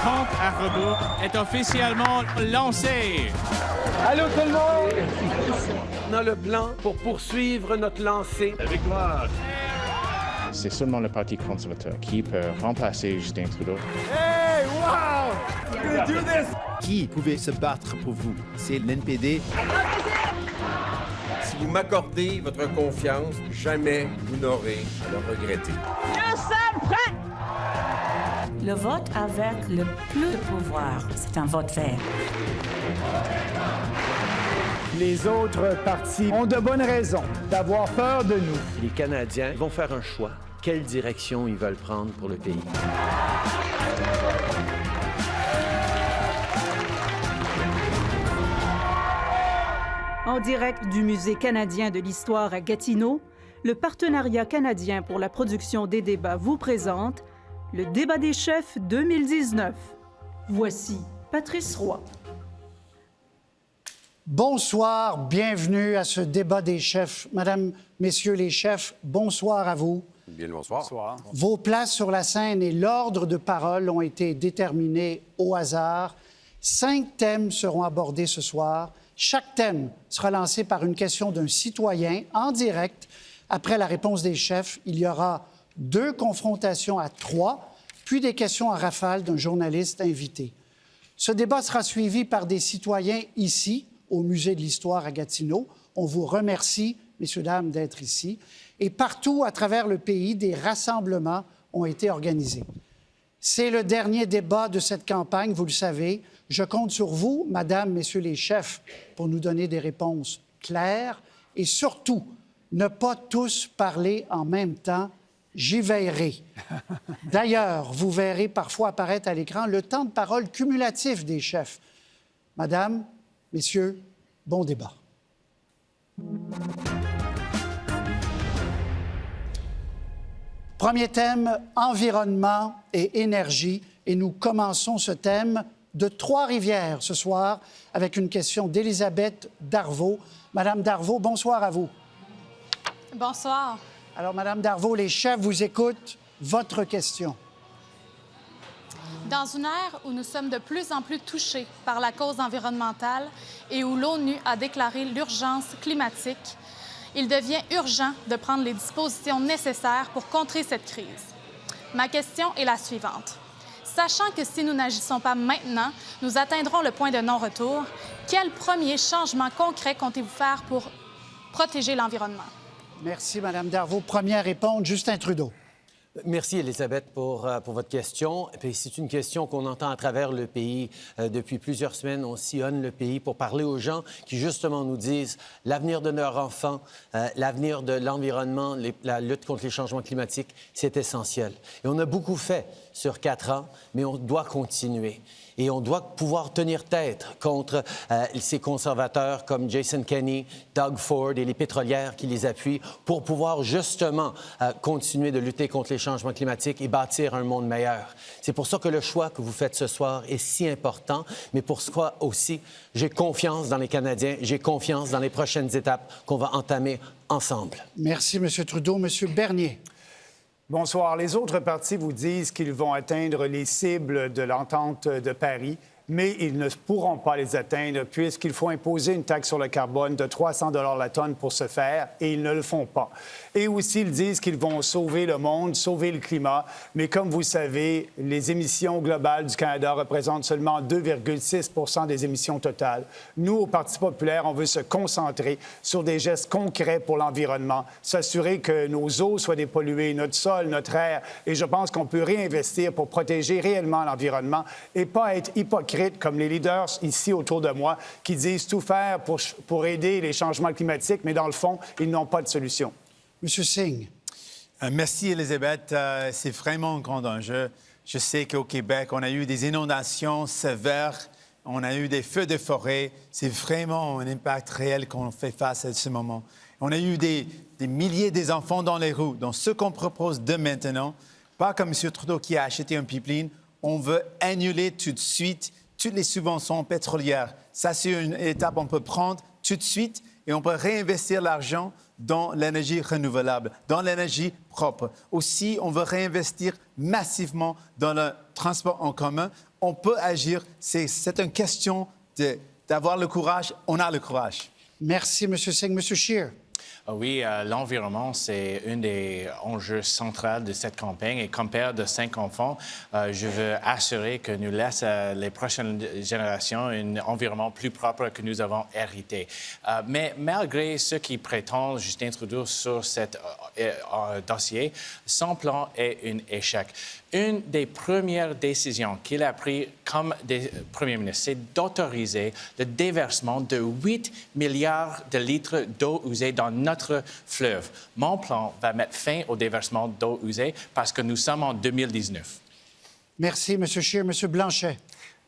compte à rebours est officiellement lancé. Allô tout le monde! On a le plan pour poursuivre notre lancée. Avec moi. C'est seulement le Parti conservateur qui peut remplacer Justin Trudeau. Hey, wow! We're gonna do this! Qui pouvait se battre pour vous? C'est l'NPD. Si vous m'accordez votre confiance, jamais vous n'aurez à le regretter. Le vote avec le plus de pouvoir, c'est un vote vert. Les autres partis ont de bonnes raisons d'avoir peur de nous. Les Canadiens vont faire un choix. Quelle direction ils veulent prendre pour le pays? En direct du Musée canadien de l'histoire à Gatineau, le Partenariat canadien pour la production des débats vous présente le Débat des chefs 2019. Voici Patrice Roy. Bonsoir, bienvenue à ce débat des chefs. Madame, messieurs les chefs, bonsoir à vous. Bien le bonsoir. Bonsoir. Vos places sur la scène et l'ordre de parole ont été déterminés au hasard. 5 thèmes seront abordés ce soir. Chaque thème sera lancé par une question d'un citoyen en direct. Après la réponse des chefs, il y aura 2 confrontations à 3, puis des questions en rafale d'un journaliste invité. Ce débat sera suivi par des citoyens ici, au Musée de l'Histoire à Gatineau. On vous remercie, messieurs, dames, d'être ici. Et partout à travers le pays, des rassemblements ont été organisés. C'est le dernier débat de cette campagne, vous le savez. Je compte sur vous, madame, messieurs les chefs, pour nous donner des réponses claires et surtout, ne pas tous parler en même temps. J'y veillerai. D'ailleurs, vous verrez parfois apparaître à l'écran le temps de parole cumulatif des chefs. Madame, messieurs, bon débat. Premier thème, environnement et énergie. Et nous commençons ce thème de Trois-Rivières ce soir avec une question d'Élisabeth Darvaux. Madame Darvaux, bonsoir à vous. Bonsoir. Alors, Madame Darvaux, les chefs vous écoutent. Votre question. Dans une ère où nous sommes de plus en plus touchés par la cause environnementale et où l'ONU a déclaré l'urgence climatique, il devient urgent de prendre les dispositions nécessaires pour contrer cette crise. Ma question est la suivante. Sachant que si nous n'agissons pas maintenant, nous atteindrons le point de non-retour, quel premier changement concret comptez-vous faire pour protéger l'environnement? Merci, Madame Darvaux. Première réponse, Justin Trudeau. Merci, Élisabeth, pour votre question. Et puis, c'est une question qu'on entend à travers le pays. Depuis plusieurs semaines, on sillonne le pays pour parler aux gens qui, justement, nous disent l'avenir de leurs enfants, l'avenir de l'environnement, la lutte contre les changements climatiques, c'est essentiel. Et on a beaucoup fait sur 4 ans, mais on doit continuer. Et on doit pouvoir tenir tête contre ces conservateurs comme Jason Kenney, Doug Ford et les pétrolières qui les appuient pour pouvoir justement continuer de lutter contre les changements climatiques et bâtir un monde meilleur. C'est pour ça que le choix que vous faites ce soir est si important, mais pour ce choix aussi, j'ai confiance dans les Canadiens, j'ai confiance dans les prochaines étapes qu'on va entamer ensemble. Merci, M. Trudeau. M. Bernier. Bonsoir. Les autres partis vous disent qu'ils vont atteindre les cibles de l'entente de Paris, mais ils ne pourront pas les atteindre puisqu'il faut imposer une taxe sur le carbone de 300 $ la tonne pour ce faire, et ils ne le font pas. Et aussi, ils disent qu'ils vont sauver le monde, sauver le climat, mais comme vous savez, les émissions globales du Canada représentent seulement 2,6 % des émissions totales. Nous, au Parti populaire, on veut se concentrer sur des gestes concrets pour l'environnement, s'assurer que nos eaux soient dépolluées, notre sol, notre air, et je pense qu'on peut réinvestir pour protéger réellement l'environnement et pas être hypocrite comme les leaders ici autour de moi qui disent tout faire pour aider les changements climatiques, mais dans le fond, ils n'ont pas de solution. Monsieur Singh. Merci, Élisabeth. C'est vraiment un grand enjeu. Je sais qu'au Québec, on a eu des inondations sévères, on a eu des feux de forêt. C'est vraiment un impact réel qu'on fait face à ce moment. On a eu des milliers d'enfants dans les roues. Donc, ce qu'on propose de maintenant, pas comme M. Trudeau qui a acheté un pipeline, on veut annuler tout de suite toutes les subventions pétrolières. Ça, c'est une étape qu'on peut prendre tout de suite et on peut réinvestir l'argent dans l'énergie renouvelable, dans l'énergie propre. Aussi, on veut réinvestir massivement dans le transport en commun. on peut agir. C'est une question d'avoir le courage. On a le courage. Merci, M. Singh. M. Scheer. Oui, l'environnement, c'est un des enjeux centraux de cette campagne. Et comme père de 5 enfants, je veux assurer que nous laissons les prochaines générations un environnement plus propre que nous avons hérité. Mais malgré ceux qui prétendent Justin Trudeau sur cet dossier, son plan est un échec. Une des premières décisions qu'il a prises comme Premier ministre, c'est d'autoriser le déversement de 8 milliards de litres d'eau usée dans notre fleuve. Mon plan va mettre fin au déversement d'eau usée parce que nous sommes en 2019. Merci, M. Scheer. M. Blanchet.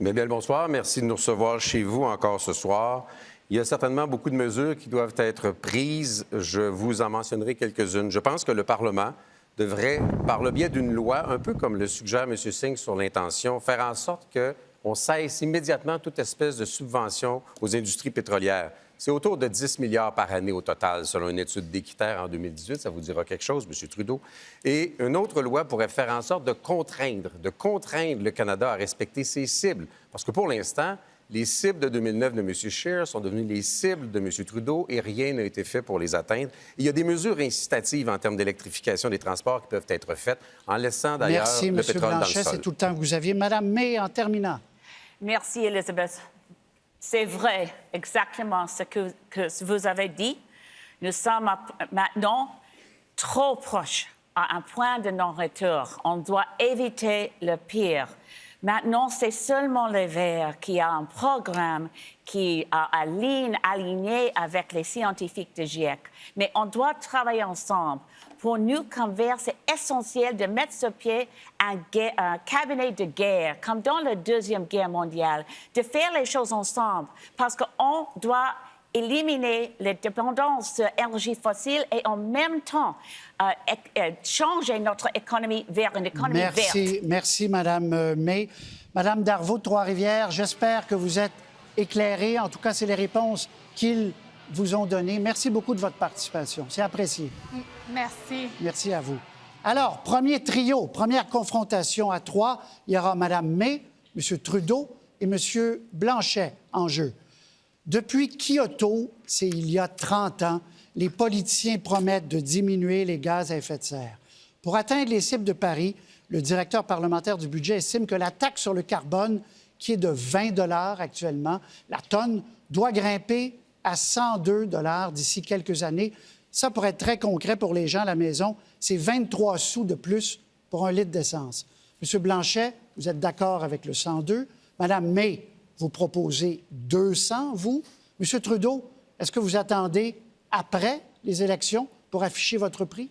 Bien, le bonsoir. Merci de nous recevoir chez vous encore ce soir. Il y a certainement beaucoup de mesures qui doivent être prises. Je vous en mentionnerai quelques-unes. Je pense que le Parlement devrait, par le biais d'une loi, un peu comme le suggère M. Singh sur l'intention, faire en sorte qu'on cesse immédiatement toute espèce de subvention aux industries pétrolières. C'est autour de 10 milliards par année au total, selon une étude d'Équiterre en 2018. Ça vous dira quelque chose, M. Trudeau. Et une autre loi pourrait faire en sorte de contraindre le Canada à respecter ses cibles. Parce que pour l'instant, les cibles de 2009 de M. Scheer sont devenues les cibles de M. Trudeau et rien n'a été fait pour les atteindre. Il y a des mesures incitatives en termes d'électrification des transports qui peuvent être faites en laissant d'ailleurs le pétrole dans le sol. Merci, M. Blanchet. C'est tout le temps que vous aviez. Madame May, en terminant. Merci, Elisabeth. C'est vrai, exactement ce que vous avez dit. Nous sommes maintenant trop proches à un point de non-retour. On doit éviter le pire. Maintenant, c'est seulement les Verts qui a un programme qui est aligné avec les scientifiques de GIEC. Mais on doit travailler ensemble. Pour nous, comme Verts, c'est essentiel de mettre sur pied un cabinet de guerre, comme dans la Deuxième Guerre mondiale, de faire les choses ensemble, parce qu'on doit éliminer les dépendances sur l'énergie fossile et en même temps changer notre économie vers une économie verte. Merci, Mme May. Mme Darvaux de Trois-Rivières, j'espère que vous êtes éclairée. En tout cas, c'est les réponses qu'ils vous ont données. Merci beaucoup de votre participation. C'est apprécié. Merci. Merci à vous. Alors, premier trio, première confrontation à 3. Il y aura Mme May, M. Trudeau et M. Blanchet en jeu. Depuis Kyoto, c'est il y a 30 ans, les politiciens promettent de diminuer les gaz à effet de serre. Pour atteindre les cibles de Paris, le directeur parlementaire du budget estime que la taxe sur le carbone, qui est de 20 $ actuellement, la tonne, doit grimper à 102 $ d'ici quelques années. Ça pourrait être très concret pour les gens à la maison. C'est 23 sous de plus pour un litre d'essence. M. Blanchet, vous êtes d'accord avec le 102. Mme May, vous proposez 200, vous. M. Trudeau, est-ce que vous attendez après les élections pour afficher votre prix?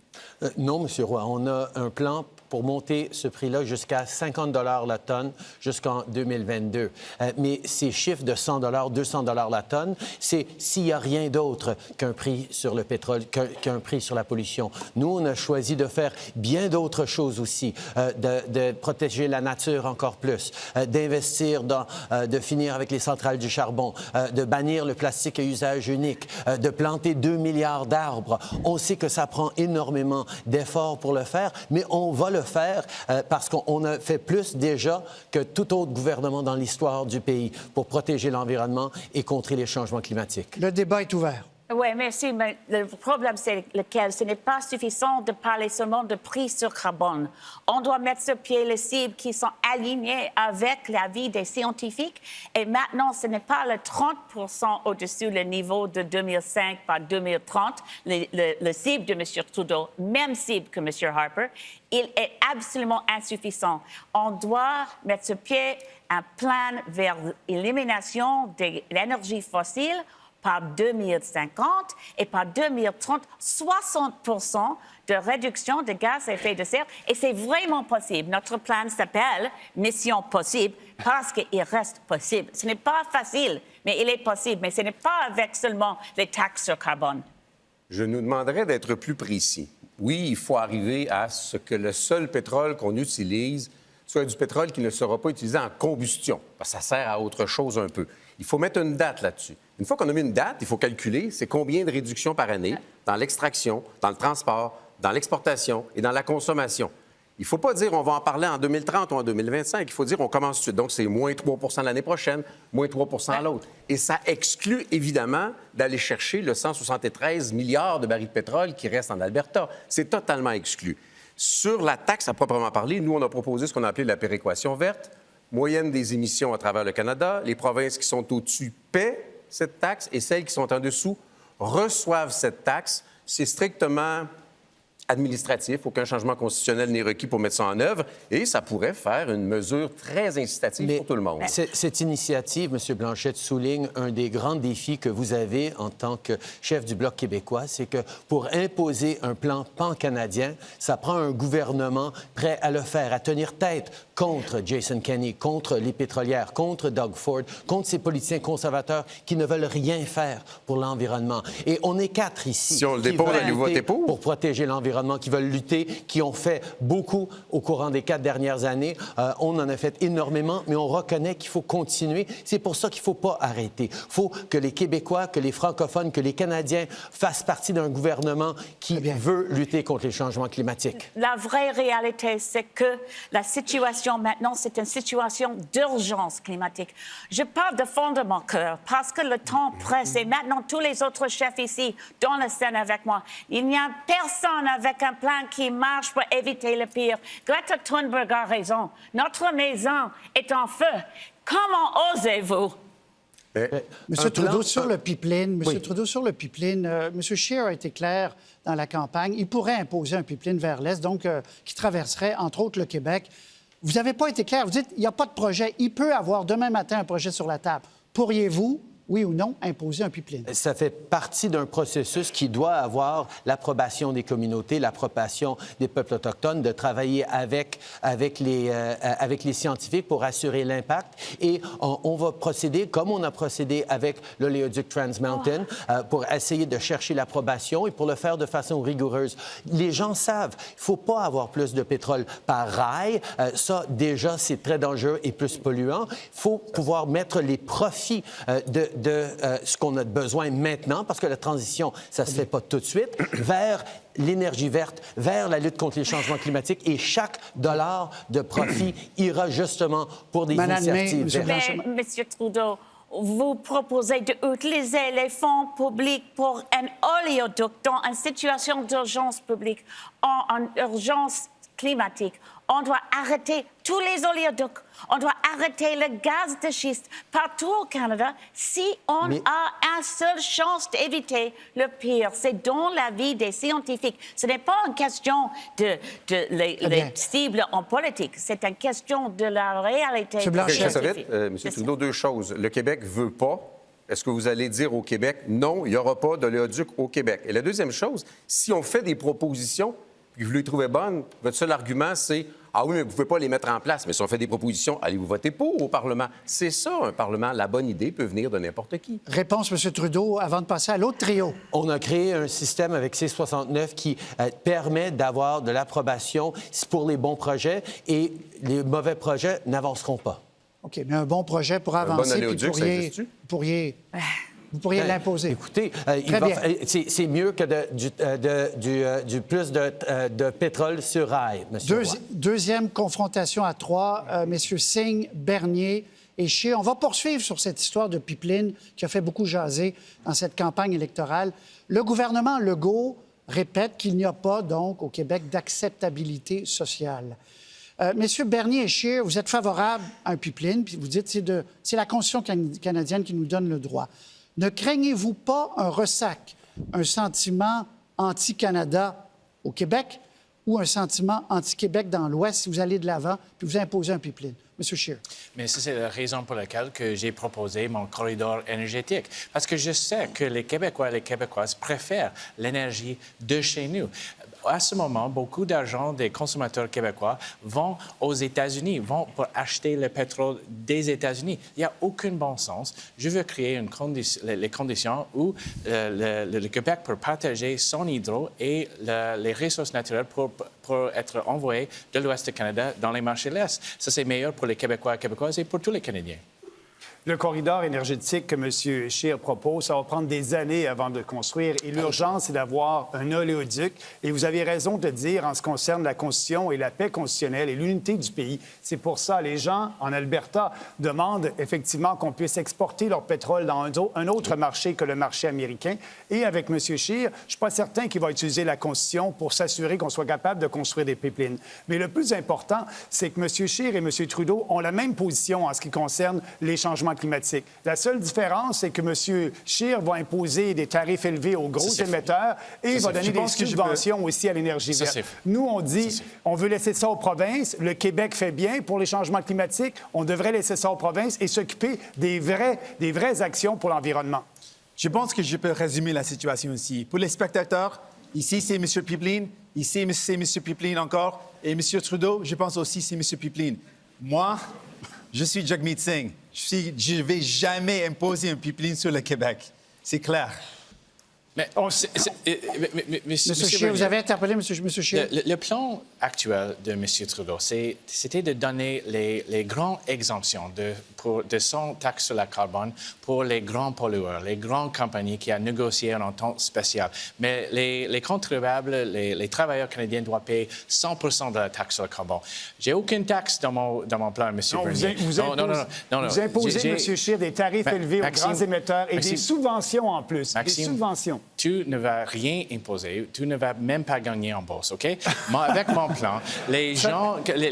Non, M. Roy. On a un plan pour monter ce prix-là jusqu'à 50 $ la tonne jusqu'en 2022. Mais ces chiffres de 100 $, 200 $ la tonne, c'est s'il n'y a rien d'autre qu'un prix sur le pétrole, qu'un prix sur la pollution. Nous, on a choisi de faire bien d'autres choses aussi, de protéger la nature encore plus, d'investir de finir avec les centrales du charbon, de bannir le plastique à usage unique, de planter 2 milliards d'arbres. On sait que ça prend énormément d'efforts pour le faire, mais on va le faire parce qu'on a fait plus déjà que tout autre gouvernement dans l'histoire du pays pour protéger l'environnement et contrer les changements climatiques. Le débat est ouvert. Oui, merci. Mais le problème, c'est lequel? Ce n'est pas suffisant de parler seulement de prix sur carbone. On doit mettre sur pied les cibles qui sont alignées avec l'avis des scientifiques. Et maintenant, ce n'est pas le 30 % au-dessus le niveau de 2005 par 2030, le cible de M. Trudeau, même cible que M. Harper. Il est absolument insuffisant. On doit mettre sur pied un plan vers l'élimination de l'énergie fossile par 2050 et par 2030, 60 % de réduction de gaz à effet de serre. Et c'est vraiment possible. Notre plan s'appelle Mission Possible parce qu'il reste possible. Ce n'est pas facile, mais il est possible. Mais ce n'est pas avec seulement les taxes sur carbone. Je nous demanderais d'être plus précis. Oui, il faut arriver à ce que le seul pétrole qu'on utilise soit du pétrole qui ne sera pas utilisé en combustion, parce que ça sert à autre chose un peu. Il faut mettre une date là-dessus. Une fois qu'on a mis une date, il faut calculer c'est combien de réduction par année dans l'extraction, dans le transport, dans l'exportation et dans la consommation. Il ne faut pas dire on va en parler en 2030 ou en 2025. Il faut dire on commence tout de suite. Donc, c'est moins 3 l'année prochaine, moins 3 à l'autre. Et ça exclut évidemment d'aller chercher le 173 milliards de barils de pétrole qui restent en Alberta. C'est totalement exclu. Sur la taxe à proprement parler, nous, on a proposé ce qu'on a appelé la péréquation verte, moyenne des émissions à travers le Canada. Les provinces qui sont au-dessus paient cette taxe et celles qui sont en dessous reçoivent cette taxe. C'est strictement administratif. Aucun changement constitutionnel n'est requis pour mettre ça en œuvre. Et ça pourrait faire une mesure très incitative pour tout le monde. Cette initiative, M. Blanchette, souligne un des grands défis que vous avez en tant que chef du Bloc québécois. C'est que pour imposer un plan pan-canadien, ça prend un gouvernement prêt à le faire, à tenir tête contre Jason Kenney, contre les pétrolières, contre Doug Ford, contre ces politiciens conservateurs qui ne veulent rien faire pour l'environnement. Et on est 4 ici. Si on le dépose, allez-vous voter pour protéger l'environnement, qui veulent lutter, qui ont fait beaucoup au courant des 4 dernières années. On en a fait énormément, mais on reconnaît qu'il faut continuer. C'est pour ça qu'il ne faut pas arrêter. Il faut que les Québécois, que les francophones, que les Canadiens fassent partie d'un gouvernement qui veut lutter contre les changements climatiques. La vraie réalité, c'est que la situation maintenant, c'est une situation d'urgence climatique. Je parle de fond de mon cœur parce que le temps presse et maintenant tous les autres chefs ici dans la scène avec moi, il n'y a personne avec un plan qui marche pour éviter le pire. Greta Thunberg a raison. Notre maison est en feu. Comment osez-vous? Monsieur Trudeau, sur le pipeline, M. Scheer a été clair dans la campagne. Il pourrait imposer un pipeline vers l'Est, donc qui traverserait, entre autres, le Québec. Vous n'avez pas été clair. Vous dites qu'il n'y a pas de projet. Il peut avoir demain matin un projet sur la table. Pourriez-vous, oui ou non, imposer un pipeline? Ça fait partie d'un processus qui doit avoir l'approbation des communautés, l'approbation des peuples autochtones, de travailler avec les scientifiques pour assurer l'impact. Et on va procéder, comme on a procédé avec l'oléoduc Trans Mountain, pour essayer de chercher l'approbation et pour le faire de façon rigoureuse. Les gens savent, il ne faut pas avoir plus de pétrole par rail. Ça, déjà, c'est très dangereux et plus polluant. Il faut pouvoir mettre les profits de ce qu'on a besoin maintenant, parce que la transition, ça ne se fait pas tout de suite, vers l'énergie verte, vers la lutte contre les changements climatiques, et chaque dollar de profit ira justement pour des initiatives vertes. Mais, M. Trudeau, vous proposez d'utiliser les fonds publics pour un oléoduc dans une situation d'urgence publique, en urgence climatique. On doit arrêter tous les oléoducs. On doit arrêter le gaz de schiste partout au Canada si on a une seule chance d'éviter le pire. C'est dans la vie des scientifiques. Ce n'est pas une question de les cibles en politique. C'est une question de la réalité. M. Trudeau, 2 choses. Le Québec ne veut pas. Est-ce que vous allez dire au Québec, non, il n'y aura pas d'oléoduc au Québec? Et la deuxième chose, si on fait des propositions puis vous les trouvez bonnes, votre seul argument, c'est « Ah oui, mais vous ne pouvez pas les mettre en place. » Mais si on fait des propositions, allez-vous voter pour au Parlement? C'est ça, un Parlement. La bonne idée peut venir de n'importe qui. Réponse, M. Trudeau, avant de passer à l'autre trio. On a créé un système avec C-69 qui permet d'avoir de l'approbation pour les bons projets, et les mauvais projets n'avanceront pas. OK, mais un bon projet pour avancer, un bon oléoduc, vous pourriez l'imposer. Écoutez, c'est mieux que du plus de pétrole sur rail, M. Deuxième confrontation à 3, messieurs Singh, Bernier et Scheer. On va poursuivre sur cette histoire de pipeline qui a fait beaucoup jaser dans cette campagne électorale. Le gouvernement Legault répète qu'il n'y a pas, donc, au Québec, d'acceptabilité sociale. Messieurs Bernier et Scheer, vous êtes favorables à un pipeline, puis vous dites que c'est la Constitution canadienne qui nous donne le droit. Ne craignez-vous pas un ressac, un sentiment anti-Canada au Québec ou un sentiment anti-Québec dans l'Ouest si vous allez de l'avant puis vous imposez un pipeline? M. Scheer. Mais c'est la raison pour laquelle que j'ai proposé mon corridor énergétique. Parce que je sais que les Québécois et les Québécoises préfèrent l'énergie de chez nous. À ce moment, beaucoup d'argent des consommateurs québécois vont aux États-Unis, vont pour acheter le pétrole des États-Unis. Il n'y a aucun bon sens. Je veux créer les conditions où le Québec peut partager son hydro et les ressources naturelles pour être envoyées de l'Ouest du Canada dans les marchés de l'Est. Ça, c'est meilleur pour les Québécois et Québécoises et pour tous les Canadiens. Le corridor énergétique que M. Scheer propose, ça va prendre des années avant de construire. Et l'urgence, c'est d'avoir un oléoduc. Et vous avez raison de dire, en ce qui concerne la Constitution et la paix constitutionnelle et l'unité du pays, c'est pour ça, les gens en Alberta demandent effectivement qu'on puisse exporter leur pétrole dans un autre marché que le marché américain. Et avec M. Scheer, je ne suis pas certain qu'il va utiliser la Constitution pour s'assurer qu'on soit capable de construire des pipelines. Mais le plus important, c'est que M. Scheer et M. Trudeau ont la même position en ce qui concerne les changements climatiques. La seule différence, c'est que M. Scheer va imposer des tarifs élevés aux gros émetteurs et va donner des subventions aussi à l'énergie verte. Nous, on dit, on veut laisser ça aux provinces. Le Québec fait bien pour les changements climatiques. On devrait laisser ça aux provinces et s'occuper des vraies actions pour l'environnement. Je pense que je peux résumer la situation ici. Pour les spectateurs, ici, c'est M. Pipeline. Ici, c'est M. Pipeline encore. Et M. Trudeau, je pense aussi, c'est M. Pipeline. Moi, je suis Jagmeet Singh. Je ne vais jamais imposer un pipeline sur le Québec. C'est clair. Mais, Monsieur Scheer, vous avez interpellé M. Scheer. Le plan actuel de M. Trudeau, c'était de donner les grandes exemptions de son taxe sur la carbone pour les grands pollueurs, les grandes compagnies qui ont négocié en temps spécial. Mais les contribuables, les travailleurs canadiens doivent payer 100 % de la taxe sur le carbone. J'ai aucune taxe dans mon plan, M. Bernier. Vous imposez, M. Scheer, des tarifs élevés aux grands émetteurs et des subventions en plus. Maxime, des subventions. Tu ne vas rien imposer. Tu ne vas même pas gagner en bourse, OK? Moi, avec mon plan, les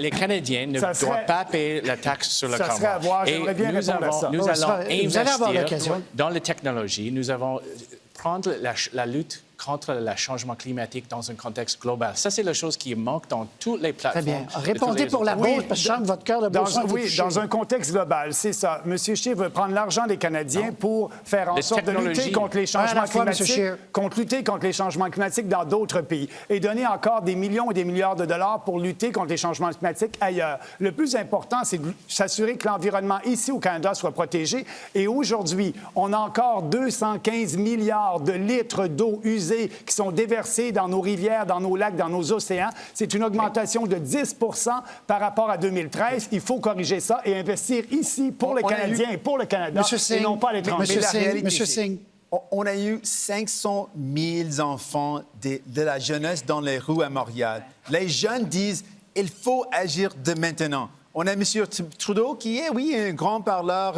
Canadiens ne doivent pas payer la taxe sur le carbone. Ça serait à voir. J'aimerais bien répondre à ça. Nous allons investir dans la technologie. Nous allons prendre la lutte contre le changement climatique dans un contexte global. Ça, c'est la chose qui manque dans toutes les plateformes. Très bien. Répondez pour la bourse, parce que je sens que votre cœur de bourse... Oui, dans un contexte global, c'est ça. M. Scheer veut prendre l'argent des Canadiens pour faire en sorte de lutter contre les changements climatiques, dans d'autres pays et donner encore des millions et des milliards de dollars pour lutter contre les changements climatiques ailleurs. Le plus important, c'est de s'assurer que l'environnement ici au Canada soit protégé. Et aujourd'hui, on a encore 215 milliards de litres d'eau usée qui sont déversés dans nos rivières, dans nos lacs, dans nos océans. C'est une augmentation de 10 % par rapport à 2013. Il faut corriger ça et investir ici pour les Canadiens et pour le Canada et non pas à l'étranger. Monsieur Singh, on a eu 500 000 enfants de la jeunesse dans les rues à Montréal. Les jeunes disent il faut agir de maintenant. On a M. Trudeau qui est, oui, un grand parleur,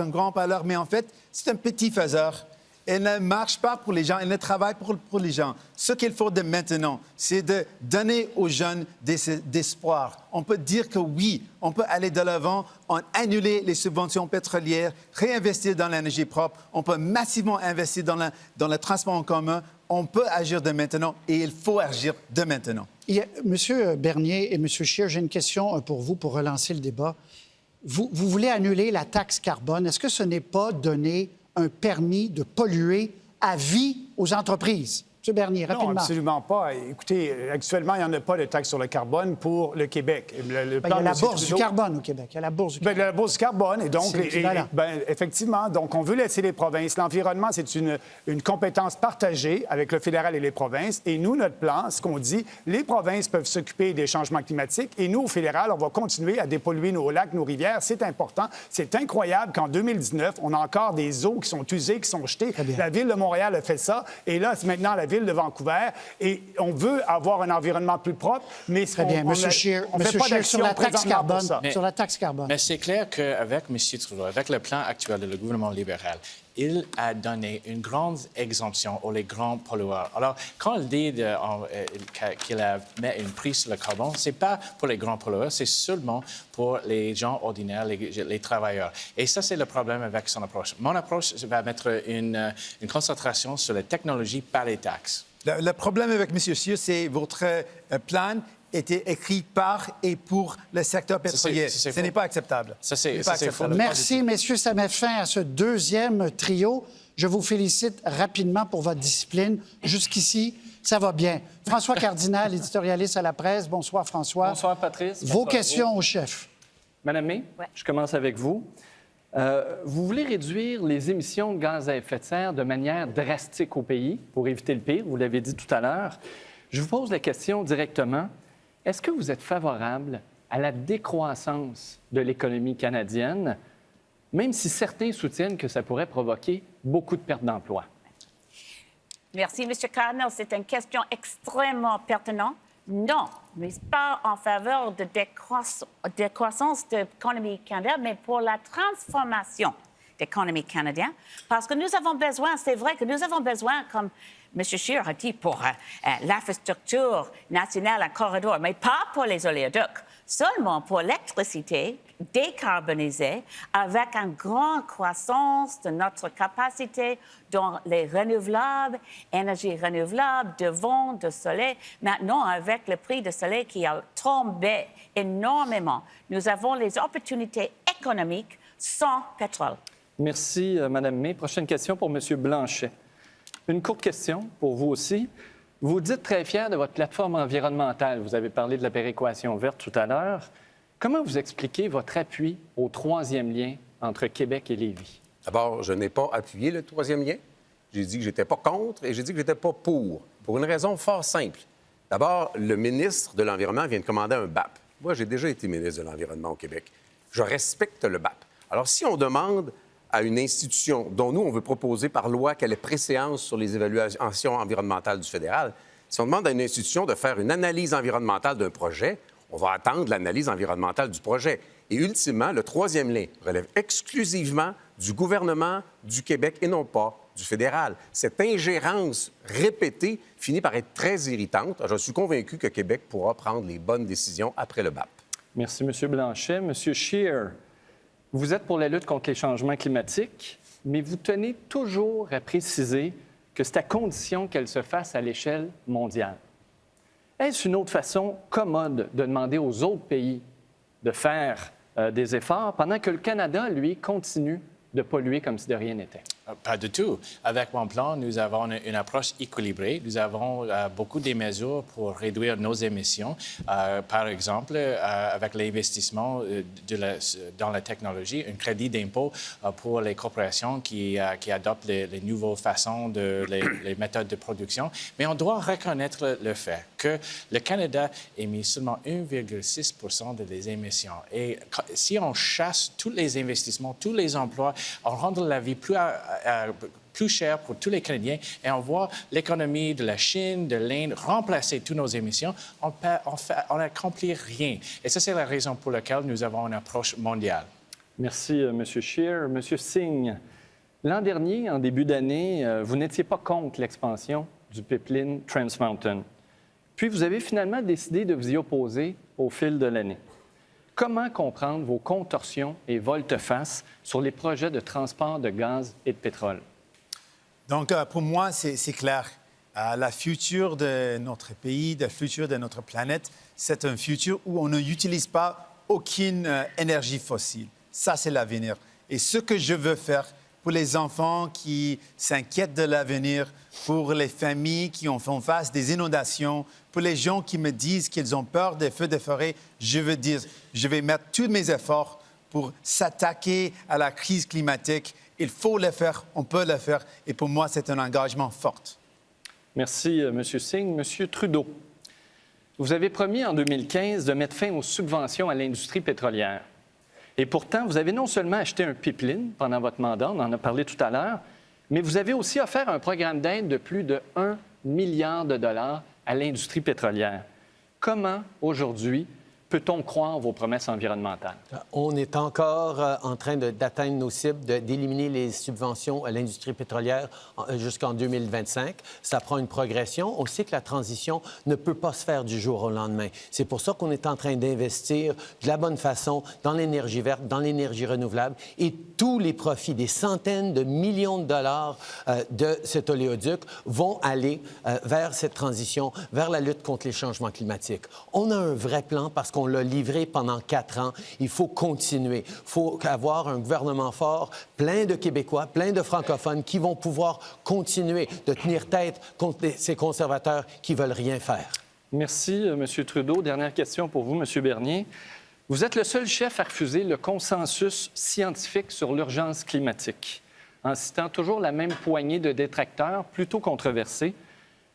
mais en fait, c'est un petit faiseur. Il ne marche pas pour les gens, il ne travaille pas pour les gens. Ce qu'il faut de maintenant, c'est de donner aux jeunes d'espoir. On peut dire que oui, on peut aller de l'avant, annuler les subventions pétrolières, réinvestir dans l'énergie propre, on peut massivement investir dans le transport en commun. On peut agir de maintenant et il faut agir de maintenant. Monsieur Bernier et M. Scheer, j'ai une question pour vous pour relancer le débat. Vous voulez annuler la taxe carbone. Est-ce que ce n'est pas donner un permis de polluer à vie aux entreprises? M. Bernier, rapidement. Non, absolument pas. Écoutez, actuellement, il n'y en a pas de taxe sur le carbone pour le Québec. Il y a la bourse du carbone au Québec. Il y a la bourse du carbone. La bourse du carbone. Et donc, effectivement, donc on veut laisser les provinces. L'environnement, c'est une compétence partagée avec le fédéral et les provinces. Et nous, notre plan, ce qu'on dit, les provinces peuvent s'occuper des changements climatiques. Et nous, au fédéral, on va continuer à dépolluer nos lacs, nos rivières. C'est important. C'est incroyable qu'en 2019, on a encore des eaux qui sont usées, qui sont jetées. La Ville de Montréal a fait ça. Et là, c'est maintenant la Ville de Vancouver et on veut avoir un environnement plus propre, mais très bien. Monsieur Scheer, sur la taxe carbone. Sur la taxe carbone. Mais c'est clair qu'avec M. Trudeau, avec le plan actuel du gouvernement libéral, il a donné une grande exemption aux grands pollueurs. Alors, quand il dit qu'il a mis un prix sur le carbone, ce n'est pas pour les grands pollueurs, c'est seulement pour les gens ordinaires, les travailleurs. Et ça, c'est le problème avec son approche. Mon approche va mettre une concentration sur la technologie par les taxes. Le problème avec M. Scheer, c'est votre plan était écrit par et pour le secteur pétrolier. Ce n'est pas acceptable. Merci, messieurs. Ça met fin à ce deuxième trio. Je vous félicite rapidement pour votre discipline. Jusqu'ici, ça va bien. François Cardinal, éditorialiste à la presse. Bonsoir, François. Bonsoir, Patrice. Vos questions au chef. Madame May, je commence avec vous. Vous voulez réduire les émissions de gaz à effet de serre de manière drastique au pays pour éviter le pire, vous l'avez dit tout à l'heure. Je vous pose la question directement. Est-ce que vous êtes favorable à la décroissance de l'économie canadienne même si certains soutiennent que ça pourrait provoquer beaucoup de pertes d'emplois? Merci, M. Cardinal. C'est une question extrêmement pertinente. Non, mais pas en faveur de décroissance de l'économie canadienne, mais pour la transformation de l'économie canadienne. Parce que nous avons besoin, c'est vrai que nous avons besoin, comme M. Scheer a dit, pour l'infrastructure nationale, un corridor, mais pas pour les oléoducs, seulement pour l'électricité décarbonisée avec une grande croissance de notre capacité dans les renouvelables, énergies renouvelables, de vent, de soleil. Maintenant, avec le prix du soleil qui a tombé énormément, nous avons les opportunités économiques sans pétrole. Merci, Mme May. Prochaine question pour M. Blanchet. Une courte question pour vous aussi. Vous dites très fier de votre plateforme environnementale. Vous avez parlé de la péréquation verte tout à l'heure. Comment vous expliquez votre appui au troisième lien entre Québec et Lévis? D'abord, je n'ai pas appuyé le troisième lien. J'ai dit que je n'étais pas contre et j'ai dit que je n'étais pas pour une raison fort simple. D'abord, le ministre de l'Environnement vient de commander un BAP. Moi, j'ai déjà été ministre de l'Environnement au Québec. Je respecte le BAP. Alors, si on demande à une institution dont nous, on veut proposer par loi qu'elle ait préséance sur les évaluations environnementales du fédéral, si on demande à une institution de faire une analyse environnementale d'un projet, on va attendre l'analyse environnementale du projet. Et ultimement, le troisième lien relève exclusivement du gouvernement du Québec et non pas du fédéral. Cette ingérence répétée finit par être très irritante. Je suis convaincu que Québec pourra prendre les bonnes décisions après le BAP. Merci, M. Blanchet. M. Scheer, vous êtes pour la lutte contre les changements climatiques, mais vous tenez toujours à préciser que c'est à condition qu'elle se fasse à l'échelle mondiale. Est-ce une autre façon commode de demander aux autres pays de faire des efforts pendant que le Canada, lui, continue de polluer comme si de rien n'était? Pas du tout. Avec mon plan, nous avons une approche équilibrée. Nous avons beaucoup de mesures pour réduire nos émissions. Par exemple, avec l'investissement dans la technologie, un crédit d'impôt pour les corporations qui adoptent les nouvelles façons, les méthodes de production. Mais on doit reconnaître le fait que le Canada émet seulement 1,6 des émissions. Et si on chasse tous les investissements, tous les emplois, on rend la vie plus cher pour tous les Canadiens et on voit l'économie de la Chine, de l'Inde remplacer toutes nos émissions, on n'accomplit rien. Et ça, c'est la raison pour laquelle nous avons une approche mondiale. Merci, M. Scheer. M. Singh, l'an dernier, en début d'année, vous n'étiez pas contre l'expansion du pipeline Trans Mountain. Puis, vous avez finalement décidé de vous y opposer au fil de l'année. Comment comprendre vos contorsions et volte-face sur les projets de transport de gaz et de pétrole? Donc, pour moi, c'est clair. La future de notre pays, le futur de notre planète, c'est un futur où on n'utilise pas aucune énergie fossile. Ça, c'est l'avenir. Et ce que je veux faire pour les enfants qui s'inquiètent de l'avenir, pour les familles qui font face des inondations, pour les gens qui me disent qu'ils ont peur des feux de forêt, je veux dire, je vais mettre tous mes efforts pour s'attaquer à la crise climatique. Il faut le faire, on peut le faire, et pour moi, c'est un engagement fort. Merci, M. Singh. M. Trudeau, vous avez promis en 2015 de mettre fin aux subventions à l'industrie pétrolière. Et pourtant, vous avez non seulement acheté un pipeline pendant votre mandat, on en a parlé tout à l'heure, mais vous avez aussi offert un programme d'aide de plus de 1 milliard de dollars à l'industrie pétrolière. Comment, aujourd'hui, peut-on croire vos promesses environnementales? On est encore en train d'atteindre nos cibles, d'éliminer les subventions à l'industrie pétrolière jusqu'en 2025. Ça prend une progression. On sait que la transition ne peut pas se faire du jour au lendemain. C'est pour ça qu'on est en train d'investir de la bonne façon dans l'énergie verte, dans l'énergie renouvelable. Et tous les profits, des centaines de millions de dollars de cet oléoduc vont aller vers cette transition, vers la lutte contre les changements climatiques. On a un vrai plan parce qu'on l'a livré pendant 4 ans. Il faut continuer. Il faut avoir un gouvernement fort, plein de Québécois, plein de francophones qui vont pouvoir continuer de tenir tête contre ces conservateurs qui ne veulent rien faire. Merci, M. Trudeau. Dernière question pour vous, M. Bernier. Vous êtes le seul chef à refuser le consensus scientifique sur l'urgence climatique, en citant toujours la même poignée de détracteurs plutôt controversés.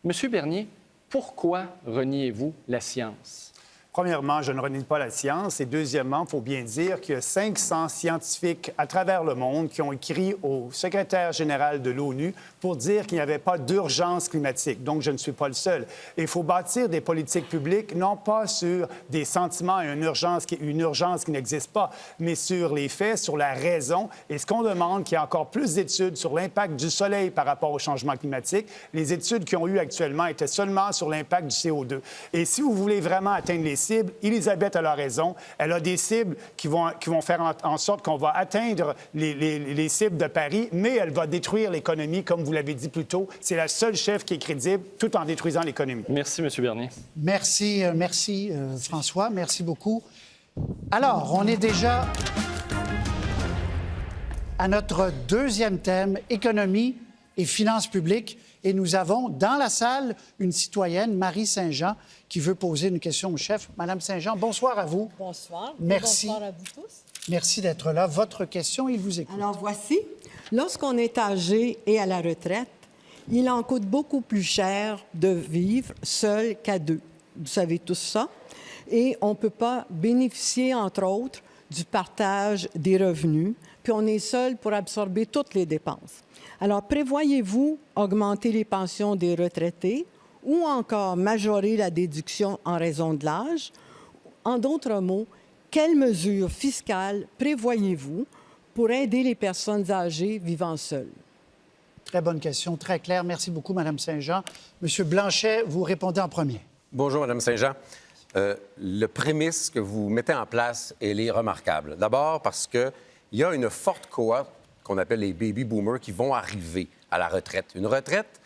M. Bernier, pourquoi reniez-vous la science? Premièrement, je ne renie pas la science. Et deuxièmement, il faut bien dire qu'il y a 500 scientifiques à travers le monde qui ont écrit au secrétaire général de l'ONU pour dire qu'il n'y avait pas d'urgence climatique. Donc, je ne suis pas le seul. Et il faut bâtir des politiques publiques, non pas sur des sentiments et une urgence qui n'existe pas, mais sur les faits, sur la raison. Et ce qu'on demande, qu'il y ait encore plus d'études sur l'impact du soleil par rapport au changement climatique. Les études qui ont eu actuellement étaient seulement sur l'impact du CO2. Et si vous voulez vraiment atteindre les cibles, Elisabeth a raison. Elle a des cibles qui vont faire en sorte qu'on va atteindre les cibles de Paris, mais elle va détruire l'économie, comme vous l'avez dit plus tôt. C'est la seule chef qui est crédible, tout en détruisant l'économie. Merci, M. Bernier. Merci, François. Merci beaucoup. Alors, on est déjà à notre deuxième thème, économie et finances publiques. Et nous avons dans la salle une citoyenne, Marie Saint-Jean, qui veut poser une question au chef. Madame Saint-Jean, bonsoir à vous. Bonsoir. Merci. Bonsoir à vous tous. Merci d'être là. Votre question, il vous écoute. Alors, voici. Lorsqu'on est âgé et à la retraite, il en coûte beaucoup plus cher de vivre seul qu'à deux. Vous savez tout ça. Et on ne peut pas bénéficier, entre autres, du partage des revenus, puis on est seul pour absorber toutes les dépenses. Alors, prévoyez-vous augmenter les pensions des retraités ou encore majorer la déduction en raison de l'âge? En d'autres mots, quelles mesures fiscales prévoyez-vous pour aider les personnes âgées vivant seules? Très bonne question, très claire. Merci beaucoup, Mme Saint-Jean. Monsieur Blanchet, vous répondez en premier. Bonjour, Mme Saint-Jean. Le prémisse que vous mettez en place, elle est remarquable. D'abord parce qu'il y a une forte cohorte qu'on appelle les baby boomers qui vont arriver à la retraite. Une retraite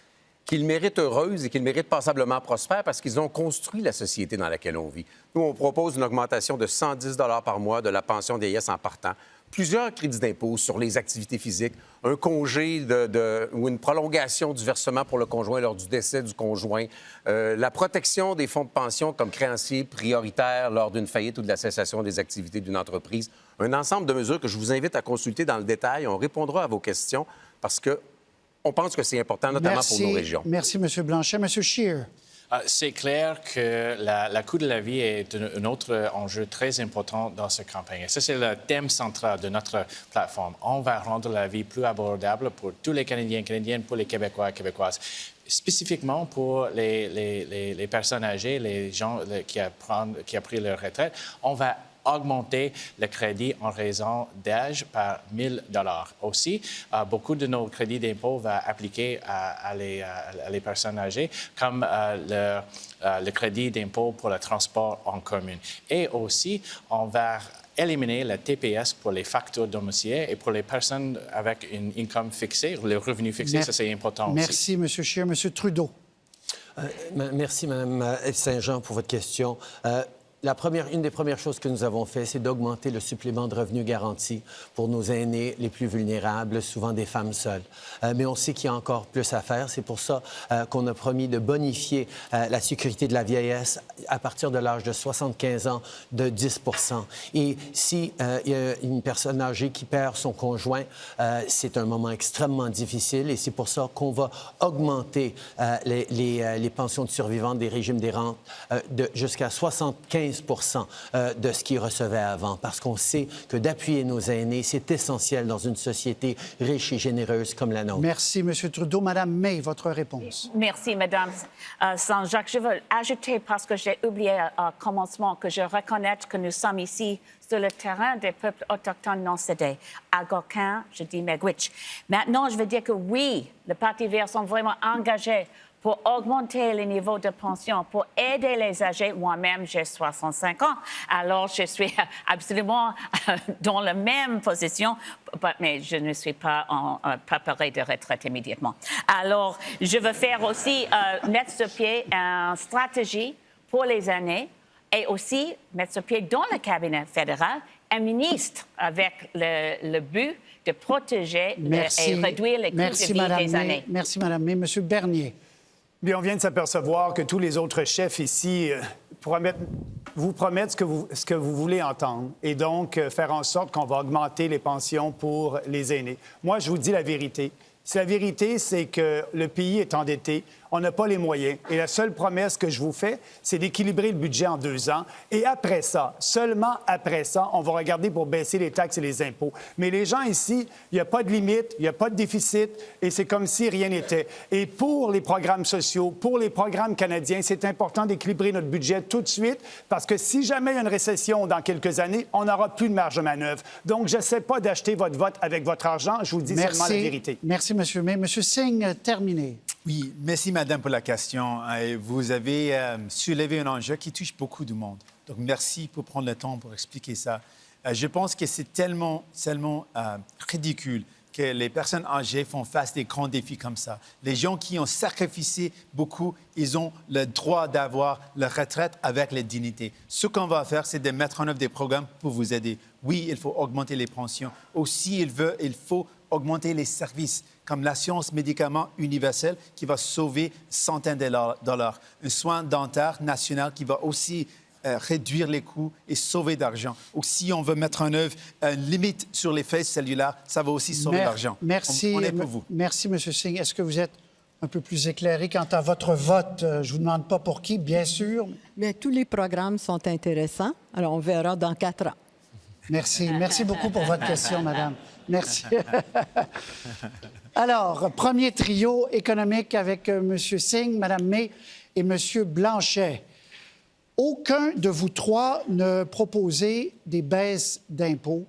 qu'ils méritent heureuse et qu'ils méritent passablement prospère parce qu'ils ont construit la société dans laquelle on vit. Nous, on propose une augmentation de 110 $ par mois de la pension vieillesse en partant, plusieurs crédits d'impôt sur les activités physiques, un congé ou une prolongation du versement pour le conjoint lors du décès du conjoint, la protection des fonds de pension comme créanciers prioritaires lors d'une faillite ou de la cessation des activités d'une entreprise. Un ensemble de mesures que je vous invite à consulter dans le détail. On répondra à vos questions parce qu'on pense que c'est important, notamment pour nos régions. Merci, M. Blanchet. M. Scheer. C'est clair que le coût de la vie est un autre enjeu très important dans cette campagne. Et ça, c'est le thème central de notre plateforme. On va rendre la vie plus abordable pour tous les Canadiens et Canadiennes, pour les Québécois et Québécoises. Spécifiquement pour les personnes âgées, les gens qui ont pris leur retraite, on va augmenter le crédit en raison d'âge par 1 000 $. Aussi, beaucoup de nos crédits d'impôt vont appliquer à les personnes âgées, comme le crédit d'impôt pour le transport en commun. Et aussi, on va éliminer le TPS pour les factures domiciliaires et pour les personnes avec une income fixée, le revenu fixé, ça c'est important aussi. Merci, M. Scheer. M. Trudeau. Merci, Mme Saint-Jean, pour votre question. Une des premières choses que nous avons fait, c'est d'augmenter le supplément de revenu garanti pour nos aînés les plus vulnérables, souvent des femmes seules. Mais on sait qu'il y a encore plus à faire. C'est pour ça qu'on a promis de bonifier la sécurité de la vieillesse à partir de l'âge de 75 ans de 10 %. Et si il y a une personne âgée qui perd son conjoint, c'est un moment extrêmement difficile et c'est pour ça qu'on va augmenter les pensions de survivants des régimes des rentes jusqu'à 75 de ce qu'ils recevaient avant, parce qu'on sait que d'appuyer nos aînés, c'est essentiel dans une société riche et généreuse comme la nôtre. Merci, M. Trudeau. Madame May, votre réponse. Merci, Madame Saint-Jacques. Je veux ajouter, parce que j'ai oublié au commencement, que je reconnais que nous sommes ici sur le terrain des peuples autochtones non cédés. Algonquin, je dis Miigwech. Maintenant, je veux dire que oui, le Parti vert sont vraiment engagés pour augmenter les niveaux de pension, pour aider les âgés. Moi-même, j'ai 65 ans, alors je suis absolument dans la même position, mais je ne suis pas préparée de retraite immédiatement. Alors, je veux faire aussi mettre sur pied une stratégie pour les aînés et aussi mettre sur pied dans le cabinet fédéral un ministre avec le but de protéger et réduire les coûts de vie des aînés. Merci, Mme May. M. Bernier. Bien, on vient de s'apercevoir que tous les autres chefs ici vous promettent ce que vous voulez entendre et donc faire en sorte qu'on va augmenter les pensions pour les aînés. Moi, je vous dis la vérité. La vérité, c'est que le pays est endetté. On n'a pas les moyens. Et la seule promesse que je vous fais, c'est d'équilibrer le budget en 2 ans. Et après ça, seulement après ça, on va regarder pour baisser les taxes et les impôts. Mais les gens ici, il n'y a pas de limite, il n'y a pas de déficit, et c'est comme si rien n'était. Et pour les programmes sociaux, pour les programmes canadiens, c'est important d'équilibrer notre budget tout de suite, parce que si jamais il y a une récession dans quelques années, on n'aura plus de marge de manœuvre. Donc, je n'essaie pas d'acheter votre vote avec votre argent. Je vous dis seulement la vérité. Merci, M. May. M. Singh, terminé. Oui, merci, Madame, pour la question. Vous avez soulevé un enjeu qui touche beaucoup de monde. Donc, merci pour prendre le temps pour expliquer ça. Je pense que c'est tellement ridicule que les personnes âgées font face à des grands défis comme ça. Les gens qui ont sacrifié beaucoup, ils ont le droit d'avoir leur retraite avec la dignité. Ce qu'on va faire, c'est de mettre en œuvre des programmes pour vous aider. Oui, il faut augmenter les pensions. Aussi, il faut augmenter les services, comme l'assurance médicaments universelle qui va sauver centaines de dollars. Un soin dentaire national qui va aussi réduire les coûts et sauver d'argent. Ou si on veut mettre en œuvre une limite sur les frais cellulaires, ça va aussi sauver d'argent. Merci. On est pour vous. Merci, M. Singh. Est-ce que vous êtes un peu plus éclairé quant à votre vote? Je ne vous demande pas pour qui, bien sûr. Bien, tous les programmes sont intéressants. Alors, on verra dans 4 ans. Merci. Merci beaucoup pour votre question, madame. Merci. Alors, premier trio économique avec M. Singh, Mme May et M. Blanchet. Aucun de vous trois ne proposez des baisses d'impôts.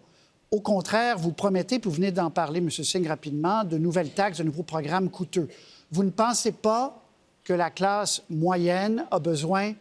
Au contraire, vous promettez, puis vous venez d'en parler, M. Singh, rapidement, de nouvelles taxes, de nouveaux programmes coûteux. Vous ne pensez pas que la classe moyenne a besoin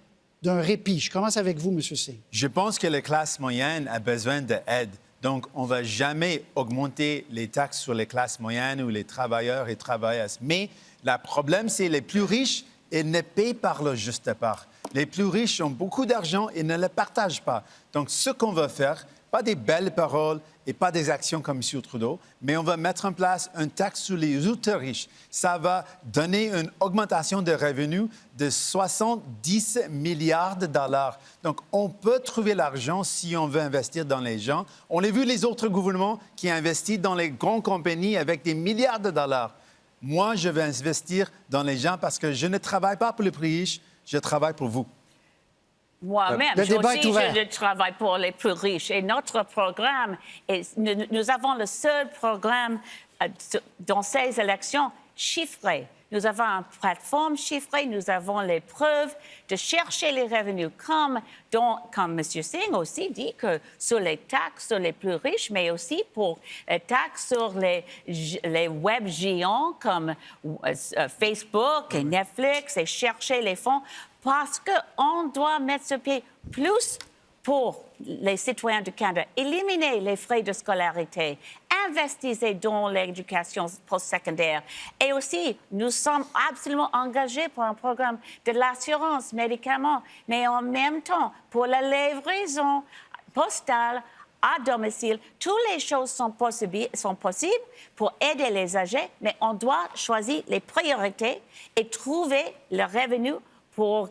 d'un répit? Je commence avec vous, M. Singh. Je pense que la classe moyenne a besoin d'aide. Donc, on ne va jamais augmenter les taxes sur les classes moyennes ou les travailleurs et travailleuses. Mais le problème, c'est les plus riches, ils ne paient pas leur juste part. Les plus riches ont beaucoup d'argent et ne le partagent pas. Donc, ce qu'on va faire, pas des belles paroles et pas des actions comme M. Trudeau, mais on va mettre en place une taxe sur les ultra riches. Ça va donner une augmentation de revenus de 70 milliards de dollars. Donc, on peut trouver l'argent si on veut investir dans les gens. On a vu les autres gouvernements qui investissent dans les grandes compagnies avec des milliards de dollars. Moi, je vais investir dans les gens parce que je ne travaille pas pour les plus riches, je travaille pour vous. Moi-même, je travaille pour les plus riches. Et notre programme, nous avons le seul programme dans ces élections chiffré. Nous avons une plateforme chiffrée, nous avons les preuves de chercher les revenus, comme M. Singh aussi dit que sur les taxes sur les plus riches, mais aussi pour les taxes sur les web géants comme Facebook et Netflix et chercher les fonds parce qu'on doit mettre sur pied plus pour les citoyens du Canada, éliminer les frais de scolarité, investissez dans l'éducation postsecondaire. Et aussi, nous sommes absolument engagés pour un programme de l'assurance médicaments, mais en même temps, pour la livraison postale à domicile, toutes les choses sont possibles pour aider les âgés, mais on doit choisir les priorités et trouver le revenu pour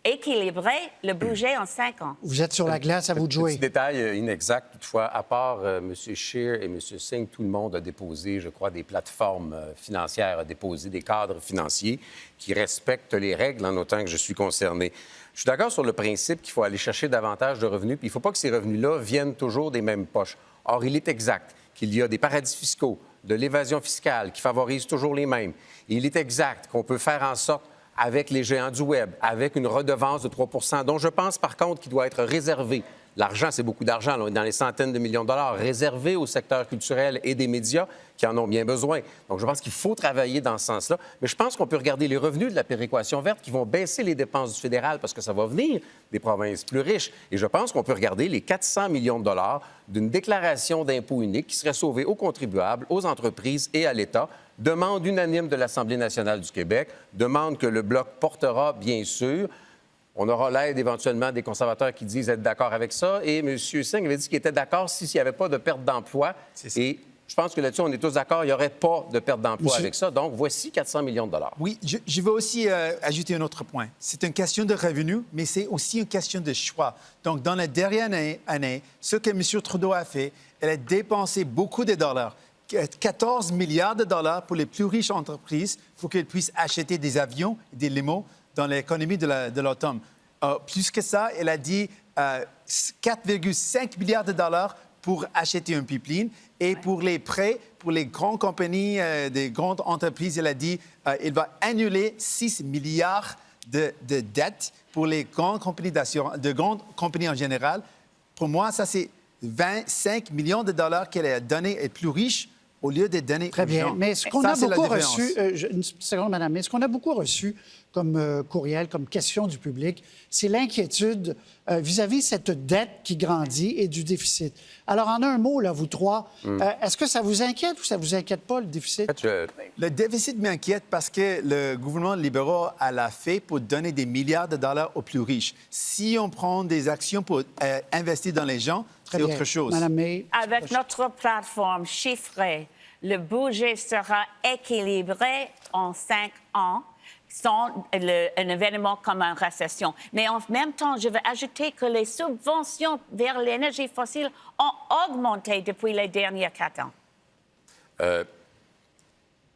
équilibrer le budget en 5 ans. Vous êtes sur la glace, à vous de jouer. Petit détail inexact, toutefois, à part M. Scheer et M. Singh, tout le monde a déposé, je crois, des plateformes financières, a déposé des cadres financiers qui respectent les règles en autant que je suis concerné. Je suis d'accord sur le principe qu'il faut aller chercher davantage de revenus, puis il ne faut pas que ces revenus-là viennent toujours des mêmes poches. Or, il est exact qu'il y a des paradis fiscaux, de l'évasion fiscale qui favorisent toujours les mêmes. Et il est exact qu'on peut faire en sorte avec les géants du Web, avec une redevance de 3 % dont je pense, par contre, qu'il doit être réservé. L'argent, c'est beaucoup d'argent, on est dans les centaines de millions de dollars, réservé au secteur culturel et des médias qui en ont bien besoin. Donc, je pense qu'il faut travailler dans ce sens-là. Mais je pense qu'on peut regarder les revenus de la péréquation verte qui vont baisser les dépenses du fédéral parce que ça va venir des provinces plus riches. Et je pense qu'on peut regarder les 400 millions de dollars d'une déclaration d'impôt unique qui serait sauvée aux contribuables, aux entreprises et à l'État. Demande unanime de l'Assemblée nationale du Québec, demande que le Bloc portera, bien sûr. On aura l'aide éventuellement des conservateurs qui disent être d'accord avec ça. Et M. Singh avait dit qu'il était d'accord s'il n'y avait pas de perte d'emploi. Et je pense que là-dessus, on est tous d'accord, il n'y aurait pas de perte d'emploi avec ça. Donc, voici 400 millions de dollars. Oui, je veux aussi ajouter un autre point. C'est une question de revenus, mais c'est aussi une question de choix. Donc, dans la dernière année, ce que M. Trudeau a fait, elle a dépensé beaucoup de dollars. 14 milliards de dollars pour les plus riches entreprises pour qu'elles puissent acheter des avions et des limos dans l'économie de l'automne. Plus que ça, elle a dit 4,5 milliards de dollars pour acheter un pipeline. Et pour les prêts, pour les grandes compagnies, des grandes entreprises, elle a dit qu'elle va annuler 6 milliards de dettes pour les grandes compagnies d'assurance, de grandes compagnies en général. Pour moi, ça, c'est 25 millions de dollars qu'elle a donné aux plus riches au lieu de donner Très aux bien. gens. Mais ce qu'on a beaucoup reçu, une seconde, madame, mais ce qu'on a beaucoup reçu comme courriel, comme question du public, c'est l'inquiétude vis-à-vis cette dette qui grandit et du déficit. Alors, en un mot, là, vous trois, est-ce que ça vous inquiète ou ça vous inquiète pas, le déficit? Le déficit m'inquiète parce que le gouvernement libéral l'a fait pour donner des milliards de dollars aux plus riches. Si on prend des actions pour investir dans les gens, c'est autre chose. Madame May. Avec notre plateforme chiffrée, le budget sera équilibré en 5 ans sans un événement comme une récession. Mais en même temps, je veux ajouter que les subventions vers l'énergie fossile ont augmenté depuis les derniers 4 ans.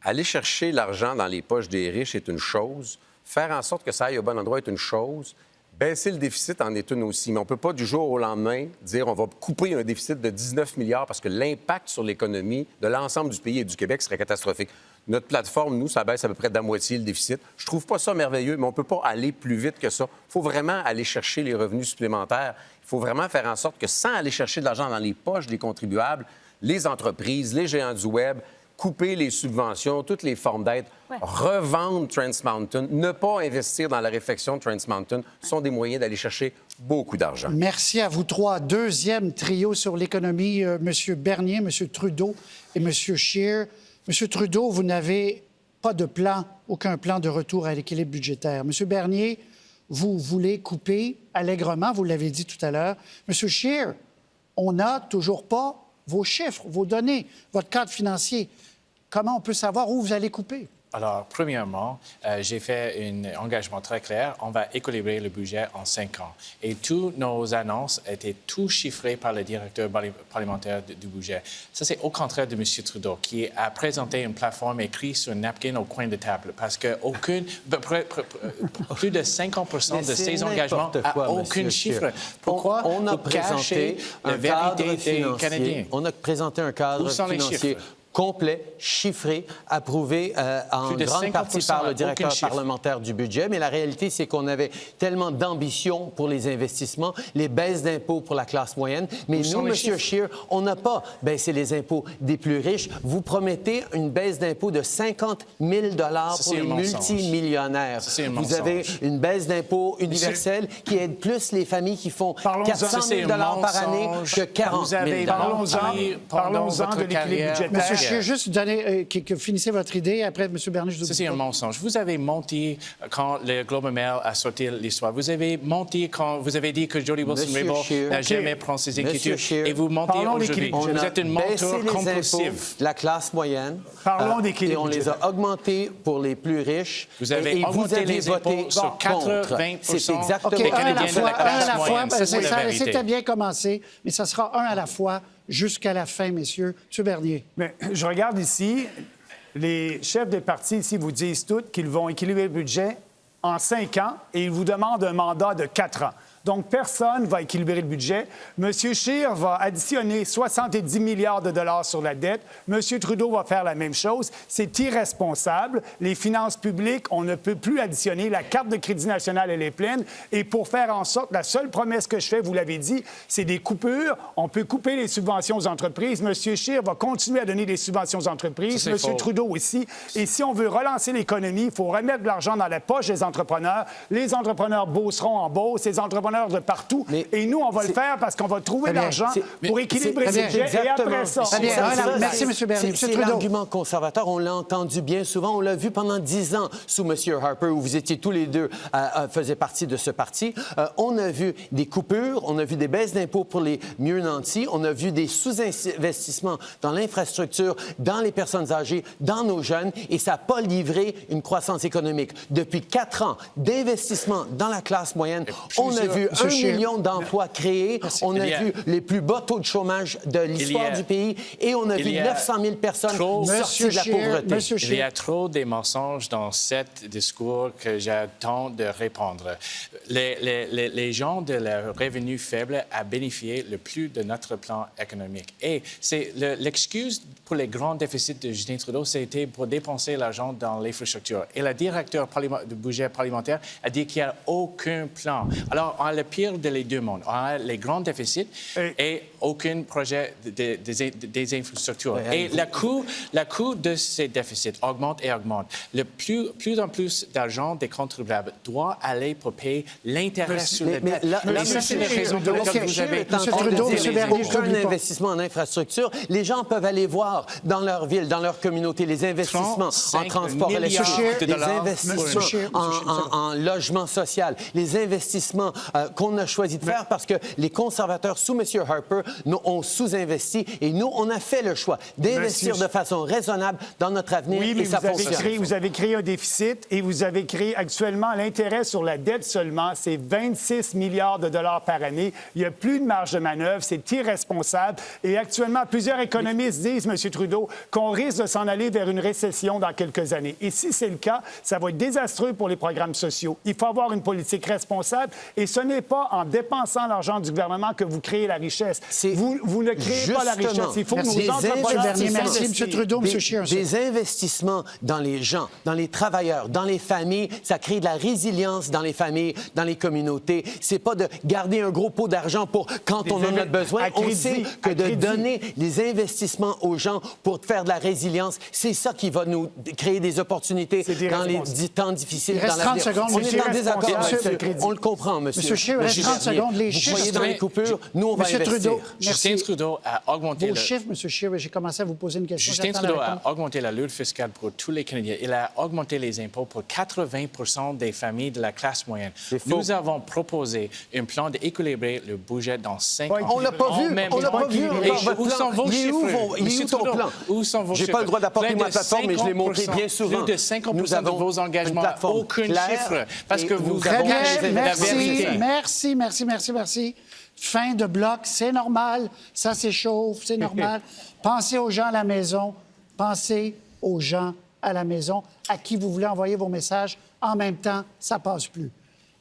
Aller chercher l'argent dans les poches des riches est une chose. Faire en sorte que ça aille au bon endroit est une chose. Baisser le déficit en est une aussi. Mais on ne peut pas du jour au lendemain dire on va couper un déficit de 19 milliards parce que l'impact sur l'économie de l'ensemble du pays et du Québec serait catastrophique. Notre plateforme, nous, ça baisse à peu près d'à moitié le déficit. Je trouve pas ça merveilleux, mais on ne peut pas aller plus vite que ça. Il faut vraiment aller chercher les revenus supplémentaires. Il faut vraiment faire en sorte que sans aller chercher de l'argent dans les poches des contribuables, les entreprises, les géants du Web, couper les subventions, toutes les formes d'aide, revendre Trans Mountain, ne pas investir dans la réfection de Trans Mountain, sont des moyens d'aller chercher beaucoup d'argent. Merci à vous trois. Deuxième trio sur l'économie, M. Bernier, M. Trudeau et M. Scheer. M. Trudeau, vous n'avez pas de plan, aucun plan de retour à l'équilibre budgétaire. M. Bernier, vous voulez couper allègrement, vous l'avez dit tout à l'heure. M. Scheer, on n'a toujours pas vos chiffres, vos données, votre cadre financier. Comment on peut savoir où vous allez couper? Alors, premièrement, j'ai fait un engagement très clair. On va équilibrer le budget en 5 ans. Et toutes nos annonces étaient tout chiffrées par le directeur parlementaire du budget. Ça, c'est au contraire de M. Trudeau, qui a présenté une plateforme écrite sur un napkin au coin de table. Parce que plus de 50% de ces engagements n'ont aucun chiffre. Pourquoi? On a présenté un cadre financier. On a présenté un cadre financier complet, chiffré, approuvé en grande partie par le directeur parlementaire du budget. Mais la réalité, c'est qu'on avait tellement d'ambition pour les investissements, les baisses d'impôts pour la classe moyenne. Mais nous, M. Scheer, on n'a pas baissé les impôts des plus riches. Vous promettez une baisse d'impôts de 50 000 pour les multimillionnaires. Vous avez une baisse d'impôts universelle qui aide plus les familles qui font 400 000 par année que 40 000 Parlons-en de l'équilibre budgétaire. Je vais juste donner, que finissez votre idée. Après, M. Bernier, je vous c'est un mensonge. Vous avez menti quand le Globe and Mail a sorti l'histoire. Vous avez menti quand vous avez dit que Jody Wilson-Raybould n'a jamais pris ses inquiétudes. Et vous mentez aujourd'hui. Vous êtes une menteur compulsive. La classe moyenne. Parlons d'équilibre. Et on les a augmentés pour les plus riches. Vous avez augmenté les impôts sur 80%. C'est exactement des Canadiens de la classe moyenne. C'était bien commencé, mais ça sera un à la fois jusqu'à la fin, messieurs. M. Bernier. Mais je regarde ici, les chefs des partis ici vous disent tous qu'ils vont équilibrer le budget en 5 ans et ils vous demandent un mandat de 4 ans. Donc, personne ne va équilibrer le budget. M. Scheer va additionner 70 milliards de dollars sur la dette. M. Trudeau va faire la même chose. C'est irresponsable. Les finances publiques, on ne peut plus additionner. La carte de crédit national, elle est pleine. Et pour faire en sorte, la seule promesse que je fais, vous l'avez dit, c'est des coupures. On peut couper les subventions aux entreprises. M. Scheer va continuer à donner des subventions aux entreprises. M. Trudeau aussi. Et si on veut relancer l'économie, il faut remettre de l'argent dans la poche des entrepreneurs. Les entrepreneurs bosseront en bourse. Les entrepreneurs de partout. Et nous, on va le faire parce qu'on va trouver l'argent pour équilibrer le budget. Et après ça, merci, M. Bernier. C'est l'argument conservateur. On l'a entendu bien souvent. On l'a vu pendant 10 ans sous M. Harper, où vous étiez tous les deux, faisaient partie de ce parti. On a vu des coupures, on a vu des baisses d'impôts pour les mieux nantis, on a vu des sous-investissements dans l'infrastructure, dans les personnes âgées, dans nos jeunes, et ça n'a pas livré une croissance économique. Depuis 4 ans d'investissement dans la classe moyenne, on a vu vu 1 Scheer. million d'emplois créés, on a vu les plus bas taux de chômage de l'histoire du pays et on a vu 900 000 personnes sorties de la pauvreté. Il y a trop de mensonges dans cet discours que j'attends de répondre. Les gens de le revenu faible ont bénéficié le plus de notre plan économique. Et c'est l'excuse pour les grands déficits de Justin Trudeau, c'était pour dépenser l'argent dans l'infrastructure. Et le directeur du budget parlementaire a dit qu'il n'y a aucun plan. Alors, on a le pire des deux mondes. On a les grands déficits et aucun projet des infrastructures. Et le coût de ces déficits augmente et augmente. Plus en plus d'argent des contribuables doit aller pour payer l'intérêt sur les dettes. Et ça, c'est les raisons pour lesquelles vous avez aucun investissement en infrastructure. Les gens peuvent aller voir dans leur ville, dans leur communauté, les investissements en transport électrique, les investissements en logement social, les investissements qu'on a choisi de faire parce que les conservateurs, sous M. Harper, ont sous-investi et nous, on a fait le choix d'investir de façon raisonnable dans notre avenir et ça fonctionne. Vous avez créé un déficit et vous avez créé actuellement l'intérêt sur la dette seulement, c'est 26 milliards de dollars par année. Il n'y a plus de marge de manœuvre, c'est irresponsable. Et actuellement, plusieurs économistes disent, M. Trudeau, qu'on risque de s'en aller vers une récession dans quelques années. Et si c'est le cas, ça va être désastreux pour les programmes sociaux. Il faut avoir une politique responsable et ce n'est pas en dépensant l'argent du gouvernement que vous créez la richesse. Vous ne créez pas la richesse. Il faut que nos entrepreneurs... Merci, M. Trudeau, M. Scheer. Des investissements dans les gens, dans les travailleurs, dans les familles, ça crée de la résilience dans les familles, dans les communautés. C'est pas de garder un gros pot d'argent pour quand on en a besoin. On sait que de donner des investissements aux gens pour faire de la résilience, c'est ça qui va nous créer des opportunités dans les temps difficiles. Il reste 30 secondes. On est en désaccord, monsieur. On le comprend, monsieur. Monsieur Scheer, il reste 30 secondes. Les chiffres... Vous voyez dans les coupures, nous, on va investir. Justin Trudeau a augmenté... Vos chiffres, M. Scheer, j'ai commencé à vous poser une question. Justin Trudeau a augmenté la lourde fiscale pour tous les Canadiens. Il a augmenté les impôts pour 80 des familles de la classe moyenne. Nous avons proposé un plan d'équilibrer le budget dans 5 ans. On l'a pas vu. On l'a pas vu. Où sont vos chiffres? Il est où ton plan? Où sont vos chiffres? J'ai pas le droit d'apporter ma plateforme, mais je l'ai montré bien souvent. Plus de 50 de vos engagements, aucun chiffre. Parce que vous Très bien, merci. Merci. Fin de bloc, c'est normal. Ça s'échauffe, c'est normal. Pensez aux gens à la maison. Pensez aux gens à la maison à qui vous voulez envoyer vos messages. En même temps, ça passe plus.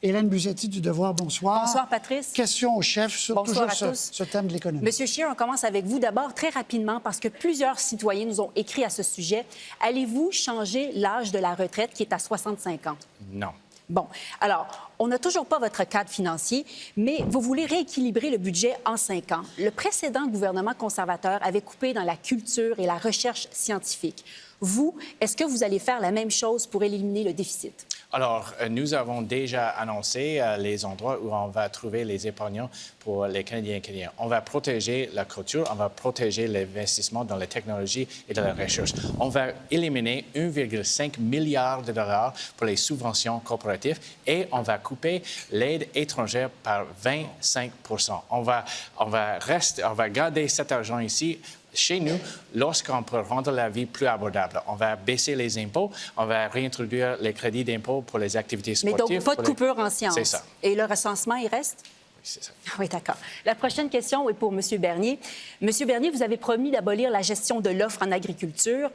Hélène Buzetti du Devoir, bonsoir. Bonsoir, Patrice. Question au chef sur bonsoir toujours ce thème de l'économie. Monsieur Scheer, on commence avec vous d'abord très rapidement parce que plusieurs citoyens nous ont écrit à ce sujet. Allez-vous changer l'âge de la retraite qui est à 65 ans? Non. Bon, alors, on n'a toujours pas votre cadre financier, mais vous voulez rééquilibrer le budget en 5 ans. Le précédent gouvernement conservateur avait coupé dans la culture et la recherche scientifique. Vous, est-ce que vous allez faire la même chose pour éliminer le déficit? Alors, nous avons déjà annoncé les endroits où on va trouver les épargnants pour les Canadiens et Canadiennes. On va protéger la culture, on va protéger l'investissement dans la technologie et dans la recherche. On va éliminer 1,5 milliard de dollars pour les subventions corporatives et on va couper l'aide étrangère par 25 On va garder cet argent ici chez nous, lorsqu'on peut rendre la vie plus abordable, on va baisser les impôts, on va réintroduire les crédits d'impôt pour les activités sportives. Mais donc, pas de coupure en sciences. C'est ça. Et le recensement, il reste? Oui, c'est ça. Oui, d'accord. La prochaine question est pour M. Bernier. M. Bernier, vous avez promis d'abolir la gestion de l'offre en agriculture.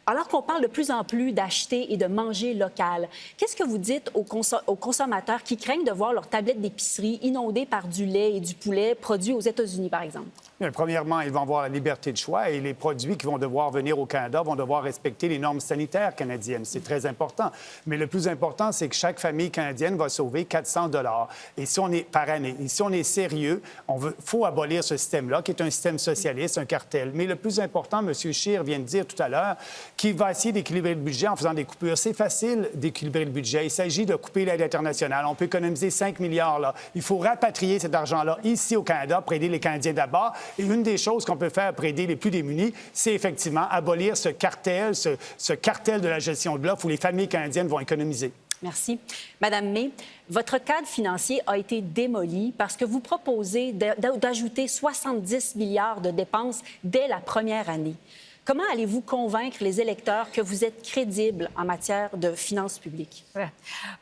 Alors qu'on parle de plus en plus d'acheter et de manger local, qu'est-ce que vous dites aux consommateurs qui craignent de voir leur tablette d'épicerie inondée par du lait et du poulet produits aux États-Unis, par exemple? Bien, premièrement, ils vont avoir la liberté de choix et les produits qui vont devoir venir au Canada vont devoir respecter les normes sanitaires canadiennes. C'est très important. Mais le plus important, c'est que chaque famille canadienne va sauver 400 $ et si on est par année. Et si on est sérieux, faut abolir ce système-là, qui est un système socialiste, un cartel. Mais le plus important, M. Scheer vient de dire tout à l'heure, qu'il va essayer d'équilibrer le budget en faisant des coupures. C'est facile d'équilibrer le budget. Il s'agit de couper l'aide internationale. On peut économiser 5 milliards là. Il faut rapatrier cet argent-là ici au Canada pour aider les Canadiens d'abord. Et une des choses qu'on peut faire pour aider les plus démunis, c'est effectivement abolir ce cartel, ce cartel de la gestion de l'offre où les familles canadiennes vont économiser. Merci. Madame May, votre cadre financier a été démoli parce que vous proposez d'ajouter 70 milliards de dépenses dès la première année. Comment allez-vous convaincre les électeurs que vous êtes crédible en matière de finances publiques?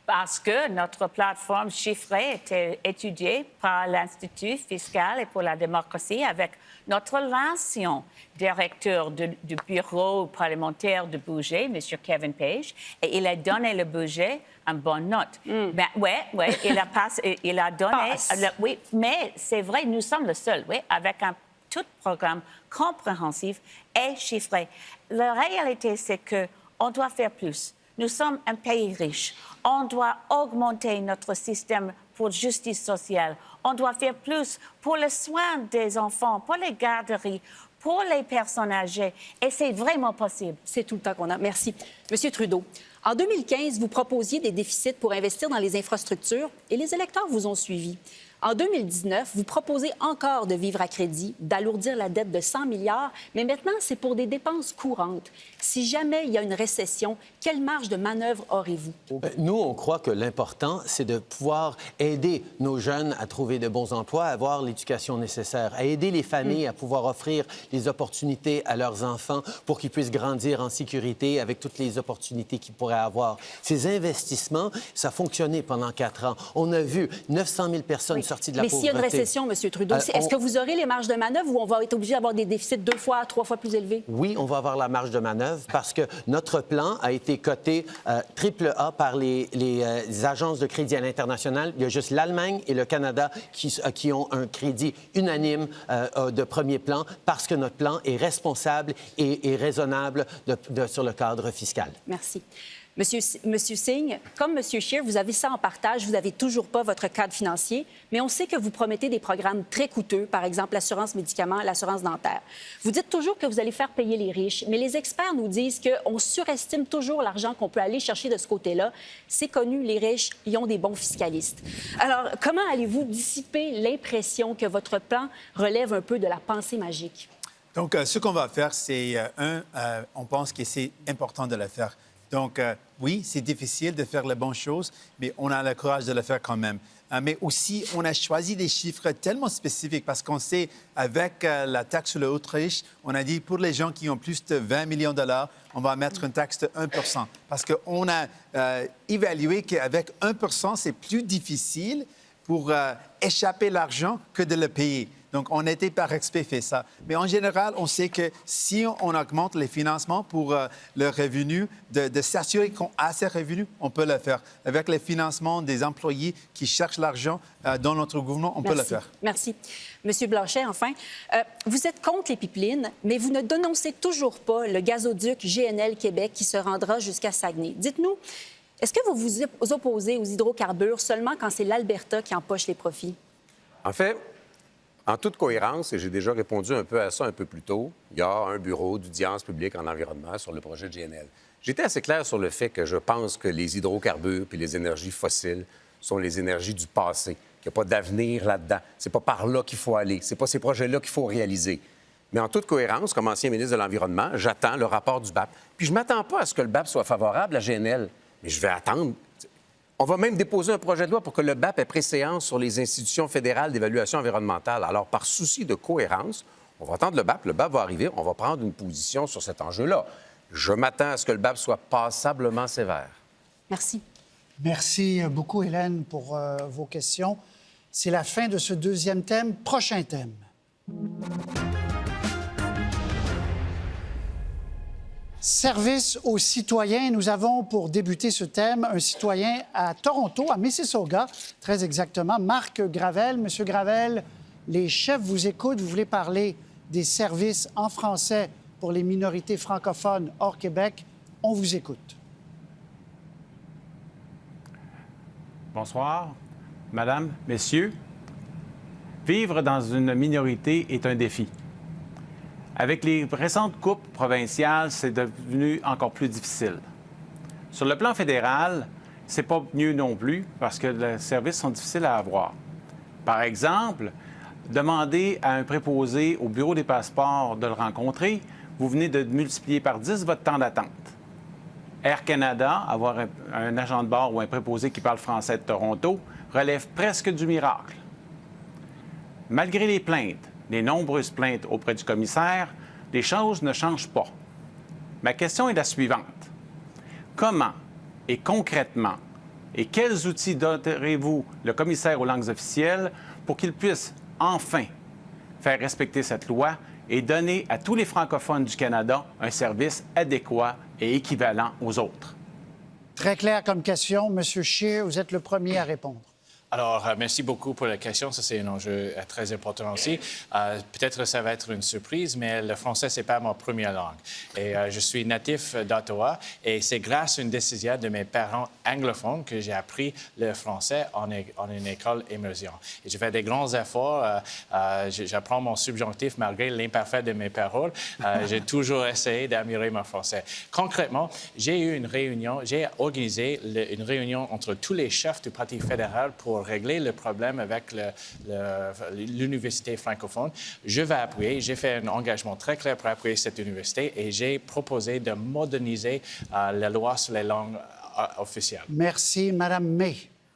Parce que notre plateforme chiffrée était étudiée par l'Institut fiscal et pour la démocratie avec notre l'ancien directeur du bureau parlementaire du budget, M. Kevin Page, et il a donné le budget une bonne note. Ben, oui, il a donné... oui, mais c'est vrai, nous sommes le seul, oui, avec un tout programme compréhensif et chiffré. La réalité, c'est qu'on doit faire plus. Nous sommes un pays riche. On doit augmenter notre système pour justice sociale. On doit faire plus pour le soin des enfants, pour les garderies, pour les personnes âgées. Et c'est vraiment possible. C'est tout le temps qu'on a. Merci. Monsieur Trudeau, en 2015, vous proposiez des déficits pour investir dans les infrastructures et les électeurs vous ont suivi. En 2019, vous proposez encore de vivre à crédit, d'alourdir la dette de 100 milliards, mais maintenant, c'est pour des dépenses courantes. Si jamais il y a une récession, quelle marge de manœuvre aurez-vous? Nous, on croit que l'important, c'est de pouvoir aider nos jeunes à trouver de bons emplois, à avoir l'éducation nécessaire, à aider les familles à pouvoir offrir les opportunités à leurs enfants pour qu'ils puissent grandir en sécurité avec toutes les opportunités qu'ils pourraient avoir. Ces investissements, ça a fonctionné pendant 4 ans. On a vu 900 000 personnes sorties de la pauvreté. Mais s'il y a une récession, M. Trudeau, est-ce que vous aurez les marges de manœuvre ou on va être obligé d'avoir des déficits 2 fois, 3 fois plus élevés? Oui, on va avoir la marge de manœuvre parce que notre plan a été coté AAA par les agences de crédit à l'international. Il y a juste l'Allemagne et le Canada qui ont un crédit unanime de premier plan parce que notre plan est responsable et raisonnable sur le cadre fiscal. Merci. Monsieur Singh, comme Monsieur Scheer, vous avez ça en partage, vous n'avez toujours pas votre cadre financier, mais on sait que vous promettez des programmes très coûteux, par exemple l'assurance médicaments, l'assurance dentaire. Vous dites toujours que vous allez faire payer les riches, mais les experts nous disent qu'on surestime toujours l'argent qu'on peut aller chercher de ce côté-là. C'est connu, les riches, ils ont des bons fiscalistes. Alors, comment allez-vous dissiper l'impression que votre plan relève un peu de la pensée magique? Donc, ce qu'on va faire, c'est, on pense que c'est important de le faire. Donc, oui, c'est difficile de faire les bonnes choses, mais on a le courage de le faire quand même. Mais aussi, on a choisi des chiffres tellement spécifiques parce qu'on sait, avec la taxe sur le ultra-riche, on a dit pour les gens qui ont plus de 20 millions de dollars, on va mettre une taxe de 1 parce qu'on a évalué qu'avec 1 c'est plus difficile pour échapper l'argent que de le payer. Donc, on était par respect fait ça. Mais en général, on sait que si on augmente les financements pour le revenu, de s'assurer qu'on a ces revenus, on peut le faire. Avec les financements des employés qui cherchent l'argent dans notre gouvernement, on peut le faire. Merci. Monsieur Blanchet, enfin, vous êtes contre les pipelines, mais vous ne dénoncez toujours pas le gazoduc GNL Québec qui se rendra jusqu'à Saguenay. Dites-nous, est-ce que vous vous opposez aux hydrocarbures seulement quand c'est l'Alberta qui empoche les profits? En fait, en toute cohérence, et j'ai déjà répondu un peu à ça un peu plus tôt, il y a un bureau d'audience publique en environnement sur le projet de GNL. J'étais assez clair sur le fait que je pense que les hydrocarbures et les énergies fossiles sont les énergies du passé, qu'il n'y a pas d'avenir là-dedans. C'est pas par là qu'il faut aller. C'est pas ces projets-là qu'il faut réaliser. Mais en toute cohérence, comme ancien ministre de l'Environnement, j'attends le rapport du BAP. Puis je ne m'attends pas à ce que le BAP soit favorable à GNL, mais je vais attendre. On va même déposer un projet de loi pour que le BAP ait préséance sur les institutions fédérales d'évaluation environnementale. Alors, par souci de cohérence, on va attendre le BAP va arriver, on va prendre une position sur cet enjeu-là. Je m'attends à ce que le BAP soit passablement sévère. Merci. Merci beaucoup, Hélène, pour vos questions. C'est la fin de ce deuxième thème. Prochain thème. Service aux citoyens. Nous avons pour débuter ce thème un citoyen à Toronto, à Mississauga, très exactement, Marc Gravel. Monsieur Gravel, les chefs vous écoutent. Vous voulez parler des services en français pour les minorités francophones hors Québec. On vous écoute. Bonsoir, Madame, Messieurs. Vivre dans une minorité est un défi. Avec les récentes coupes provinciales, c'est devenu encore plus difficile. Sur le plan fédéral, c'est pas mieux non plus parce que les services sont difficiles à avoir. Par exemple, demander à un préposé au bureau des passeports de le rencontrer, vous venez de multiplier par 10 votre temps d'attente. Air Canada, avoir un agent de bord ou un préposé qui parle français de Toronto, relève presque du miracle. Malgré les plaintes, les nombreuses plaintes auprès du commissaire, les choses ne changent pas. Ma question est la suivante. Comment et concrètement et quels outils donnerez-vous le commissaire aux langues officielles pour qu'il puisse enfin faire respecter cette loi et donner à tous les francophones du Canada un service adéquat et équivalent aux autres? Très clair comme question. Monsieur Scheer, vous êtes le premier à répondre. Alors, merci beaucoup pour la question. Ça, c'est un enjeu très important aussi. Peut-être que ça va être une surprise, mais le français, c'est pas ma première langue. Et je suis natif d'Ottawa et c'est grâce à une décision de mes parents anglophones que j'ai appris le français en une école immersion. Et je fais des grands efforts. J'apprends mon subjonctif malgré l'imparfait de mes paroles. J'ai toujours essayé d'améliorer mon français. Concrètement, j'ai organisé une réunion entre tous les chefs du Parti fédéral pour régler le problème avec l'université francophone. Je vais appuyer, j'ai fait un engagement très clair pour appuyer cette université et j'ai proposé de moderniser la loi sur les langues officielles. Merci. Madame May.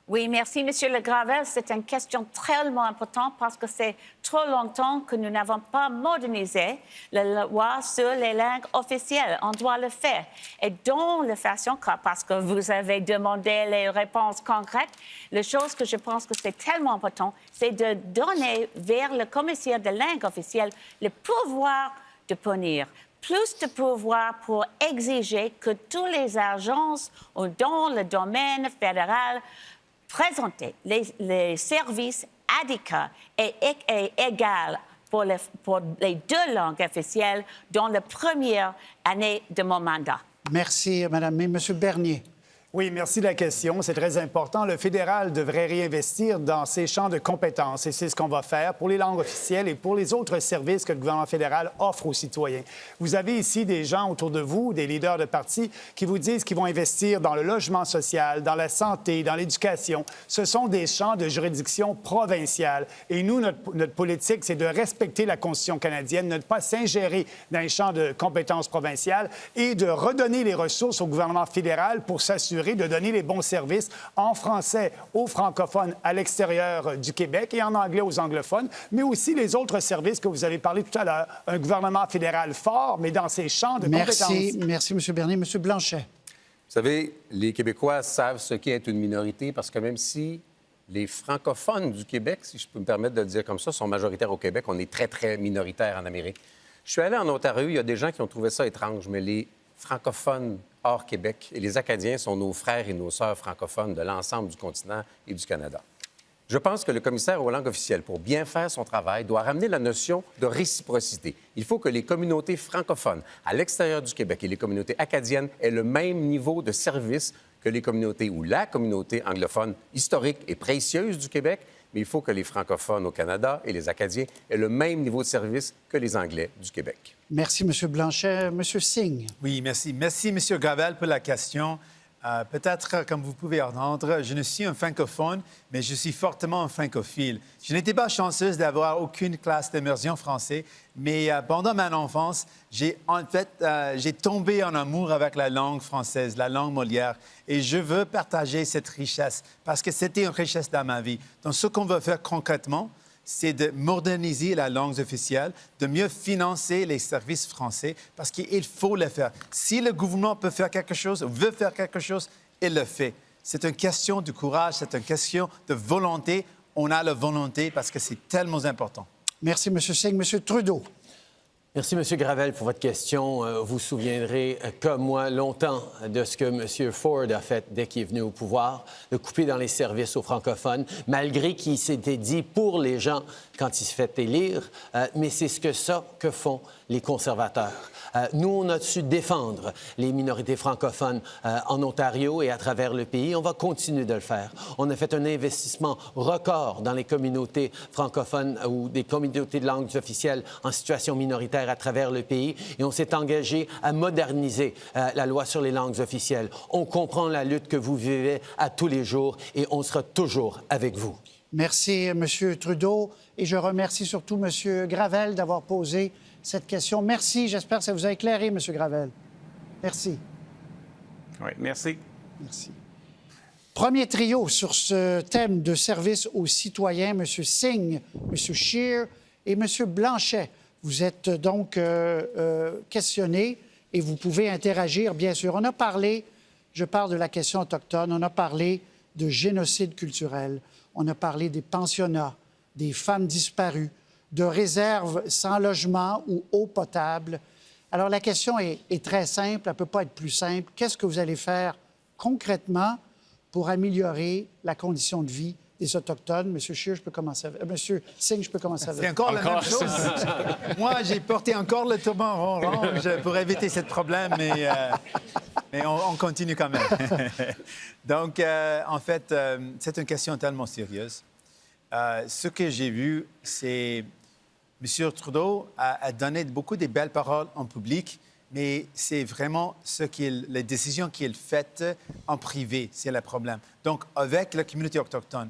Oui, merci, Monsieur Le Gravel. C'est une question tellement importante parce que c'est trop longtemps que nous n'avons pas modernisé la loi sur les langues officielles. On doit le faire. Et dans la façon, parce que vous avez demandé les réponses concrètes, la chose que je pense que c'est tellement important, c'est de donner vers le commissaire de langue officielle le pouvoir de punir. Plus de pouvoir pour exiger que toutes les agences dans le domaine fédéral présenter les services adéquats et égaux pour les deux langues officielles dans la première année de mon mandat. Merci, Madame May. Monsieur Bernier. Oui, merci de la question. C'est très important. Le fédéral devrait réinvestir dans ses champs de compétences et c'est ce qu'on va faire pour les langues officielles et pour les autres services que le gouvernement fédéral offre aux citoyens. Vous avez ici des gens autour de vous, des leaders de partis, qui vous disent qu'ils vont investir dans le logement social, dans la santé, dans l'éducation. Ce sont des champs de juridiction provinciale. Et nous, notre politique, c'est de respecter la Constitution canadienne, ne pas s'ingérer dans les champs de compétences provinciales et de redonner les ressources au gouvernement fédéral pour s'assurer de donner les bons services en français aux francophones à l'extérieur du Québec et en anglais aux anglophones, mais aussi les autres services que vous avez parlé tout à l'heure. Un gouvernement fédéral fort, mais dans ses champs de compétences. Merci, M. Bernier. M. Blanchet. Vous savez, les Québécois savent ce qu'est une minorité parce que même si les francophones du Québec, si je peux me permettre de le dire comme ça, sont majoritaires au Québec, on est très, très minoritaires en Amérique. Je suis allé en Ontario, il y a des gens qui ont trouvé ça étrange, mais les francophones hors Québec et les Acadiens sont nos frères et nos sœurs francophones de l'ensemble du continent et du Canada. Je pense que le commissaire aux langues officielles, pour bien faire son travail, doit ramener la notion de réciprocité. Il faut que les communautés francophones à l'extérieur du Québec et les communautés acadiennes aient le même niveau de service que les communautés ou la communauté anglophone historique et précieuse du Québec, mais il faut que les francophones au Canada et les Acadiens aient le même niveau de service que les Anglais du Québec. Merci, M. Blanchet. M. Singh. Oui, merci. Merci, M. Gravel, pour la question. Peut-être, comme vous pouvez entendre, je ne suis un francophone, mais je suis fortement un francophile. Je n'étais pas chanceuse d'avoir aucune classe d'immersion français, mais pendant mon enfance, j'ai tombé en amour avec la langue française, la langue Molière, et je veux partager cette richesse parce que c'était une richesse dans ma vie. Donc, ce qu'on veut faire concrètement, c'est de moderniser la langue officielle, de mieux financer les services français, parce qu'il faut le faire. Si le gouvernement peut faire quelque chose, veut faire quelque chose, il le fait. C'est une question de courage, c'est une question de volonté. On a la volonté parce que c'est tellement important. Merci, M. Singh. M. Trudeau. Merci, M. Gravel, pour votre question. Vous vous souviendrez, comme moi, longtemps de ce que M. Ford a fait dès qu'il est venu au pouvoir, de couper dans les services aux francophones, malgré qu'il s'était dit pour les gens quand il se fait élire, mais c'est ce que font les conservateurs. Nous, on a su défendre les minorités francophones en Ontario et à travers le pays. On va continuer de le faire. On a fait un investissement record dans les communautés francophones ou des communautés de langues officielles en situation minoritaire à travers le pays et on s'est engagé à moderniser la loi sur les langues officielles. On comprend la lutte que vous vivez à tous les jours et on sera toujours avec vous. Merci, M. Trudeau. Et je remercie surtout M. Gravel d'avoir posé cette question. Merci. J'espère que ça vous a éclairé, M. Gravel. Merci. Oui, merci. Merci. Premier trio sur ce thème de service aux citoyens, M. Singh, M. Scheer et M. Blanchet. Vous êtes donc questionné et vous pouvez interagir, bien sûr. On a parlé, je parle de la question autochtone, on a parlé de génocide culturel, on a parlé des pensionnats, des femmes disparues, de réserves sans logement ou eau potable. Alors, la question est très simple, elle ne peut pas être plus simple. Qu'est-ce que vous allez faire concrètement pour améliorer la condition de vie des Autochtones? Monsieur Scheer, je peux commencer avec... Monsieur Singh, je peux commencer avec... C'est encore la même chose. Moi, j'ai porté encore le turban orange pour éviter ce problème, mais on continue quand même. Donc, en fait, c'est une question tellement sérieuse. Ce que j'ai vu, c'est M. Trudeau a donné beaucoup de belles paroles en public, mais c'est vraiment les décisions qu'il fait en privé, c'est le problème. Donc, avec la communauté autochtone,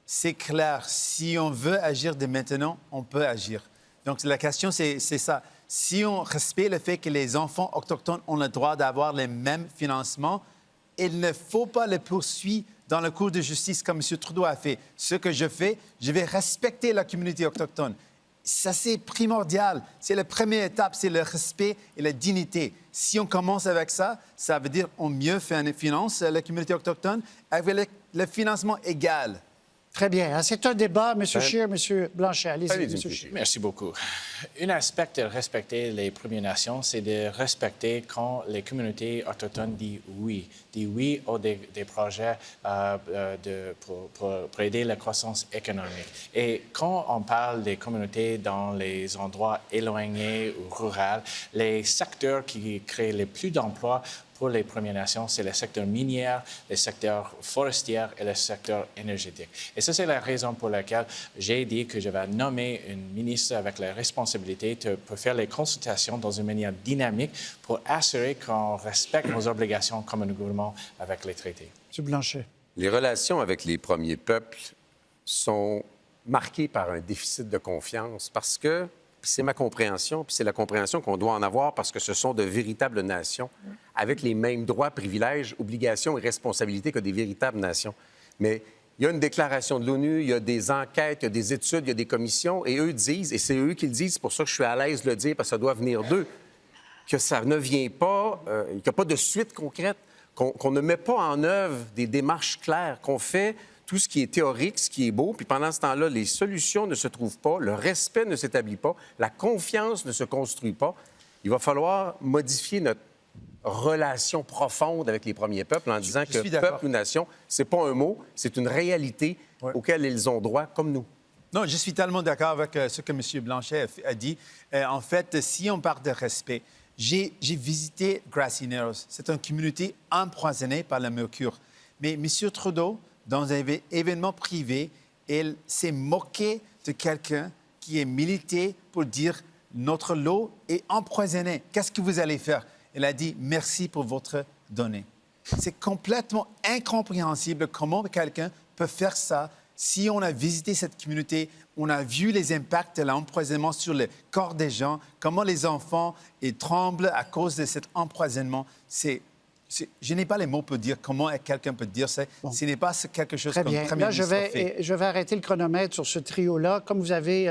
c'est clair, si on veut agir dès maintenant, on peut agir. Donc, la question, c'est ça. Si on respecte le fait que les enfants autochtones ont le droit d'avoir les mêmes financements, il ne faut pas les poursuivre dans la Cour de justice comme M. Trudeau a fait. Ce que je fais, je vais respecter la communauté autochtone. Ça, c'est primordial. C'est la première étape, c'est le respect et la dignité. Si on commence avec ça, ça veut dire qu'on mieux finance la communauté autochtone avec le financement égal. Très bien. C'est un débat. M. Scheer, M. Blanchet, allez-y, M. Scheer. Merci beaucoup. Un aspect de respecter les Premières Nations, c'est de respecter quand les communautés autochtones disent oui aux des projets pour aider la croissance économique. Et quand on parle des communautés dans les endroits éloignés ou ruraux, les secteurs qui créent le plus d'emplois pour les Premières Nations, c'est le secteur minier, le secteur forestier et le secteur énergétique. Et ça, c'est la raison pour laquelle j'ai dit que je vais nommer une ministre avec la responsabilité pour faire les consultations dans une manière dynamique pour assurer qu'on respecte nos obligations comme un gouvernement avec les traités. M. Blanchet. Les relations avec les premiers peuples sont marquées par un déficit de confiance parce que c'est ma compréhension, puis c'est la compréhension qu'on doit en avoir parce que ce sont de véritables nations avec les mêmes droits, privilèges, obligations et responsabilités que des véritables nations. Mais il y a une déclaration de l'ONU, il y a des enquêtes, il y a des études, il y a des commissions, et eux disent, et c'est eux qui le disent, c'est pour ça que je suis à l'aise de le dire, parce que ça doit venir d'eux, que ça ne vient pas, qu'il n'y a pas de suite concrète, qu'on ne met pas en œuvre des démarches claires, qu'on fait tout ce qui est théorique, ce qui est beau, puis pendant ce temps-là, les solutions ne se trouvent pas, le respect ne s'établit pas, la confiance ne se construit pas. Il va falloir modifier notre relation profonde avec les premiers peuples en disant que peuple ou nation, c'est pas un mot, c'est une réalité auquel ils ont droit, comme nous. Non, je suis tellement d'accord avec ce que M. Blanchet a dit. En fait, si on parle de respect, j'ai visité Grassy Narrows. C'est une communauté empoisonnée par le mercure. Mais M. Trudeau, dans un événement privé, il s'est moqué de quelqu'un qui est milité pour dire « notre eau est empoisonnée. Qu'est-ce que vous allez faire? » Il a dit « merci pour votre donnée ». C'est complètement incompréhensible comment quelqu'un peut faire ça. Si on a visité cette communauté, on a vu les impacts de l'empoisonnement sur le corps des gens, comment les enfants tremblent à cause de cet empoisonnement. Je n'ai pas les mots pour dire comment quelqu'un peut dire ça. Bon. Ce n'est pas quelque chose Très comme bien. Premier Là, ministre je vais arrêter le chronomètre sur ce trio-là. Comme vous avez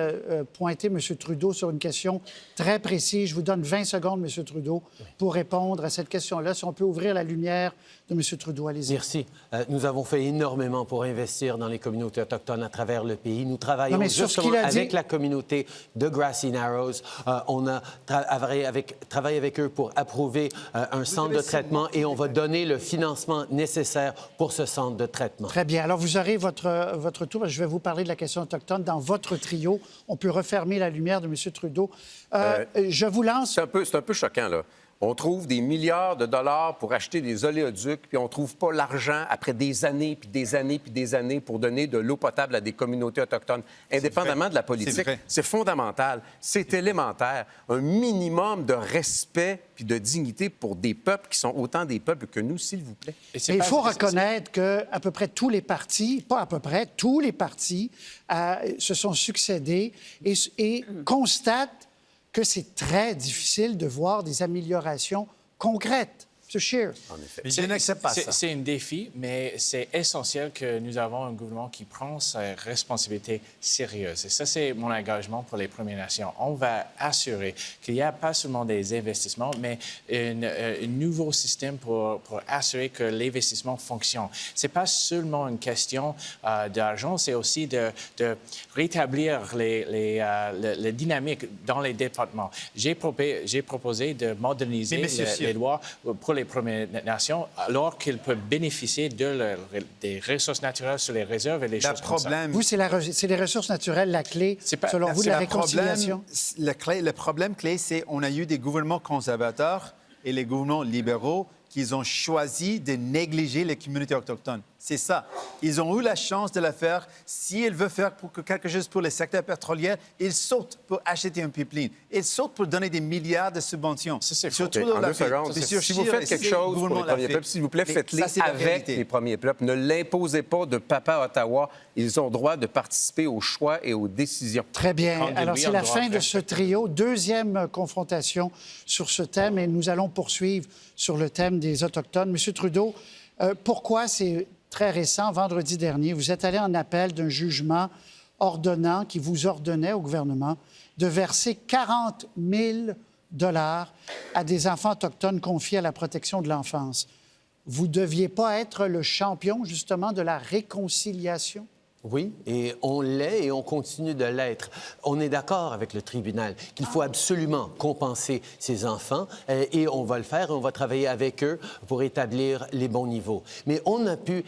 pointé, M. Trudeau, sur une question très précise, je vous donne 20 secondes, M. Trudeau, pour répondre à cette question-là. Si on peut ouvrir la lumière de M. Trudeau, allez-y. Merci. Nous avons fait énormément pour investir dans les communautés autochtones à travers le pays. Nous travaillons justement avec la communauté de Grassy Narrows. On a travaillé avec eux pour approuver un centre de traitement et on va donner le financement nécessaire pour ce centre de traitement. Très bien. Alors, vous aurez votre tour. Je vais vous parler de la question autochtone. Dans votre trio, on peut refermer la lumière de M. Trudeau. Je vous lance... C'est un peu choquant, là. On trouve des milliards de dollars pour acheter des oléoducs, puis on ne trouve pas l'argent après des années, puis des années, puis des années pour donner de l'eau potable à des communautés autochtones, indépendamment de la politique. C'est fondamental, c'est élémentaire. Un minimum de respect puis de dignité pour des peuples qui sont autant des peuples que nous, s'il vous plaît. Et il faut reconnaître qu'à peu près tous les partis, pas à peu près, tous les partis se sont succédés et constatent que c'est très difficile de voir des améliorations concrètes. M. Scheer. En effet. Mais je n'accepte pas ça. C'est un défi, mais c'est essentiel que nous avons un gouvernement qui prend sa responsabilité sérieuse. Et ça, c'est mon engagement pour les Premières Nations. On va assurer qu'il n'y a pas seulement des investissements, mais un nouveau système pour assurer que l'investissement fonctionne. Ce n'est pas seulement une question d'argent, c'est aussi de rétablir les dynamiques dans les départements. J'ai proposé de moderniser les lois pour les Premières Nations alors qu'ils peuvent bénéficier des ressources naturelles sur les réserves et les choses comme ça. Vous, c'est les ressources naturelles la clé, selon vous, de la réconciliation? Le problème clé, c'est qu'on a eu des gouvernements conservateurs et les gouvernements libéraux qui ont choisi de négliger les communautés autochtones. C'est ça. Ils ont eu la chance de le faire. S'ils veulent faire quelque chose pour le secteur pétrolier, ils sautent pour acheter un pipeline. Ils sautent pour donner des milliards de subventions. Surtout en 2 secondes. Si vous faites quelque chose pour les premiers peuples, s'il vous plaît, faites-le avec les premiers peuples. Ne l'imposez pas de papa à Ottawa. Ils ont le droit de participer aux choix et aux décisions. Très bien. Alors, c'est la fin de ce trio. Deuxième confrontation sur ce thème et nous allons poursuivre sur le thème des Autochtones. Monsieur Trudeau, pourquoi c'est très récent, vendredi dernier, vous êtes allé en appel d'un jugement ordonnant, qui vous ordonnait au gouvernement de verser 40 000 $ à des enfants autochtones confiés à la protection de l'enfance. Vous ne deviez pas être le champion, justement, de la réconciliation? Oui, et on l'est et on continue de l'être. On est d'accord avec le tribunal qu'il faut absolument compenser ces enfants et on va le faire et on va travailler avec eux pour établir les bons niveaux. Mais on a pu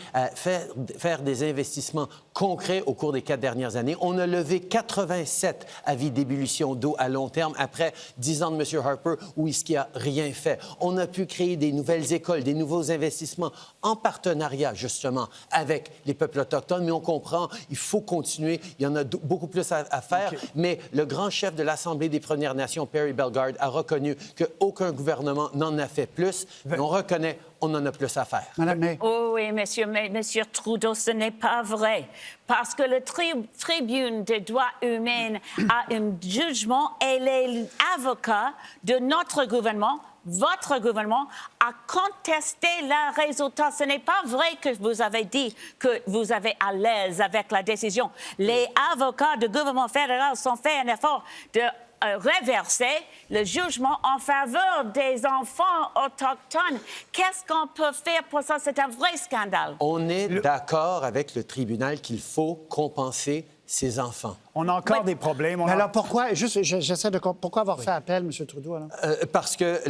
faire des investissements concrets au cours des 4 dernières années. On a levé 87 avis d'ébullition d'eau à long terme après 10 ans de M. Harper où il n'y a rien fait. On a pu créer des nouvelles écoles, des nouveaux investissements en partenariat, justement, avec les peuples autochtones, mais on comprend il faut continuer. Il y en a beaucoup plus à faire. Okay. Mais le grand chef de l'Assemblée des Premières Nations, Perry Bellegarde, a reconnu qu'aucun gouvernement n'en a fait plus. Mais on reconnaît on en a plus à faire. Madame May. Oh oui, monsieur Trudeau, ce n'est pas vrai. Parce que le tribune des droits humains a un jugement et les avocats de notre gouvernement, votre gouvernement, a contesté le résultat. Ce n'est pas vrai que vous avez dit que vous avez à l'aise avec la décision. Les avocats du gouvernement fédéral ont fait un effort de reverser le jugement en faveur des enfants autochtones. Qu'est-ce qu'on peut faire pour ça? C'est un vrai scandale. On est d'accord avec le tribunal qu'il faut compenser ces enfants. On a encore des problèmes. Alors pourquoi, juste, j'essaie de pourquoi avoir fait appel, M. Trudeau? Alors? Parce que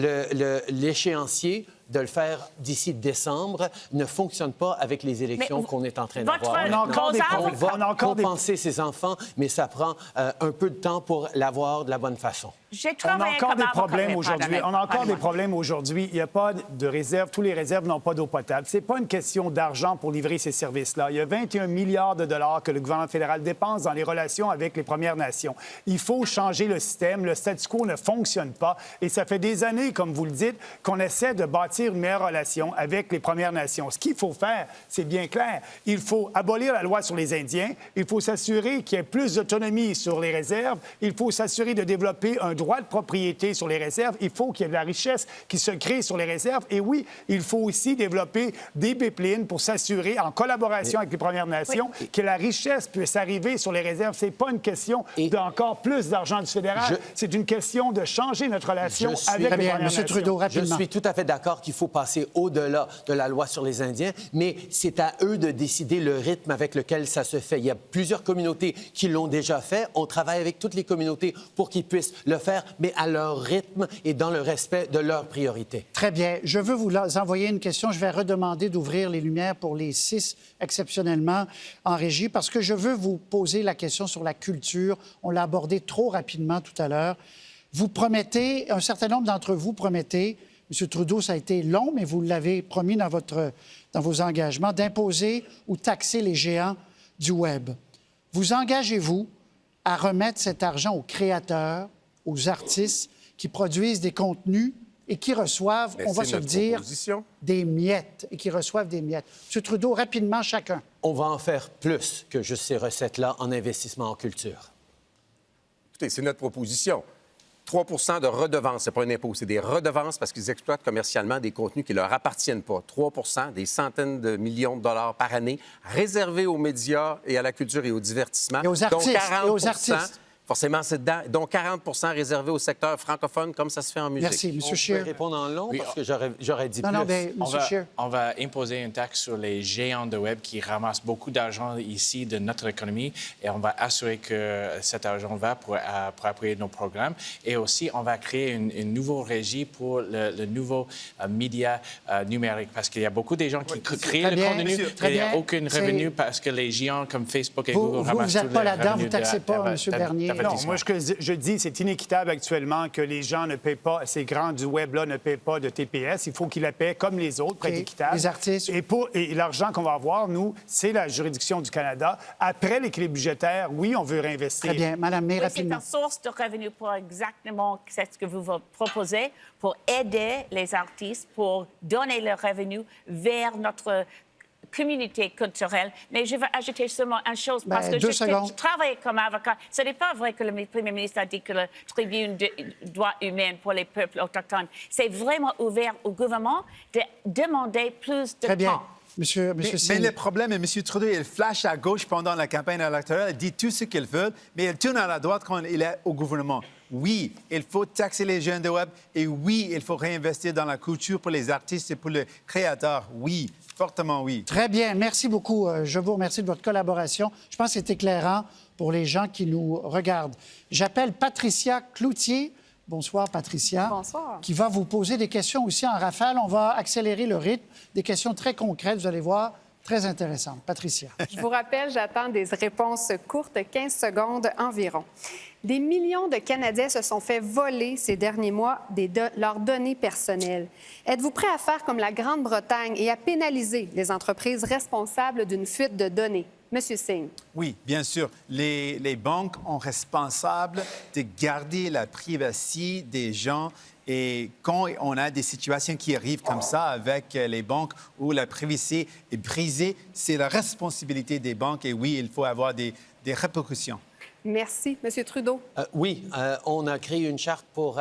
l'échéancier de le faire d'ici décembre ne fonctionne pas avec les élections qu'on est en train d'avoir. On va compenser ces enfants, mais ça prend un peu de temps pour l'avoir de la bonne façon. On a encore des problèmes aujourd'hui. On a encore des problèmes aujourd'hui. Il n'y a pas de réserve. Tous les réserves n'ont pas d'eau potable. Ce n'est pas une question d'argent pour livrer ces services-là. Il y a 21 milliards de dollars que le gouvernement fédéral dépense dans les relations avec les Premières Nations. Il faut changer le système. Le statu quo ne fonctionne pas. Et ça fait des années, comme vous le dites, qu'on essaie de bâtir une meilleure relation avec les Premières Nations. Ce qu'il faut faire, c'est bien clair. Il faut abolir la loi sur les Indiens. Il faut s'assurer qu'il y ait plus d'autonomie sur les réserves. Il faut s'assurer de développer un droit de propriété sur les réserves. Il faut qu'il y ait de la richesse qui se crée sur les réserves. Et oui, il faut aussi développer des pipelines pour s'assurer, en collaboration avec les Premières Nations, que la richesse puisse arriver sur les réserves. C'est pas une question d'encore plus d'argent du fédéral. C'est une question de changer notre relation avec les Premières Nations. Trudeau, rapidement. Je suis tout à fait d'accord qu'il faut passer au-delà de la loi sur les Indiens, mais c'est à eux de décider le rythme avec lequel ça se fait. Il y a plusieurs communautés qui l'ont déjà fait. On travaille avec toutes les communautés pour qu'ils puissent le faire, mais à leur rythme et dans le respect de leurs priorités. Très bien. Je veux vous envoyer une question. Je vais redemander d'ouvrir les lumières pour les 6 exceptionnellement en régie parce que je veux vous poser la question sur la culture. On l'a abordé trop rapidement tout à l'heure. Vous promettez, un certain nombre d'entre vous promettez, M. Trudeau, ça a été long, mais vous l'avez promis dans vos engagements, d'imposer ou taxer les géants du Web. Vous engagez-vous à remettre cet argent aux créateurs, aux artistes qui produisent des contenus et qui reçoivent, on va se le dire, des miettes, et qui reçoivent des miettes. M. Trudeau, rapidement, chacun. On va en faire plus que juste ces recettes-là en investissement en culture. Écoutez, c'est notre proposition. 3 de redevances, ce n'est pas un impôt, c'est des redevances parce qu'ils exploitent commercialement des contenus qui ne leur appartiennent pas. 3 des centaines de millions de dollars par année réservés aux médias et à la culture et au divertissement. Et aux artistes. Donc 40 et aux artistes. Forcément, c'est dedans. Donc 40 réservés au secteur francophone, comme ça se fait en musique. Merci. M. On Scheer. peut répondre en long parce que j'aurais dit Non, plus. non, mais M. Scheer. On va imposer une taxe sur les géants de web qui ramassent beaucoup d'argent ici de notre économie et on va assurer que cet argent va pour appuyer nos programmes. Et aussi, on va créer une nouvelle régie pour le nouveau média numérique parce qu'il y a beaucoup de gens qui créent le contenu et il n'y a aucun revenu parce que les géants comme Facebook et Google ramassent tout le revenu. Vous n'êtes pas là-dedans, vous ne taxez pas, M. Bernier. Non, moi, ce que je dis, c'est inéquitable actuellement que les gens ne paient pas, ces grands du web-là ne paient pas de TPS. Il faut qu'ils la paient comme les autres, pour être équitable. Les artistes. Et l'argent qu'on va avoir, nous, c'est la juridiction du Canada. Après l'équilibre budgétaire, oui, on veut réinvestir. Très bien. Madame May, rapidement. C'est une source de revenus pour exactement ce que vous proposez, pour aider les artistes, pour donner leurs revenus vers notre communauté culturelle. Mais je veux ajouter seulement une chose, parce que je travaille comme avocat. Ce n'est pas vrai que le Premier ministre a dit que le tribunal des droits humains pour les peuples autochtones, c'est vraiment ouvert au gouvernement de demander plus de Très bien. temps. Monsieur mais le problème est M. Trudeau, il flash à gauche pendant la campagne électorale, il dit tout ce qu'il veut, mais il tourne à la droite quand il est au gouvernement. Oui, il faut taxer les jeunes de web et oui, il faut réinvestir dans la culture pour les artistes et pour les créateurs. Oui, fortement oui. Très bien. Merci beaucoup. Je vous remercie de votre collaboration. Je pense que c'est éclairant pour les gens qui nous regardent. J'appelle Patricia Cloutier. Bonsoir, Patricia. Bonsoir. Qui va vous poser des questions aussi en rafale. On va accélérer le rythme. Des questions très concrètes, vous allez voir, très intéressantes. Patricia. Je vous rappelle, j'attends des réponses courtes, 15 secondes environ. Des millions de Canadiens se sont fait voler ces derniers mois leurs données personnelles. Êtes-vous prêt à faire comme la Grande-Bretagne et à pénaliser les entreprises responsables d'une fuite de données? Monsieur Singh. Oui, bien sûr. Les banques sont responsables de garder la privacité des gens. Et quand on a des situations qui arrivent comme ça avec les banques où la privacité est brisée, c'est la responsabilité des banques. Et oui, il faut avoir des répercussions. Merci. Monsieur Trudeau. Oui, on a créé une charte pour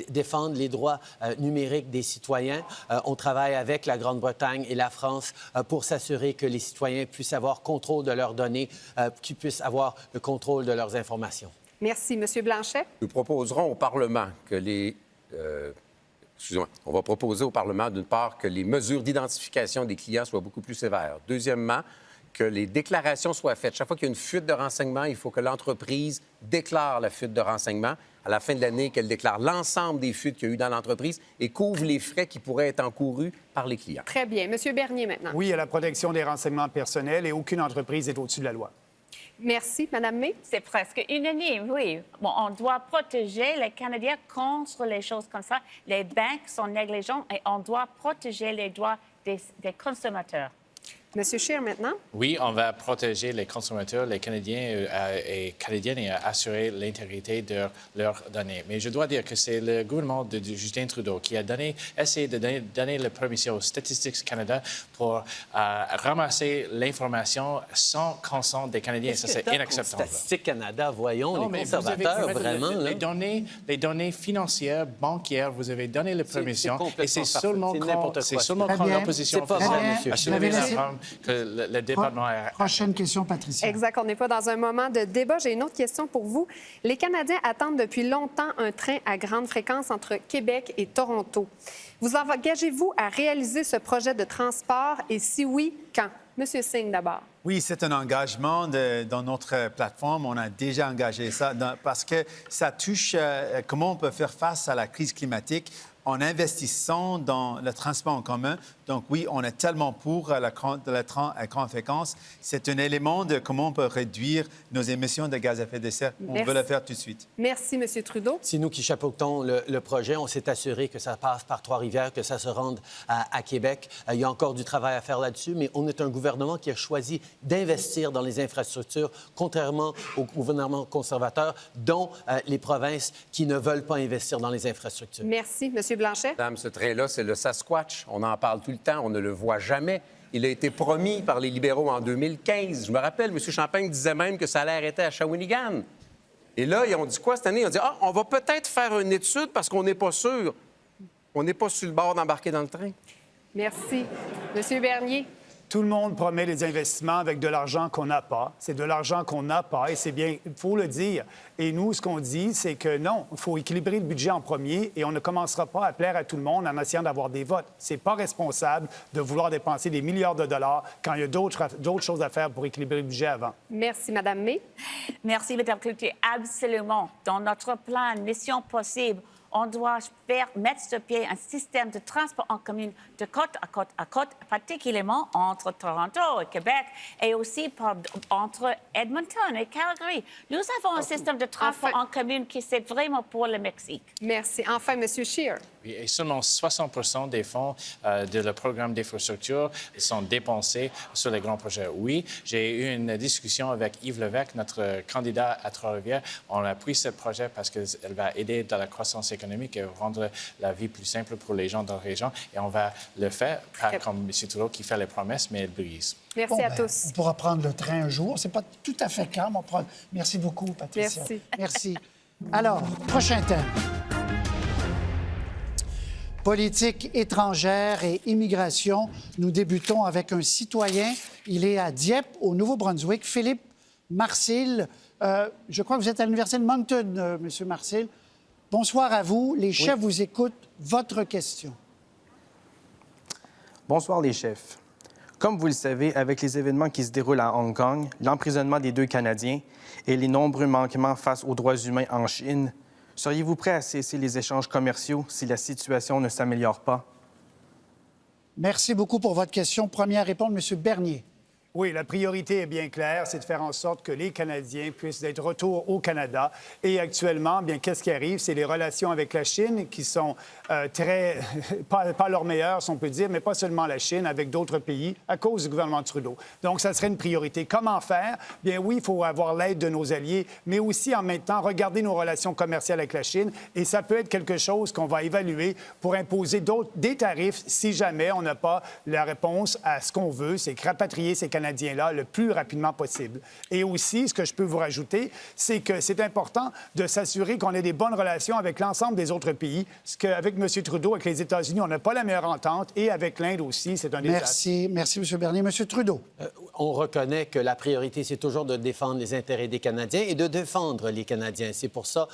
défendre les droits numériques des citoyens. On travaille avec la Grande-Bretagne et la France pour s'assurer que les citoyens puissent avoir contrôle de leurs données, qu'ils puissent avoir le contrôle de leurs informations. Merci. Monsieur Blanchet. Nous proposerons au Parlement que on va proposer au Parlement, d'une part, que les mesures d'identification des clients soient beaucoup plus sévères. Deuxièmement, que les déclarations soient faites. Chaque fois qu'il y a une fuite de renseignements, il faut que l'entreprise déclare la fuite de renseignements. À la fin de l'année, qu'elle déclare l'ensemble des fuites qu'il y a eu dans l'entreprise et couvre les frais qui pourraient être encourus par les clients. Très bien. Monsieur Bernier, maintenant. Oui, à la protection des renseignements personnels et aucune entreprise n'est au-dessus de la loi. Merci. Madame May. C'est presque unanime, oui. Bon, on doit protéger les Canadiens contre les choses comme ça. Les banques sont négligents et on doit protéger les droits des consommateurs. Monsieur Scheer, maintenant. Oui, on va protéger les consommateurs, les Canadiens et Canadiennes et assurer l'intégrité de leurs données. Mais je dois dire que c'est le gouvernement de Justin Trudeau qui a essayé de donner la permission aux Statistics Canada pour ramasser l'information sans consent des Canadiens. Ça, c'est inacceptable. Statistics Canada, voyons, non, les conservateurs, vraiment. Les données financières, bancaires, vous avez donné la permission. Et c'est seulement quand l'opposition faisait à soulever la forme que le département a... Prochaine question, Patricia. Exact. On n'est pas dans un moment de débat. J'ai une autre question pour vous. Les Canadiens attendent depuis longtemps un train à grande fréquence entre Québec et Toronto. Vous engagez-vous à réaliser ce projet de transport et si oui, quand? Monsieur Singh, d'abord. Oui, c'est un engagement dans notre plateforme. On a déjà engagé ça parce que ça touche comment on peut faire face à la crise climatique en investissant dans le transport en commun. Donc oui, on est tellement pour la train à grande fréquence. C'est un élément de comment on peut réduire nos émissions de gaz à effet de serre. On veut le faire tout de suite. Merci, Monsieur Trudeau. C'est nous qui chapeautons le projet. On s'est assuré que ça passe par Trois-Rivières, que ça se rende à Québec. Il y a encore du travail à faire là-dessus, mais on est un gouvernement qui a choisi d'investir dans les infrastructures, contrairement au gouvernement conservateur, dont les provinces qui ne veulent pas investir dans les infrastructures. Merci, Monsieur Blanchet. Madame, ce train-là, c'est le Sasquatch. On en parle tout le temps, on ne le voit jamais. Il a été promis par les libéraux en 2015. Je me rappelle, M. Champagne disait même que ça allait arrêter à Shawinigan. Et là, ils ont dit quoi cette année? Ils ont dit, on va peut-être faire une étude parce qu'on n'est pas sûr. On n'est pas sur le bord d'embarquer dans le train. Merci. Monsieur Bernier. Tout le monde promet les investissements avec de l'argent qu'on n'a pas. C'est de l'argent qu'on n'a pas et c'est bien, il faut le dire. Et nous, ce qu'on dit, c'est que non, il faut équilibrer le budget en premier et on ne commencera pas à plaire à tout le monde en essayant d'avoir des votes. C'est pas responsable de vouloir dépenser des milliards de dollars quand il y a d'autres choses à faire pour équilibrer le budget avant. Merci, Mme May. Merci, Mme Cloutier. Absolument. Dans notre plan Mission Possible, on doit mettre sur pied un système de transport en commun de côte à côte, particulièrement entre Toronto et Québec et aussi entre Edmonton et Calgary. Nous avons un système de transport en commun qui c'est vraiment pour le Mexique. Merci. Enfin, M. Scheer. Oui, et seulement 60 des fonds de le programme d'infrastructure sont dépensés sur les grands projets. Oui, j'ai eu une discussion avec Yves Lévesque, notre candidat à Trois-Rivières. On a pris ce projet parce qu'elle va aider dans la croissance économique et rendre la vie plus simple pour les gens dans la région. Et on va le faire, pas comme M. Trudeau qui fait les promesses, mais elle brise. Merci à tous. On pourra prendre le train un jour. C'est pas tout à fait calme. Merci beaucoup, Patricia. Merci. Merci. Alors, prochain thème. Politique étrangère et immigration. Nous débutons avec un citoyen. Il est à Dieppe, au Nouveau-Brunswick. Philippe Marcil. Je crois que vous êtes à l'Université de Moncton, M. Marcil. Bonsoir à vous. Les chefs vous écoutent. Votre question. Bonsoir, les chefs. Comme vous le savez, avec les événements qui se déroulent à Hong Kong, l'emprisonnement des 2 Canadiens et les nombreux manquements face aux droits humains en Chine, seriez-vous prêt à cesser les échanges commerciaux si la situation ne s'améliore pas? Merci beaucoup pour votre question. Première réponse, M. Bernier. Oui, la priorité est bien claire, c'est de faire en sorte que les Canadiens puissent être retour au Canada. Et actuellement, bien, qu'est-ce qui arrive? C'est les relations avec la Chine qui sont très... pas leurs meilleures, si on peut dire, mais pas seulement la Chine, avec d'autres pays, à cause du gouvernement de Trudeau. Donc, ça serait une priorité. Comment faire? Bien oui, il faut avoir l'aide de nos alliés, mais aussi, en même temps, regarder nos relations commerciales avec la Chine. Et ça peut être quelque chose qu'on va évaluer pour imposer des tarifs si jamais on n'a pas la réponse à ce qu'on veut, c'est rapatrier ces Canadiens-là le plus rapidement possible. Et aussi, ce que je peux vous rajouter, c'est que c'est important de s'assurer qu'on ait des bonnes relations avec l'ensemble des autres pays, parce qu'avec M. Trudeau, avec les États-Unis, on n'a pas la meilleure entente, et avec l'Inde aussi, c'est un désastre. Merci, M. Bernier. M. Trudeau. On reconnaît que la priorité, c'est toujours de défendre les intérêts des Canadiens et de défendre les Canadiens. C'est pour ça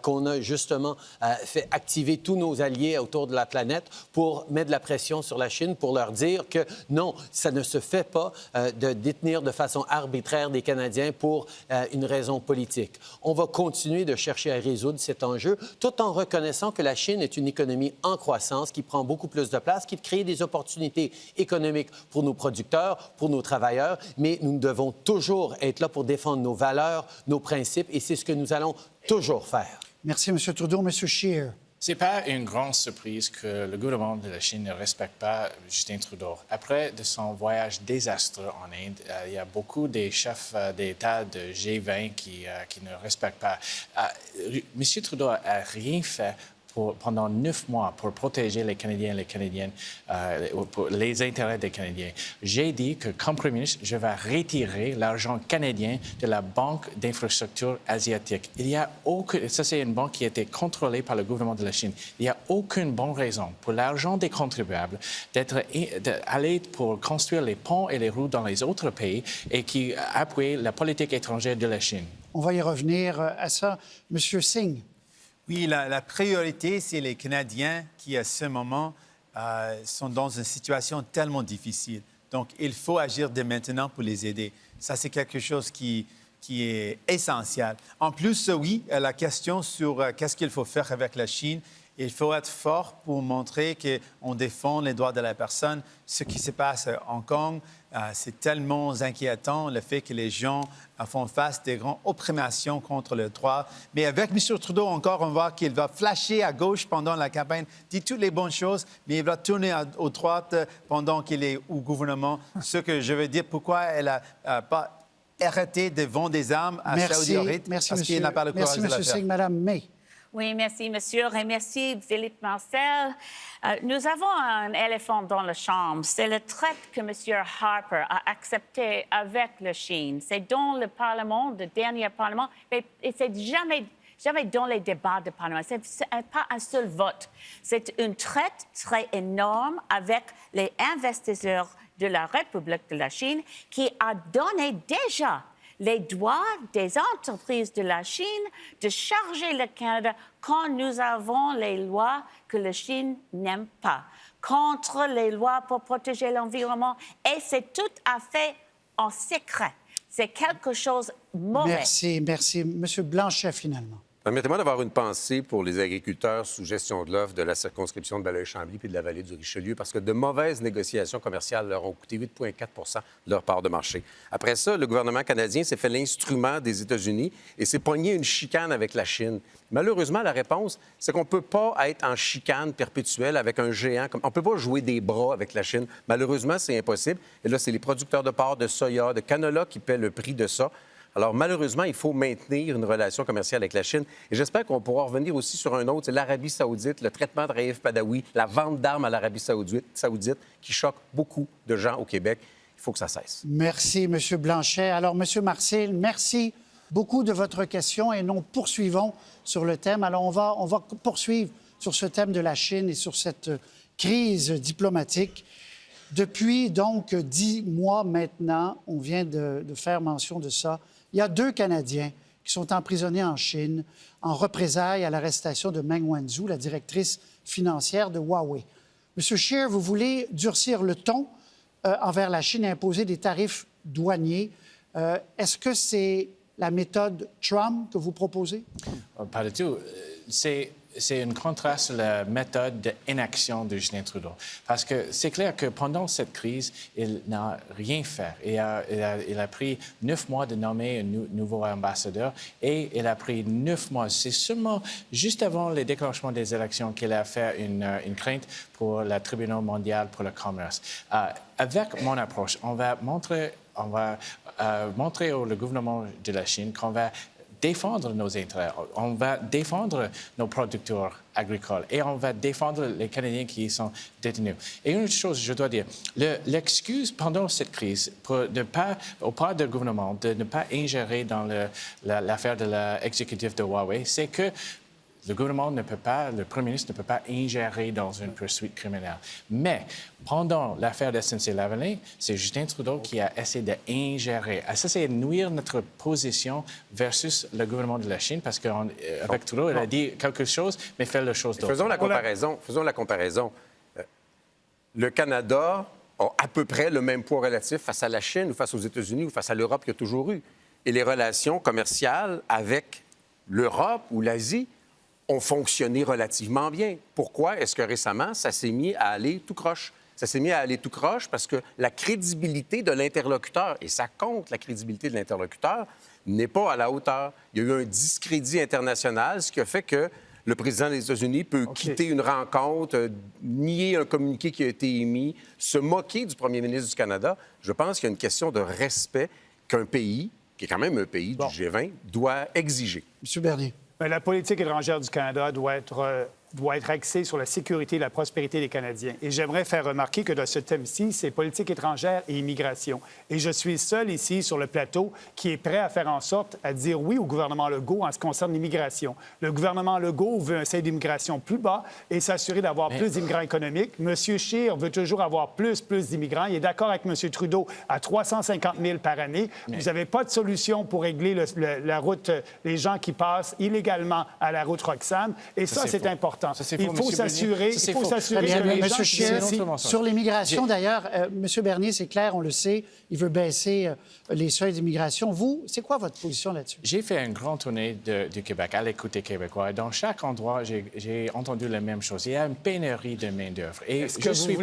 qu'on a justement fait activer tous nos alliés autour de la planète pour mettre de la pression sur la Chine, pour leur dire que non, ça ne se fait pas de détenir de façon arbitraire des Canadiens pour une raison politique. On va continuer de chercher à résoudre cet enjeu tout en reconnaissant que la Chine est une économie en croissance qui prend beaucoup plus de place, qui crée des opportunités économiques pour nos producteurs, pour nos travailleurs, mais nous devons toujours être là pour défendre nos valeurs, nos principes, et c'est ce que nous allons toujours faire. Merci, M. Trudeau. M. Scheer. C'est pas une grande surprise que le gouvernement de la Chine ne respecte pas Justin Trudeau. Après de son voyage désastreux en Inde, il y a beaucoup des chefs d'État de G20 qui ne respectent pas. M. Trudeau n'a rien fait pendant 9 mois pour protéger les Canadiens et les Canadiennes, pour les intérêts des Canadiens. J'ai dit que, comme Premier ministre, je vais retirer l'argent canadien de la Banque d'infrastructure asiatique. Ça, c'est une banque qui a été contrôlée par le gouvernement de la Chine. Il n'y a aucune bonne raison pour l'argent des contribuables d'aller pour construire les ponts et les routes dans les autres pays et qui appuie la politique étrangère de la Chine. On va y revenir à ça. M. Singh. Oui, la priorité, c'est les Canadiens qui, à ce moment, sont dans une situation tellement difficile. Donc, il faut agir dès maintenant pour les aider. Ça, c'est quelque chose qui est essentiel. En plus, oui, la question sur qu'est-ce qu'il faut faire avec la Chine, il faut être fort pour montrer qu'on défend les droits de la personne. Ce qui se passe à Hong Kong, c'est tellement inquiétant, le fait que les gens font face des grandes opprimations contre le droit. Mais avec M. Trudeau, encore, on voit qu'il va flasher à gauche pendant la campagne, dit toutes les bonnes choses, mais il va tourner à droite pendant qu'il est au gouvernement. Ce que je veux dire, pourquoi elle n'a pas arrêté de vendre des armes à Saudi Arabie, parce qu'il n'a pas le courage de la faire. Merci, M. Singh. Mme May. Oui, merci, monsieur, et merci, Philippe Marcel. Nous avons un éléphant dans la chambre. C'est le traité que monsieur Harper a accepté avec la Chine. C'est dans le Parlement, le dernier Parlement, mais c'est jamais dans les débats de Parlement. C'est pas un seul vote. C'est un traité très énorme avec les investisseurs de la République de la Chine qui a donné déjà les droits des entreprises de la Chine de charger le Canada quand nous avons les lois que la Chine n'aime pas, contre les lois pour protéger l'environnement. Et c'est tout à fait en secret. C'est quelque chose de mauvais. Merci. Monsieur Blanchet, finalement. Permettez-moi d'avoir une pensée pour les agriculteurs sous gestion de l'offre de la circonscription de Belleuil-Chambly puis de la vallée du Richelieu, parce que de mauvaises négociations commerciales leur ont coûté 8,4 de leur part de marché. Après ça, le gouvernement canadien s'est fait l'instrument des États-Unis et s'est pogné une chicane avec la Chine. Malheureusement, la réponse, c'est qu'on ne peut pas être en chicane perpétuelle avec un géant. On ne peut pas jouer des bras avec la Chine. Malheureusement, c'est impossible. Et là, c'est les producteurs de porc, de soya, de canola qui paient le prix de ça. Alors, malheureusement, il faut maintenir une relation commerciale avec la Chine. Et j'espère qu'on pourra revenir aussi sur un autre, c'est l'Arabie saoudite, le traitement de Raif Badawi, la vente d'armes à l'Arabie saoudite qui choque beaucoup de gens au Québec. Il faut que ça cesse. Merci, M. Blanchet. Alors, M. Marcel, merci beaucoup de votre question et nous poursuivons sur le thème. Alors, on va poursuivre sur ce thème de la Chine et sur cette crise diplomatique. Depuis donc 10 mois maintenant, on vient de faire mention de ça, il y a 2 Canadiens qui sont emprisonnés en Chine en représailles à l'arrestation de Meng Wanzhou, la directrice financière de Huawei. Monsieur Scheer, vous voulez durcir le ton envers la Chine et imposer des tarifs douaniers. Est-ce que c'est la méthode Trump que vous proposez? Pas du tout. C'est un contraste sur la méthode d'inaction de Justin Trudeau. Parce que c'est clair que pendant cette crise, il n'a rien fait. Il a pris 9 mois de nommer un nouveau ambassadeur et il a pris 9 mois. C'est seulement juste avant le déclenchement des élections qu'il a fait une crainte pour le tribunal mondial pour le commerce. Avec mon approche, on va montrer au gouvernement de la Chine qu'on va défendre nos intérêts, on va défendre nos producteurs agricoles et on va défendre les Canadiens qui y sont détenus. Et une autre chose, je dois dire, l'excuse pendant cette crise pour ne pas, au part du gouvernement, de ne pas ingérer dans l'affaire de l'exécutif de Huawei, c'est que le gouvernement ne peut pas, le premier ministre ne peut pas ingérer dans une poursuite criminelle. Mais pendant l'affaire de SNC-Lavalin, c'est Justin Trudeau qui a essayé d'ingérer. Ça, c'est nuire notre position versus le gouvernement de la Chine, parce qu'avec Trudeau, il a dit quelque chose, mais fait la chose d'autre. Faisons la comparaison. Le Canada a à peu près le même poids relatif face à la Chine ou face aux États-Unis ou face à l'Europe qu'il y a toujours eu. Et les relations commerciales avec l'Europe ou l'Asie ont fonctionné relativement bien. Pourquoi est-ce que récemment, ça s'est mis à aller tout croche? Ça s'est mis à aller tout croche parce que la crédibilité de l'interlocuteur, et ça compte, la crédibilité de l'interlocuteur, n'est pas à la hauteur. Il y a eu un discrédit international, ce qui a fait que le président des États-Unis peut quitter une rencontre, nier un communiqué qui a été émis, se moquer du premier ministre du Canada. Je pense qu'il y a une question de respect qu'un pays, qui est quand même un pays du G20, doit exiger. M. Bernier. Bien, la politique étrangère du Canada doit être axée sur la sécurité et la prospérité des Canadiens. Et j'aimerais faire remarquer que dans ce thème-ci, c'est politique étrangère et immigration. Et je suis seul ici sur le plateau qui est prêt à faire en sorte à dire oui au gouvernement Legault en ce qui concerne l'immigration. Le gouvernement Legault veut un seuil d'immigration plus bas et s'assurer d'avoir plus d'immigrants économiques. M. Scheer veut toujours avoir plus d'immigrants. Il est d'accord avec M. Trudeau à 350 000 par année. Vous n'avez pas de solution pour régler la route, les gens qui passent illégalement à la route Roxham. Et ça c'est important. Il faut s'assurer que les gens... Scheer, sur l'immigration, d'ailleurs, M. Bernier, c'est clair, on le sait, il veut baisser les seuils d'immigration. Vous, c'est quoi votre position là-dessus? J'ai fait une grande tournée du Québec à l'écoute des Québécois. Et dans chaque endroit, j'ai entendu la même chose. Il y a une pénurie de main-d'œuvre. Et je suis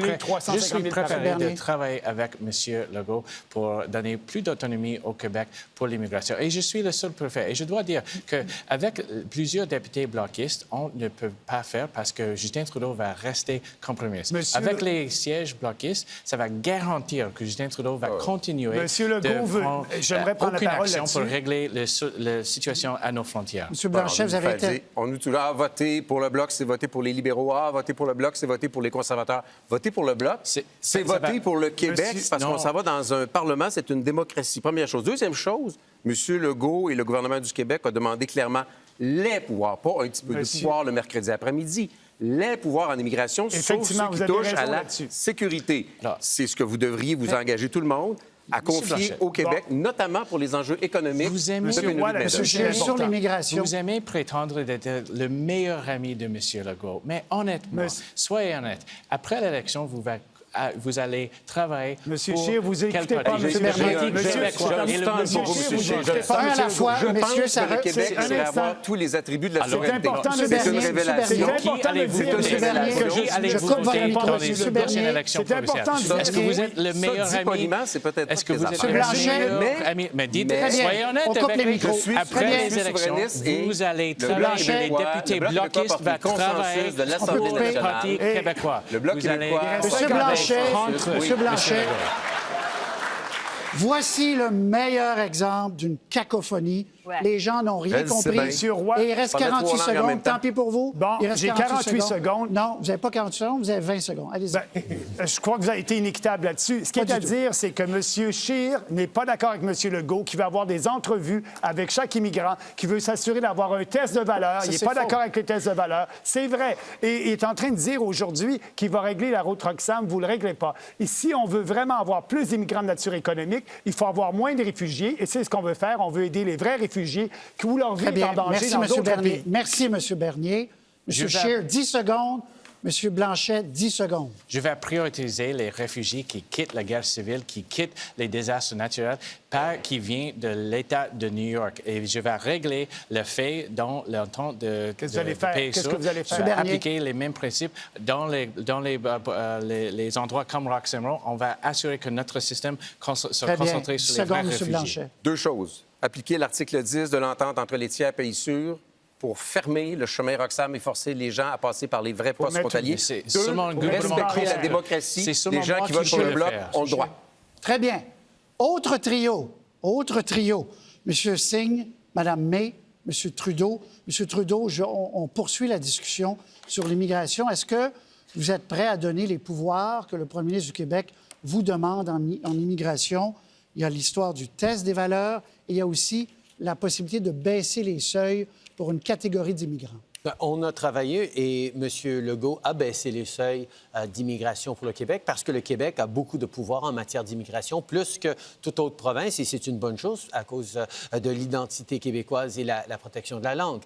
préparé de travailler avec M. Legault pour donner plus d'autonomie au Québec pour l'immigration. Et je suis le seul préfet. Et je dois dire qu'avec plusieurs députés bloquistes, on ne peut pas faire parce que Justin Trudeau va rester compromis. Monsieur Avec les sièges bloquistes, ça va garantir que Justin Trudeau va continuer Monsieur Legault de prendre j'aimerais prendre la aucune parole action pour là-dessus. régler la situation à nos frontières. Monsieur Blanchet, vous avez été... On nous dit, voter pour le Bloc, c'est voter pour les libéraux. Voter pour le Bloc, c'est voter pour les conservateurs. Voter pour le Bloc, c'est voter pour le Québec, parce qu'on s'en va dans un Parlement, c'est une démocratie. Première chose. Deuxième chose, M. Legault et le gouvernement du Québec ont demandé clairement les pouvoirs, pas un petit peu de pouvoir le mercredi après-midi, les pouvoirs en immigration, sauf ceux qui touchent à la sécurité. C'est ce que vous devriez vous engager tout le monde à confier au Québec, notamment pour les enjeux économiques. Vous aimez, sur l'immigration. Vous aimez prétendre d'être le meilleur ami de M. Legault, mais honnêtement, soyez honnête, après l'élection, vous allez travailler Monsieur pour Scheer, vous écoutez pas, Monsieur Bernier. Monsieur Scheer, un à la fois, messieurs, ça le Québec devrait avoir tous les attributs de la souveraineté. C'est une révélation. C'est important de dire, Monsieur Bernier, allez-vous voter dans les prochaines élections provinciales? Est-ce que vous êtes le meilleur ami? C'est peut-être Est-ce que vous êtes le meilleur ami? Mais dites, soyez honnête avec lui. Après les élections, vous allez travailler, les députés bloquistes vont travailler pour le Parti québécois. Le Bloc québécois. Monsieur Blanchet, voici le meilleur exemple d'une cacophonie. Ouais. Les gens n'ont rien compris. Monsieur Roy, et il reste 48 secondes. Tant pis pour vous. Bon, il reste j'ai 48 secondes. Non, vous n'avez pas 48 secondes, vous avez 20 secondes. Allez-y. Je crois que vous avez été inéquitable là-dessus. Ce qui est à dire, c'est que M. Scheer n'est pas d'accord avec M. Legault, qui veut avoir des entrevues avec chaque immigrant, qui veut s'assurer d'avoir un test de valeur. Il n'est pas d'accord avec le test de valeur. C'est vrai. Et il est en train de dire aujourd'hui qu'il va régler la route Roxham. Vous ne le réglez pas. Et si on veut vraiment avoir plus d'immigrants de nature économique, il faut avoir moins de réfugiés. Et c'est ce qu'on veut faire. On veut aider les vrais réfugiés où leur vie est en danger dans d'autres pays. Merci, M. Bernier. M. Scheer, 10 secondes. M. Blanchet, 10 secondes. Je vais prioriser les réfugiés qui quittent la guerre civile, qui quittent les désastres naturels, qui viennent de l'État de New York. Et je vais régler le fait dans l'entente de Qu'est-ce que vous allez faire? Qu'est-ce que vous allez faire? Je vais appliquer les mêmes principes dans les endroits comme Roxham. On va assurer que notre système soit concentré sur les vrais réfugiés. Deux choses. Appliquer l'article 10 de l'entente entre les tiers pays sûrs pour fermer le chemin Roxham et forcer les gens à passer par les vrais postes frontaliers. Respecter la démocratie. Les gens qui votent pour le Bloc ont le droit. Très bien. Autre trio. M. Singh, Mme May, M. Trudeau. M. Trudeau, on poursuit la discussion sur l'immigration. Est-ce que vous êtes prêt à donner les pouvoirs que le premier ministre du Québec vous demande en immigration? Il y a l'histoire du test des valeurs et il y a aussi la possibilité de baisser les seuils pour une catégorie d'immigrants. On a travaillé et M. Legault a baissé les seuils d'immigration pour le Québec parce que le Québec a beaucoup de pouvoir en matière d'immigration, plus que toute autre province, et c'est une bonne chose à cause de l'identité québécoise et la protection de la langue.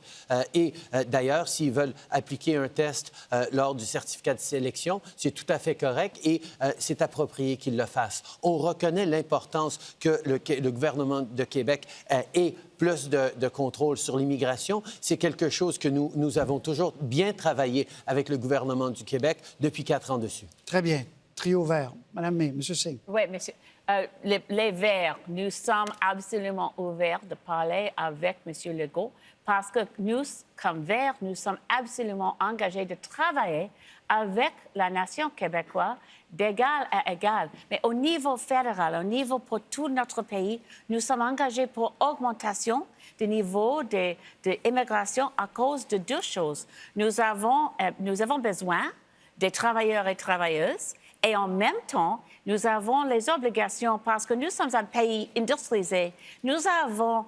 D'ailleurs, s'ils veulent appliquer un test lors du certificat de sélection, c'est tout à fait correct et c'est approprié qu'ils le fassent. On reconnaît l'importance que le gouvernement de Québec ait plus de contrôle sur l'immigration. C'est quelque chose que nous avons toujours bien travaillé avec le gouvernement du Québec depuis 4 ans dessus. Très bien. Trio vert. Madame May, M. Singh. Oui, monsieur. Les Verts, nous sommes absolument ouverts de parler avec M. Legault parce que nous, comme Verts, nous sommes absolument engagés de travailler avec la nation québécoise d'égal à égal. Mais au niveau fédéral, au niveau pour tout notre pays, nous sommes engagés pour augmentation du niveau d'immigration à cause de deux choses. Nous avons besoin des travailleurs et travailleuses et en même temps, nous avons les obligations parce que nous sommes un pays industrialisé. Nous avons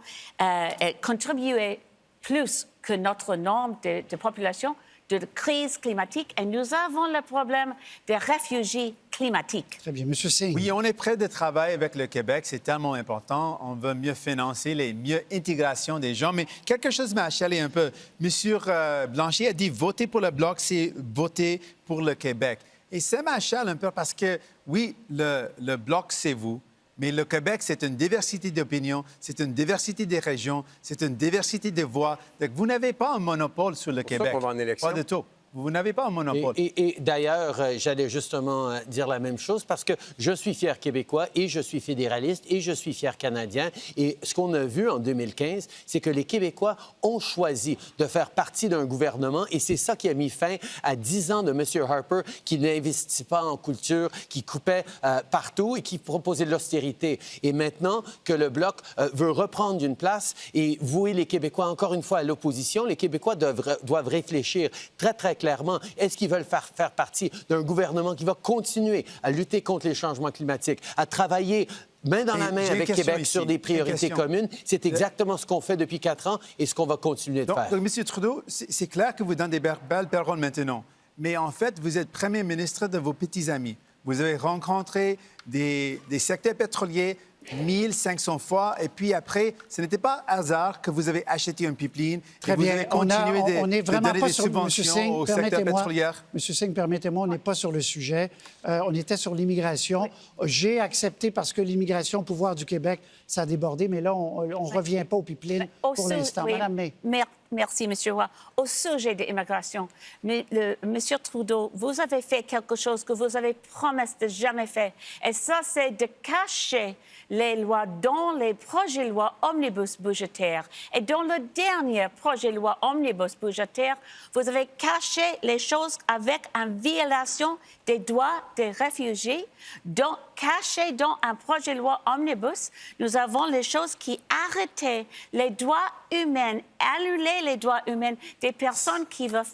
contribué plus que notre nombre de population de crise climatique et nous avons le problème des réfugiés climatiques. Très bien. M. Singh. Oui, on est prêt de travailler avec le Québec. C'est tellement important. On veut mieux financer les mieux intégration des gens. Mais quelque chose m'a achalé un peu. M. Blanchet a dit voter pour le Bloc, c'est voter pour le Québec. Et ça m'achale un peu parce que, oui, le Bloc, c'est vous. Mais le Québec, c'est une diversité d'opinions, c'est une diversité des régions, c'est une diversité de voix. Donc, vous n'avez pas un monopole sur le Québec. C'est pour ça qu'on va en élection. Pas du tout. Vous n'avez pas un monopole. Et d'ailleurs, j'allais justement dire la même chose parce que je suis fier québécois et je suis fédéraliste et je suis fier canadien. Et ce qu'on a vu en 2015, c'est que les Québécois ont choisi de faire partie d'un gouvernement et c'est ça qui a mis fin à 10 ans de M. Harper qui n'investit pas en culture, qui coupait partout et qui proposait de l'austérité. Et maintenant que le Bloc veut reprendre une place et vouer les Québécois encore une fois à l'opposition, les Québécois doivent réfléchir très, très clairement. Est-ce qu'ils veulent faire partie d'un gouvernement qui va continuer à lutter contre les changements climatiques, à travailler main dans la main avec Québec sur des priorités communes? C'est exactement ce qu'on fait depuis 4 ans et ce qu'on va continuer de faire. Donc, M. Trudeau, c'est clair que vous donnez des belles paroles maintenant. Mais en fait, vous êtes premier ministre de vos petits amis. Vous avez rencontré des secteurs pétroliers 1500 fois. Et puis après, ce n'était pas hasard que vous avez acheté un pipeline. Très bien. Vous avez continué on n'est vraiment donner pas des sur subventions au secteur pétrolier. M. Singh, permettez-moi, on n'est pas sur le sujet. On était sur l'immigration. J'ai accepté parce que l'immigration, au pouvoir du Québec, ça a débordé. Mais là, on ne revient pas au pipeline pour l'instant. Oui. Madame May. Merci, M. Roy. Au sujet de l'immigration, M. Trudeau, vous avez fait quelque chose que vous avez promis de jamais faire. Et ça, c'est de cacher les lois dans les projets de loi omnibus budgétaires. Et dans le dernier projet de loi omnibus budgétaire, vous avez caché les choses avec une violation des droits des réfugiés. Donc, caché dans un projet de loi omnibus, nous avons les choses qui arrêtaient les droits humains, annuler les droits humains des personnes qui veulent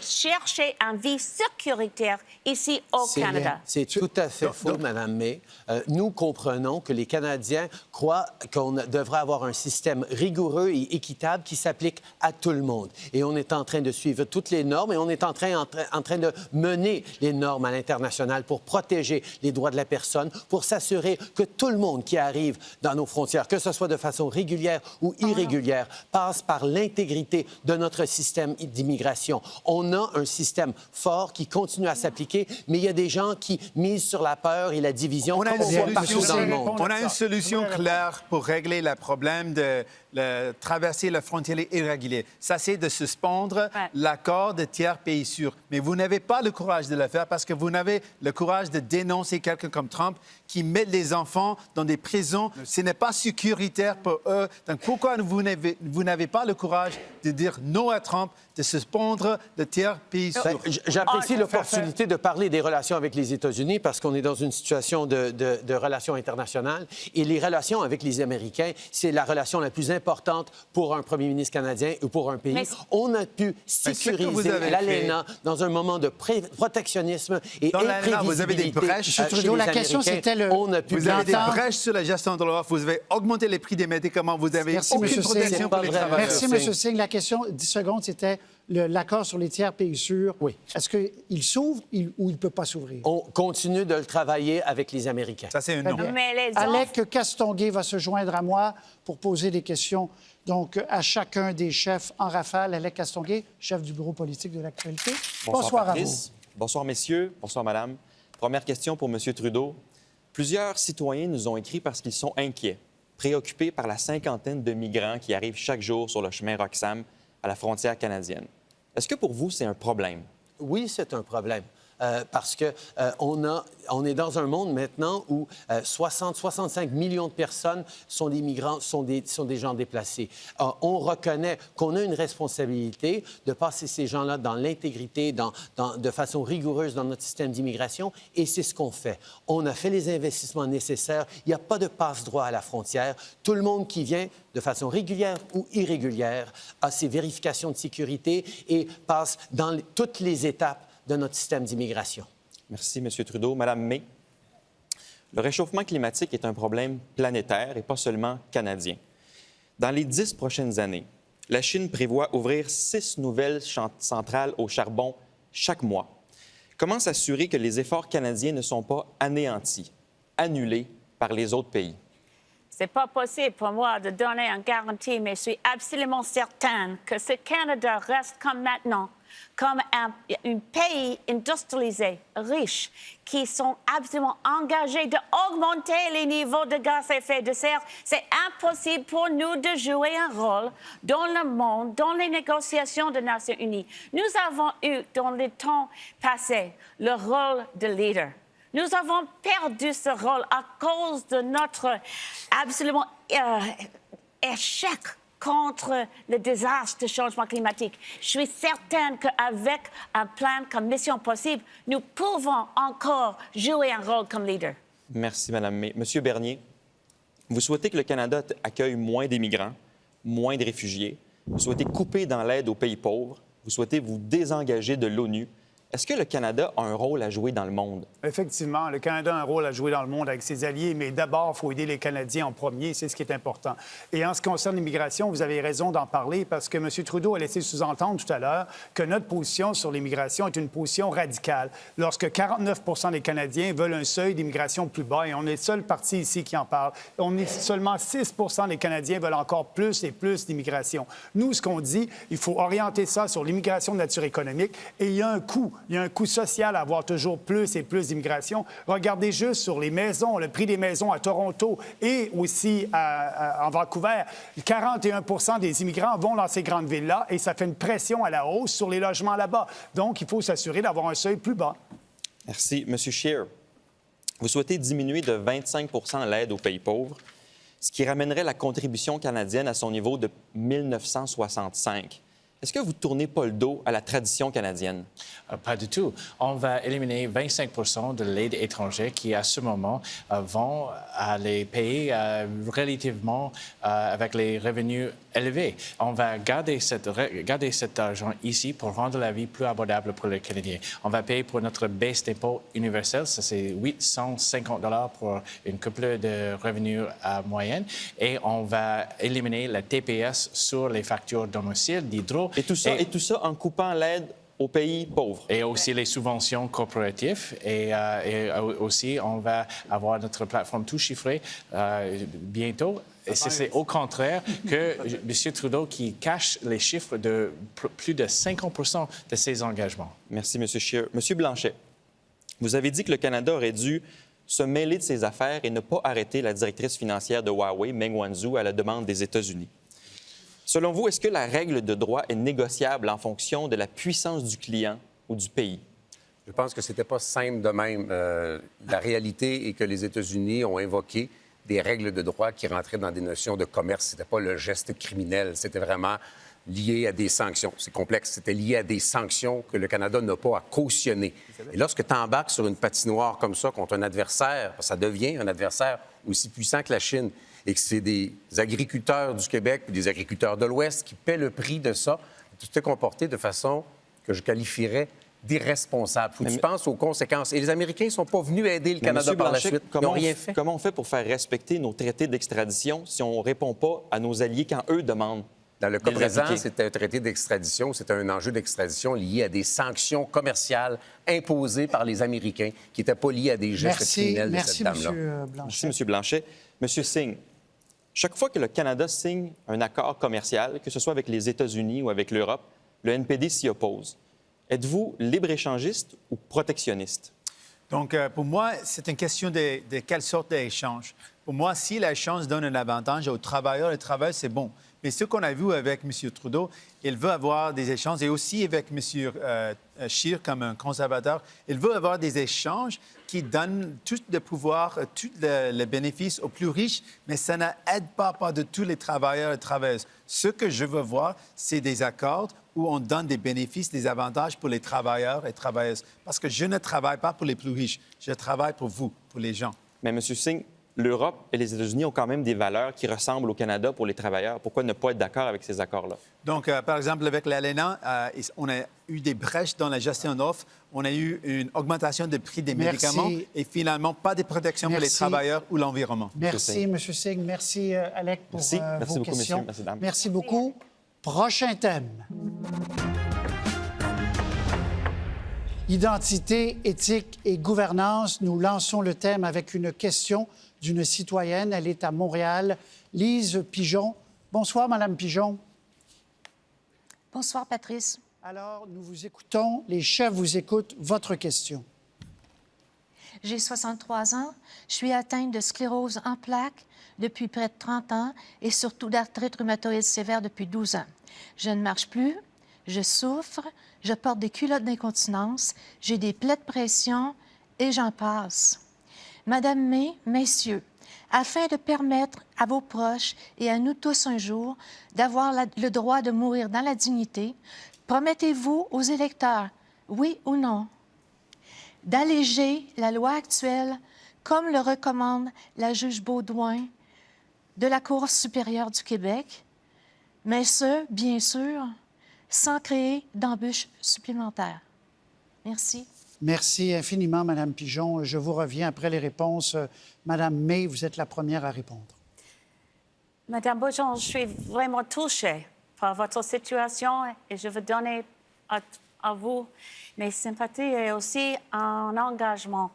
chercher une vie sécuritaire ici au Canada. C'est tout à fait faux, Mme May. Nous comprenons que les Canadiens croient qu'on devrait avoir un système rigoureux et équitable qui s'applique à tout le monde. Et on est en train de suivre toutes les normes et on est en train de mener les normes à l'international pour protéger les droits de la personne, pour s'assurer que tout le monde qui arrive dans nos frontières, que ce soit de façon régulière ou irrégulière, passe par l'intégrité de notre système d'immigration. On a un système fort qui continue à s'appliquer, mais il y a des gens qui misent sur la peur et la division comme on voit partout dans le monde. On a une solution claire pour régler le problème de traverser la frontière irrégulière. Ça, c'est de suspendre l'accord de tiers pays sûrs. Mais vous n'avez pas le courage de le faire parce que vous n'avez le courage de dénoncer quelqu'un comme Trump qui met les enfants dans des prisons. Ce n'est pas sécuritaire pour eux. Donc, pourquoi vous n'avez pas le courage de dire non à Trump, de suspendre le tiers pays sûrs? J'apprécie l'opportunité de parler des relations avec les États-Unis parce qu'on est dans une situation de relations internationales. Et les relations avec les Américains, c'est la relation la plus importante pour un premier ministre canadien ou pour un pays. On a pu sécuriser l'ALENA dans un moment de protectionnisme et imprévisibilité. Vous avez des brèches. Trudeau, la question, c'était vous avez des brèches sur la gestion de l'Europe. Vous avez augmenté les prix des médicaments. Vous avez aucune protection pour les travailleurs. Merci, M. Singh. La question, 10 secondes, c'était l'accord sur les tiers pays sûrs. Oui. Est-ce qu'il s'ouvre ou il ne peut pas s'ouvrir? On continue de le travailler avec les Américains. Ça, c'est un non. Alec Castonguay va se joindre à moi pour poser des questions donc à chacun des chefs en rafale. Alec Castonguay, chef du bureau politique de l'Actualité. Bonsoir à vous. Bonsoir, messieurs. Bonsoir, madame. Première question pour M. Trudeau. Plusieurs citoyens nous ont écrit parce qu'ils sont inquiets, préoccupés par la cinquantaine de migrants qui arrivent chaque jour sur le chemin Roxham à la frontière canadienne. Est-ce que pour vous, c'est un problème? Oui, c'est un problème. Parce que on est dans un monde maintenant où 60-65 millions de personnes sont des migrants, sont des gens déplacés. On reconnaît qu'on a une responsabilité de passer ces gens-là dans l'intégrité, de façon rigoureuse dans notre système d'immigration, et c'est ce qu'on fait. On a fait les investissements nécessaires. Il n'y a pas de passe-droit à la frontière. Tout le monde qui vient de façon régulière ou irrégulière a ses vérifications de sécurité et passe dans toutes les étapes de notre système d'immigration. Merci, M. Trudeau. Madame May, le réchauffement climatique est un problème planétaire et pas seulement canadien. Dans les 10 prochaines années, la Chine prévoit ouvrir 6 nouvelles centrales au charbon chaque mois. Comment s'assurer que les efforts canadiens ne sont pas anéantis, annulés par les autres pays? C'est pas possible pour moi de donner une garantie, mais je suis absolument certaine que ce Canada reste comme maintenant, comme un pays industrialisé, riche, qui sont absolument engagés d'augmenter les niveaux de gaz à effet de serre. C'est impossible pour nous de jouer un rôle dans le monde, dans les négociations des Nations unies. Nous avons eu, dans les temps passés, le rôle de leader. Nous avons perdu ce rôle à cause de notre absolument échec contre le désastre du changement climatique. Je suis certaine qu'avec un plan comme Mission Possible, nous pouvons encore jouer un rôle comme leader. Merci, Mme May. Monsieur Bernier, vous souhaitez que le Canada accueille moins d'immigrants, moins de réfugiés. Vous souhaitez couper dans l'aide aux pays pauvres. Vous souhaitez vous désengager de l'ONU. Est-ce que le Canada a un rôle à jouer dans le monde? Effectivement, le Canada a un rôle à jouer dans le monde avec ses alliés, mais d'abord, il faut aider les Canadiens en premier, c'est ce qui est important. Et en ce qui concerne l'immigration, vous avez raison d'en parler parce que M. Trudeau a laissé sous-entendre tout à l'heure que notre position sur l'immigration est une position radicale. Lorsque 49 des Canadiens veulent un seuil d'immigration plus bas, et on est le seul parti ici qui en parle, on est seulement 6 des Canadiens veulent encore plus et plus d'immigration. Nous, ce qu'on dit, il faut orienter ça sur l'immigration de nature économique et il y a un coût. Il y a un coût social à avoir toujours plus et plus d'immigration. Regardez juste sur les maisons, le prix des maisons à Toronto et aussi en Vancouver. 41 des immigrants vont dans ces grandes villes-là et ça fait une pression à la hausse sur les logements là-bas. Donc, il faut s'assurer d'avoir un seuil plus bas. Merci. Monsieur Scheer, vous souhaitez diminuer de 25 l'aide aux pays pauvres, ce qui ramènerait la contribution canadienne à son niveau de 1965. Est-ce que vous ne tournez pas le dos à la tradition canadienne? Pas du tout. On va éliminer 25 de l'aide étrangère qui, à ce moment, vont à les pays relativement avec les revenus élevés. On va garder cet argent ici pour rendre la vie plus abordable pour les Canadiens. On va payer pour notre baisse d'impôt universelle, ça c'est 850 $ pour une couple de revenus moyenne. Et on va éliminer la TPS sur les factures domicile, d'hydro. Et tout ça en coupant l'aide aux pays pauvres. Et aussi les subventions corporatives. Et aussi, on va avoir notre plateforme tout chiffrée bientôt. Et c'est au contraire que M. Trudeau qui cache les chiffres de plus de 50 de ses engagements. Merci, M. Scheer. M. Blanchet, vous avez dit que le Canada aurait dû se mêler de ses affaires et ne pas arrêter la directrice financière de Huawei, Meng Wanzhou, à la demande des États-Unis. Selon vous, est-ce que la règle de droit est négociable en fonction de la puissance du client ou du pays? Je pense que c'était pas simple de même. La réalité est que les États-Unis ont invoqué des règles de droit qui rentraient dans des notions de commerce. C'était pas le geste criminel, c'était vraiment lié à des sanctions. C'est complexe. C'était lié à des sanctions que le Canada n'a pas à cautionner. Et lorsque tu embarques sur une patinoire comme ça contre un adversaire, ça devient un adversaire aussi puissant que la Chine, et que c'est des agriculteurs du Québec et des agriculteurs de l'Ouest qui paient le prix de ça, tu t'es comporté de façon que je qualifierais d'irresponsable. Faut que tu penses aux conséquences. Et les Américains ne sont pas venus aider le Canada par la suite. Ils n'ont rien fait. Comment on fait pour faire respecter nos traités d'extradition si on ne répond pas à nos alliés quand eux demandent? Dans le cas présent, c'était un traité d'extradition, c'était un enjeu d'extradition lié à des sanctions commerciales imposées par les Américains qui n'étaient pas liées à des gestes criminels de cette dame-là. Merci, M. Blanchet. M. Singh, chaque fois que le Canada signe un accord commercial, que ce soit avec les États-Unis ou avec l'Europe, le NPD s'y oppose. Êtes-vous libre-échangiste ou protectionniste? Donc, pour moi, c'est une question de quelle sorte d'échange. Pour moi, si l'échange donne un avantage aux travailleurs, le travail, c'est bon. Mais ce qu'on a vu avec M. Trudeau, il veut avoir des échanges, et aussi avec M. Scheer comme un conservateur, il veut avoir des échanges qui donnent tout le pouvoir, tout le bénéfice aux plus riches, mais ça n'aide pas de tous les travailleurs et travailleuses. Ce que je veux voir, c'est des accords où on donne des bénéfices, des avantages pour les travailleurs et travailleuses. Parce que je ne travaille pas pour les plus riches, je travaille pour vous, pour les gens. Mais M. Singh, l'Europe et les États-Unis ont quand même des valeurs qui ressemblent au Canada pour les travailleurs. Pourquoi ne pas être d'accord avec ces accords-là? Donc, par exemple, avec l'ALENA, on a eu des brèches dans la gestion d'offres. On a eu une augmentation des prix des médicaments et finalement, pas de protection pour les travailleurs ou l'environnement. Merci, M. Singh. Merci, Alec, pour vos beaucoup, questions. Merci, madame. Merci beaucoup. Prochain thème. Identité, éthique et gouvernance. Nous lançons le thème avec une question d'une citoyenne. Elle est à Montréal. Lise Pigeon. Bonsoir, Madame Pigeon. Bonsoir, Patrice. Alors, nous vous écoutons. Les chefs vous écoutent. Votre question. J'ai 63 ans. Je suis atteinte de sclérose en plaques depuis près de 30 ans et surtout d'arthrite rhumatoïde sévère depuis 12 ans. Je ne marche plus, je souffre, je porte des culottes d'incontinence, j'ai des plaies de pression et j'en passe. Madame May, messieurs, afin de permettre à vos proches et à nous tous un jour d'avoir le droit de mourir dans la dignité, promettez-vous aux électeurs, oui ou non, d'alléger la loi actuelle comme le recommande la juge Baudouin de la Cour supérieure du Québec, mais ce, bien sûr, sans créer d'embûches supplémentaires. Merci. Merci infiniment, Madame Pigeon. Je vous reviens après les réponses. Madame May, vous êtes la première à répondre. Madame Beaujon, je suis vraiment touchée par votre situation et je veux donner à vous mes sympathies et aussi un engagement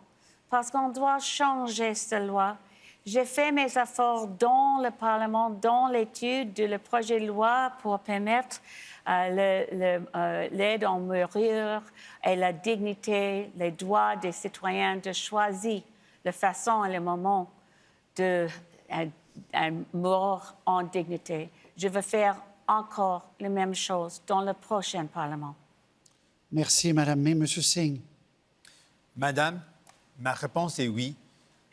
parce qu'on doit changer cette loi. J'ai fait mes efforts dans le Parlement, dans l'étude du projet de loi pour permettre l'aide à mourir et la dignité, les droits des citoyens de choisir la façon et le moment de mort en dignité. Je veux faire encore la même chose dans le prochain Parlement. Merci, Madame May. Monsieur Singh. Madame, ma réponse est oui.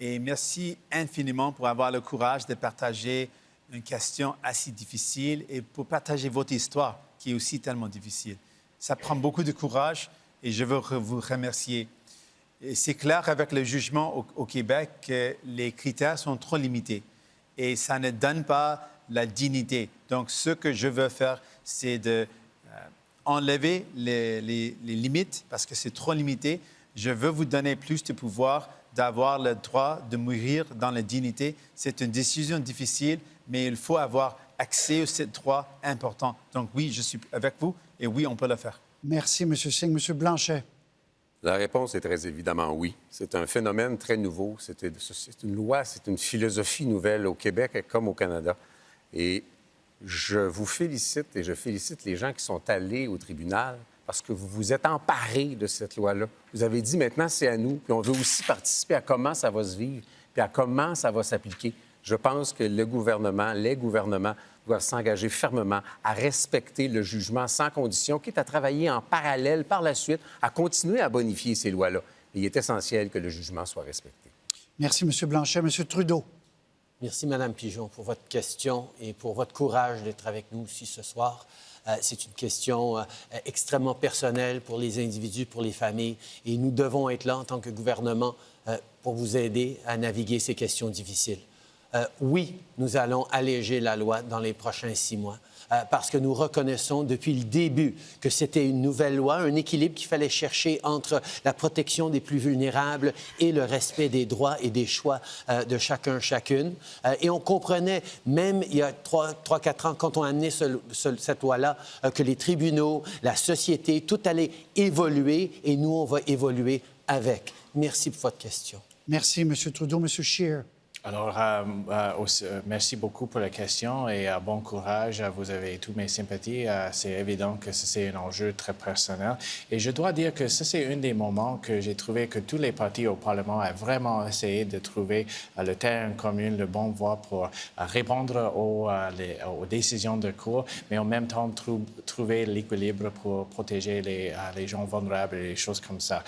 Et merci infiniment pour avoir le courage de partager une question assez difficile et pour partager votre histoire qui est aussi tellement difficile. Ça prend beaucoup de courage et je veux vous remercier. Et c'est clair avec le jugement au Québec que les critères sont trop limités et ça ne donne pas la dignité. Donc, ce que je veux faire, c'est d'enlever les limites parce que c'est trop limité. Je veux vous donner plus de pouvoir d'avoir le droit de mourir dans la dignité. C'est une décision difficile, mais il faut avoir accès à ce droit important. Donc oui, je suis avec vous et oui, on peut le faire. Merci, M. Singh. M. Blanchet. La réponse est très évidemment oui. C'est un phénomène très nouveau. C'est une loi, c'est une philosophie nouvelle au Québec comme au Canada. Et je vous félicite et je félicite les gens qui sont allés au tribunal parce que vous vous êtes emparés de cette loi-là. Vous avez dit maintenant, c'est à nous, puis on veut aussi participer à comment ça va se vivre, puis à comment ça va s'appliquer. Je pense que les gouvernements doivent s'engager fermement à respecter le jugement sans condition, quitte à travailler en parallèle par la suite, à continuer à bonifier ces lois-là. Il est essentiel que le jugement soit respecté. Merci, M. Blanchet. M. Trudeau. Merci, Mme Pigeon, pour votre question et pour votre courage d'être avec nous aussi ce soir. C'est une question extrêmement personnelle pour les individus, pour les familles, et nous devons être là en tant que gouvernement pour vous aider à naviguer ces questions difficiles. Oui, nous allons alléger la loi dans les prochains 6 mois parce que nous reconnaissons depuis le début que c'était une nouvelle loi, un équilibre qu'il fallait chercher entre la protection des plus vulnérables et le respect des droits et des choix de chacun, chacune. Et on comprenait, même il y a 3-4 ans, quand on a amené cette loi-là, que les tribunaux, la société, tout allait évoluer et nous, on va évoluer avec. Merci pour votre question. Merci, M. Trudeau. M. Scheer. Alors, merci beaucoup pour la question et bon courage. Vous avez toutes mes sympathies. C'est évident que c'est un enjeu très personnel. Et je dois dire que ça, c'est un des moments que j'ai trouvé que tous les partis au Parlement ont vraiment essayé de trouver le terrain commun, le bon voie pour répondre aux décisions de cour, mais en même temps trouver l'équilibre pour protéger les gens vulnérables et les choses comme ça.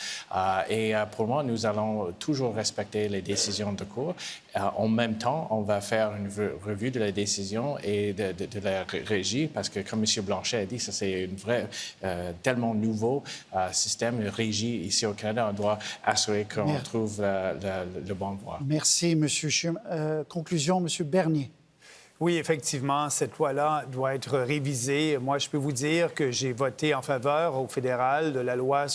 Et pour moi, nous allons toujours respecter les décisions de cour. En même temps, on va faire une revue de la décision et de la régie, parce que, comme M. Blanchet a dit, ça, c'est un vrai, tellement nouveau système de régie ici au Canada. On doit assurer qu'on trouve le bon voie. Merci, M. Scheer. Conclusion, M. Bernier. Oui, effectivement, cette loi-là doit être révisée. Moi, je peux vous dire que j'ai voté en faveur au fédéral de la loi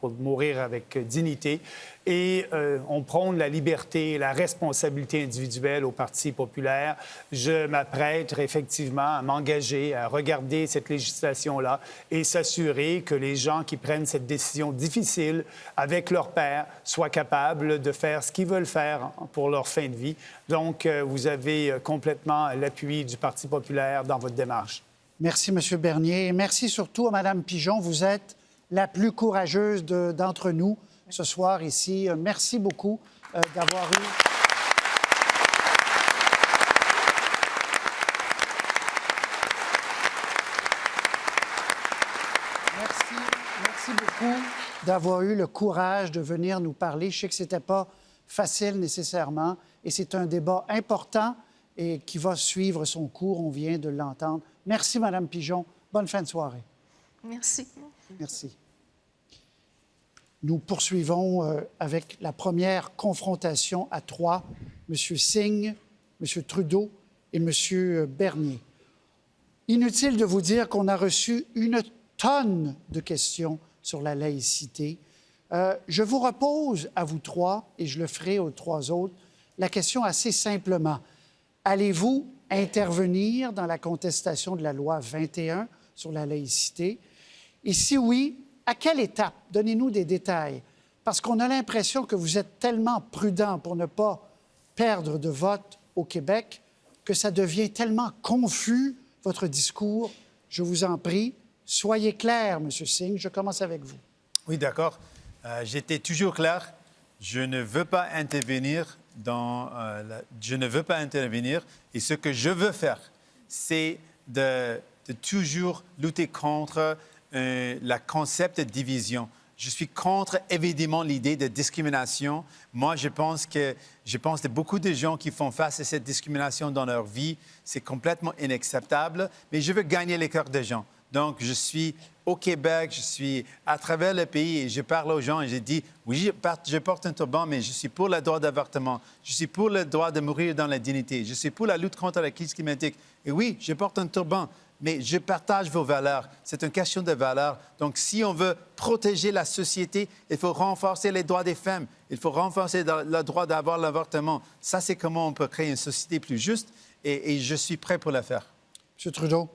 pour mourir avec dignité. Et on prône la liberté et la responsabilité individuelle au Parti populaire. Je m'apprête effectivement à m'engager à regarder cette législation-là et s'assurer que les gens qui prennent cette décision difficile avec leur père soient capables de faire ce qu'ils veulent faire pour leur fin de vie. Donc, vous avez complètement l'appui du Parti populaire dans votre démarche. Merci, M. Bernier. Et merci surtout à Mme Pigeon. Vous êtes la plus courageuse d'entre nous ce soir ici. Merci beaucoup d'avoir eu... Merci beaucoup d'avoir eu le courage de venir nous parler. Je sais que ce n'était pas facile nécessairement et c'est un débat important et qui va suivre son cours. On vient de l'entendre. Merci, Mme Pigeon. Bonne fin de soirée. Merci. Merci. Nous poursuivons avec la première confrontation à trois, M. Singh, M. Trudeau et M. Bernier. Inutile de vous dire qu'on a reçu une tonne de questions sur la laïcité. Je vous repose à vous trois, et je le ferai aux trois autres, la question assez simplement. Allez-vous intervenir dans la contestation de la loi 21 sur la laïcité? Et si oui, à quelle étape? Donnez-nous des détails. Parce qu'on a l'impression que vous êtes tellement prudent pour ne pas perdre de vote au Québec que ça devient tellement confus, votre discours. Je vous en prie, soyez clair, M. Singh. Je commence avec vous. Oui, d'accord. J'étais toujours clair. Je ne veux pas intervenir Je ne veux pas intervenir. Et ce que je veux faire, c'est de toujours lutter contre le concept de division. Je suis contre, évidemment, l'idée de discrimination. Moi, je pense que beaucoup de gens qui font face à cette discrimination dans leur vie, c'est complètement inacceptable. Mais je veux gagner les cœurs des gens. Donc, je suis au Québec, je suis à travers le pays et je parle aux gens et je dis, oui, je porte un turban, mais je suis pour le droit d'avortement. Je suis pour le droit de mourir dans la dignité. Je suis pour la lutte contre la crise climatique. Et oui, je porte un turban, mais je partage vos valeurs. C'est une question de valeurs. Donc, si on veut protéger la société, il faut renforcer les droits des femmes. Il faut renforcer le droit d'avoir l'avortement. Ça, c'est comment on peut créer une société plus juste et je suis prêt pour le faire. M. Trudeau.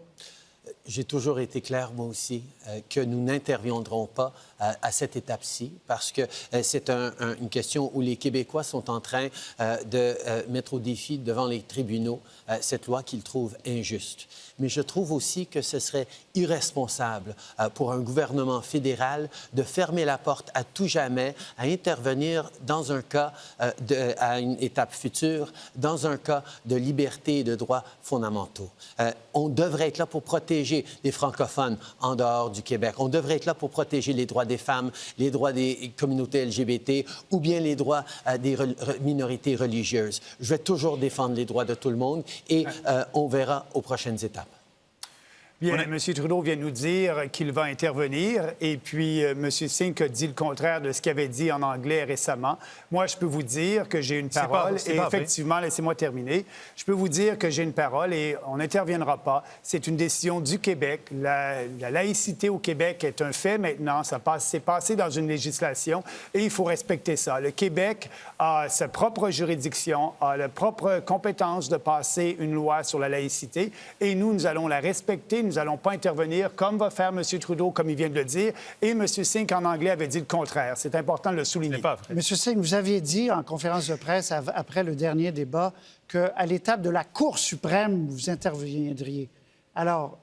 J'ai toujours été clair, moi aussi, que nous n'interviendrons pas à cette étape-ci parce que c'est une question où les Québécois sont en train de mettre au défi devant les tribunaux cette loi qu'ils trouvent injuste. Mais je trouve aussi que ce serait irresponsable pour un gouvernement fédéral de fermer la porte à tout jamais à intervenir dans un cas, à une étape future, dans un cas de liberté et de droits fondamentaux. On devrait être là pour protéger les francophones en dehors du Québec. On devrait être là pour protéger les droits des femmes, les droits des communautés LGBT ou bien les droits des minorités religieuses. Je vais toujours défendre les droits de tout le monde et on verra aux prochaines étapes. Bien, M. Trudeau vient nous dire qu'il va intervenir et puis M. Singh a dit le contraire de ce qu'il avait dit en anglais récemment. Moi, je peux vous dire que j'ai une parole et effectivement, laissez-moi terminer, je peux vous dire que j'ai une parole et on n'interviendra pas. C'est une décision du Québec. La laïcité au Québec est un fait maintenant. C'est passé dans une législation et il faut respecter ça. Le Québec a sa propre juridiction, a la propre compétence de passer une loi sur la laïcité et nous allons la respecter. Nous n'allons pas intervenir comme va faire M. Trudeau, comme il vient de le dire. Et M. Singh, en anglais, avait dit le contraire. C'est important de le souligner. M. Singh, vous aviez dit en conférence de presse après le dernier débat qu'à l'étape de la Cour suprême, vous interviendriez. Alors,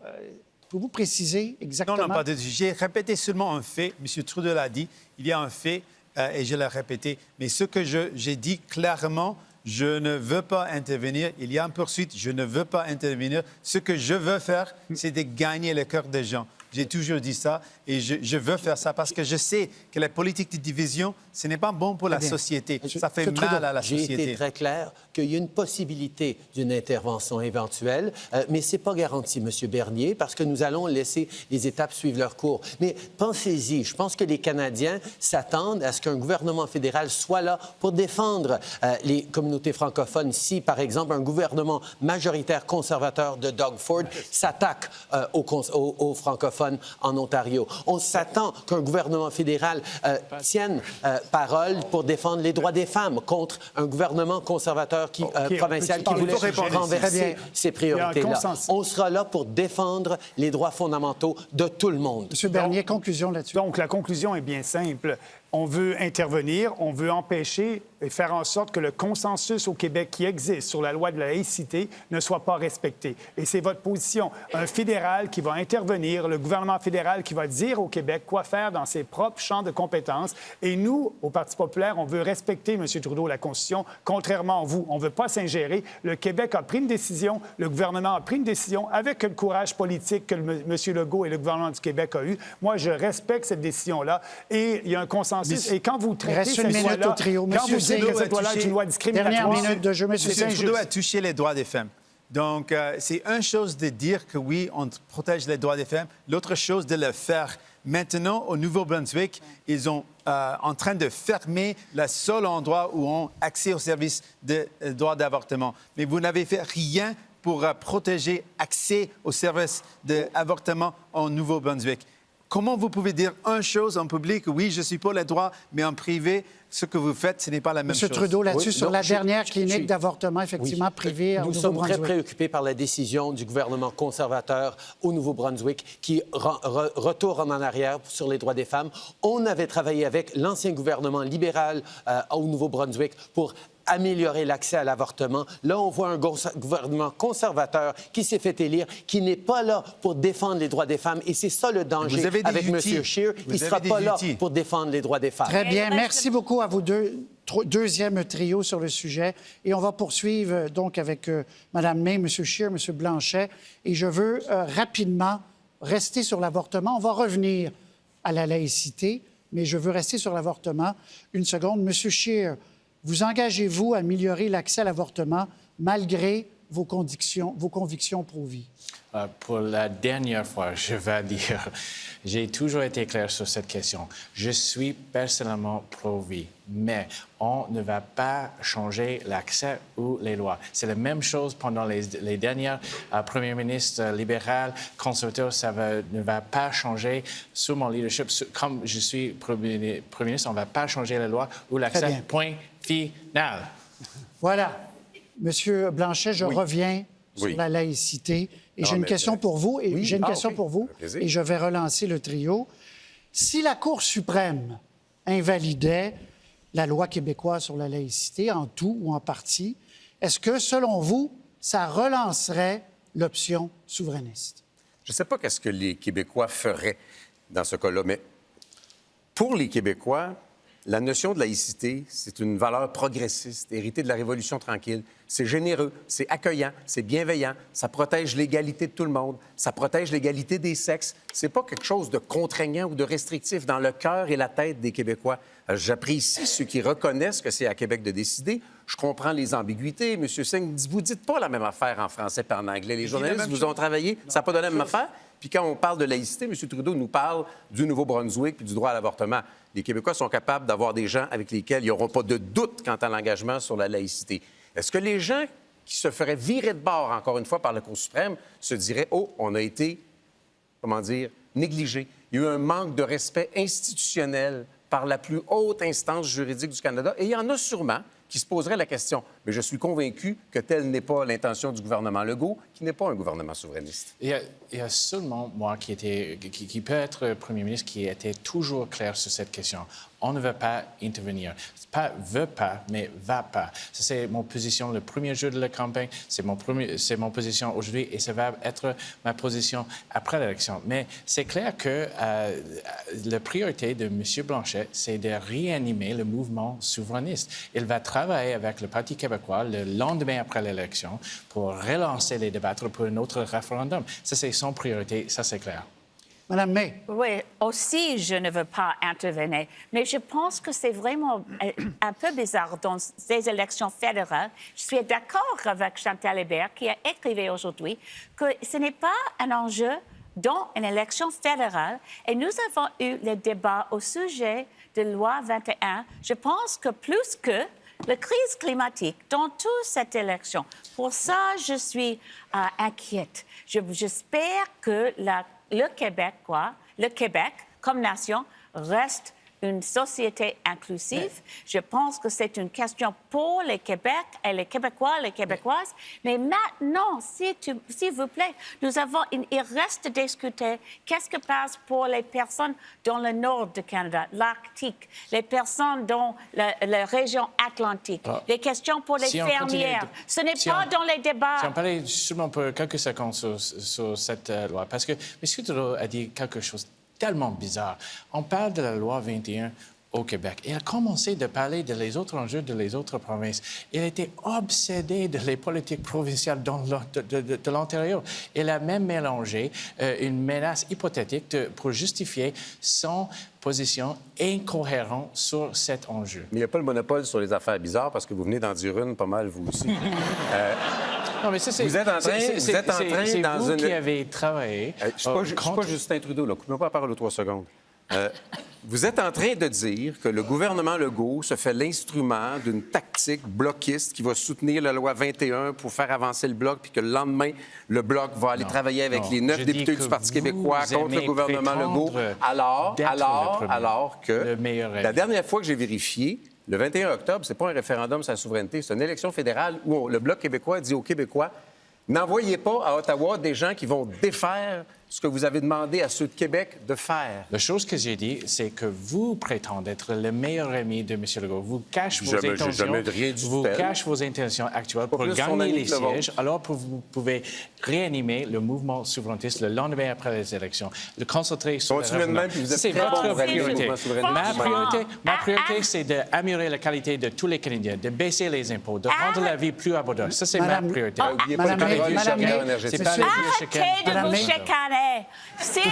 pouvez-vous préciser exactement? Non, pas de... J'ai répété seulement un fait. M. Trudeau l'a dit. Il y a un fait et je l'ai répété. Mais ce que j'ai dit clairement... Je ne veux pas intervenir. Il y a une poursuite. Je ne veux pas intervenir. Ce que je veux faire, c'est de gagner le cœur des gens. J'ai toujours dit ça et je veux faire ça parce que je sais que la politique de division, ce n'est pas bon pour la société. Ça fait mal à la société. J'ai été très clair qu'il y a une possibilité d'une intervention éventuelle, mais ce n'est pas garanti, M. Bernier, parce que nous allons laisser les étapes suivre leur cours. Mais pensez-y, je pense que les Canadiens s'attendent à ce qu'un gouvernement fédéral soit là pour défendre les communautés francophones. Si, par exemple, un gouvernement majoritaire conservateur de Doug Ford s'attaque aux francophones en Ontario. On s'attend qu'un gouvernement fédéral tienne parole pour défendre les droits des femmes contre un gouvernement conservateur provincial qui voulait renverser ces priorités-là. On sera là pour défendre les droits fondamentaux de tout le monde. M. Bernier, conclusion là-dessus. Donc, la conclusion est bien simple. On veut intervenir, on veut empêcher et faire en sorte que le consensus au Québec qui existe sur la loi de la laïcité ne soit pas respecté. Et c'est votre position. Un fédéral qui va intervenir, le gouvernement fédéral qui va dire au Québec quoi faire dans ses propres champs de compétences. Et nous, au Parti populaire, on veut respecter, M. Trudeau, la Constitution, contrairement à vous. On ne veut pas s'ingérer. Le Québec a pris une décision, le gouvernement a pris une décision avec le courage politique que M. Legault et le gouvernement du Québec a eu. Moi, je respecte cette décision-là. Et il y a un consensus. Et quand vous traitez cette loi-là, quand vous dites que cette loi-là est une loi discriminatoire, dernière minute de jeu, M. Trudeau a touché les droits des femmes. Donc, c'est une chose de dire que oui, on protège les droits des femmes. L'autre chose de le faire. Maintenant, au Nouveau-Brunswick, ils sont en train de fermer le seul endroit où on a accès aux services de droit d'avortement. Mais vous n'avez fait rien pour protéger l'accès aux services d'avortement au Nouveau-Brunswick. Comment vous pouvez dire une chose en public, oui, je suis pour les droits, mais en privé, ce que vous faites, ce n'est pas la même chose. M. Trudeau, là-dessus, sur la dernière clinique d'avortement, effectivement, privée Nous sommes très préoccupés par la décision du gouvernement conservateur au Nouveau-Brunswick qui retourne en arrière sur les droits des femmes. On avait travaillé avec l'ancien gouvernement libéral au Nouveau-Brunswick pour améliorer l'accès à l'avortement. Là, on voit un gouvernement conservateur qui s'est fait élire, qui n'est pas là pour défendre les droits des femmes. Et c'est ça le danger avec M. Scheer. Il ne sera pas là pour défendre les droits des femmes. Très bien. Merci beaucoup à vous deux. Deuxième trio sur le sujet. Et on va poursuivre donc avec Mme May, M. Scheer, M. Blanchet. Et je veux rapidement rester sur l'avortement. On va revenir à la laïcité, mais je veux rester sur l'avortement. Une seconde. M. Scheer, vous engagez-vous à améliorer l'accès à l'avortement malgré vos convictions pro-vie? Pour la dernière fois, je vais dire, j'ai toujours été clair sur cette question. Je suis personnellement pro-vie, mais on ne va pas changer l'accès ou les lois. C'est la même chose pendant les dernières premiers ministres libéraux, conservateurs. Ne va pas changer sous mon leadership. Comme je suis premier ministre, on ne va pas changer les lois ou l'accès. Point final. Voilà. Monsieur Blanchet, je reviens sur la laïcité. Et j'ai une question pour vous. Et j'ai une question pour vous. Et je vais relancer le trio. Si la Cour suprême invalidait la loi québécoise sur la laïcité, en tout ou en partie, est-ce que, selon vous, ça relancerait l'option souverainiste? Je ne sais pas qu'est-ce que les Québécois feraient dans ce cas-là, mais pour les Québécois, la notion de laïcité, c'est une valeur progressiste, héritée de la Révolution tranquille. C'est généreux, c'est accueillant, c'est bienveillant, ça protège l'égalité de tout le monde, ça protège l'égalité des sexes. C'est pas quelque chose de contraignant ou de restrictif dans le cœur et la tête des Québécois. J'apprécie ceux qui reconnaissent que c'est à Québec de décider. Je comprends les ambiguïtés. M. Singh, vous dites pas la même affaire en français et en anglais. Les journalistes vous ont travaillé, ça n'a pas donné la même affaire. Puis quand on parle de laïcité, M. Trudeau nous parle du Nouveau-Brunswick puis du droit à l'avortement. Les Québécois sont capables d'avoir des gens avec lesquels ils n'auront pas de doute quant à l'engagement sur la laïcité. Est-ce que les gens qui se feraient virer de bord, encore une fois, par la Cour suprême, se diraient « Oh, on a été, négligés. Il y a eu un manque de respect institutionnel par la plus haute instance juridique du Canada. » Et il y en a sûrement qui se poseraient la question. Mais je suis convaincu que telle n'est pas l'intention du gouvernement Legault, qui n'est pas un gouvernement souverainiste. Il y a seulement moi qui peut être premier ministre qui était toujours clair sur cette question. On ne veut pas intervenir. Pas veut pas, mais va pas. Ça, c'est mon position le premier jour de la campagne. C'est mon position aujourd'hui et ça va être ma position après l'élection. Mais c'est clair que la priorité de M. Blanchet, c'est de réanimer le mouvement souverainiste. Il va travailler avec le Parti québécois le lendemain après l'élection pour relancer les débats pour un autre référendum. Ça, c'est son priorité. Ça, c'est clair. Madame May. Oui, aussi, je ne veux pas intervenir, mais je pense que c'est vraiment un peu bizarre dans ces élections fédérales. Je suis d'accord avec Chantal Hébert, qui a écrit aujourd'hui que ce n'est pas un enjeu dans une élection fédérale. Et nous avons eu le débat au sujet de loi 21. Je pense que plus que la crise climatique dans toute cette élection, pour ça, je suis inquiète. J'espère que le Québec comme nation, reste une société inclusive. Je pense que c'est une question pour le Québec et les Québécois, les Québécoises. Mais maintenant, s'il vous plaît, il reste à discuter qu'est-ce qui passe pour les personnes dans le nord du Canada, l'Arctique, les personnes dans la région atlantique, les questions pour les fermières. Ce n'est pas dans les débats. Si on parlait seulement pour quelques secondes sur cette loi, parce que M. Trudeau a dit quelque chose tellement bizarre. On parle de la loi 21 au Québec. Il a commencé de parler des autres enjeux de autres provinces. Il était obsédé de les politiques provinciales de l'Ontario. Il a même mélangé une menace hypothétique pour justifier son position incohérente sur cet enjeu. Mais il n'y a pas le monopole sur les affaires bizarres parce que vous venez d'en dire une pas mal, vous aussi. Non, mais ça, c'est... Vous êtes en train dans vous une... qui avez travaillé... Je ne suis pas Justin Trudeau, là. Coupez-moi pas la parole aux 3 secondes. Vous êtes en train de dire que le gouvernement Legault se fait l'instrument d'une tactique bloquiste qui va soutenir la loi 21 pour faire avancer le Bloc, puis que le lendemain, le Bloc va aller travailler avec les 9 députés du Parti québécois contre le gouvernement Legault, alors que la dernière fois que j'ai vérifié, le 21 octobre, c'est pas un référendum sur la souveraineté, c'est une élection fédérale où le Bloc québécois dit aux Québécois « N'envoyez pas à Ottawa des gens qui vont défaire ce que vous avez demandé à ceux de Québec de faire. » La chose que j'ai dit, c'est que vous prétendez être le meilleur ami de M. Legault. Vous cachez vos intentions. Vous cachez vos intentions actuelles pour gagner les sièges, alors que vous pouvez réanimer le mouvement souverainiste le lendemain après les élections, le concentrer sur le même, c'est votre priorité. Ma priorité, c'est d'améliorer la qualité de tous les Canadiens, de baisser les impôts, de rendre la vie plus abordable. Ça, c'est ma priorité. Arrêtez de vous chicaner. S'il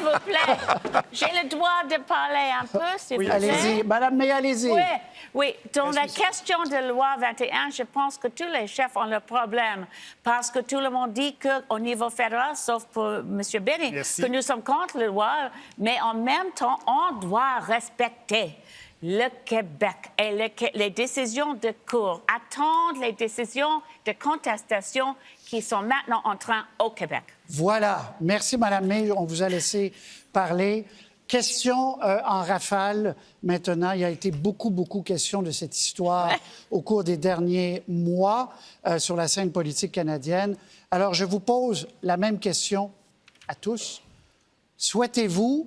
vous plaît, j'ai le droit de parler un peu, s'il vous plaît. Allez-y. Madame May, allez-y. Oui. Dans la question de loi 21, je pense que tous les chefs ont le problème parce que tout le monde dit qu'au niveau fédéral, sauf pour M. Benny, que nous sommes contre la loi, mais en même temps, on doit respecter le Québec et les décisions de cour, attendre les décisions de contestation qui sont maintenant en train au Québec. Voilà. Merci, Mme May. On vous a laissé parler. Question en rafale. Maintenant, il y a été beaucoup question de cette histoire au cours des derniers mois sur la scène politique canadienne. Alors, je vous pose la même question à tous. Souhaitez-vous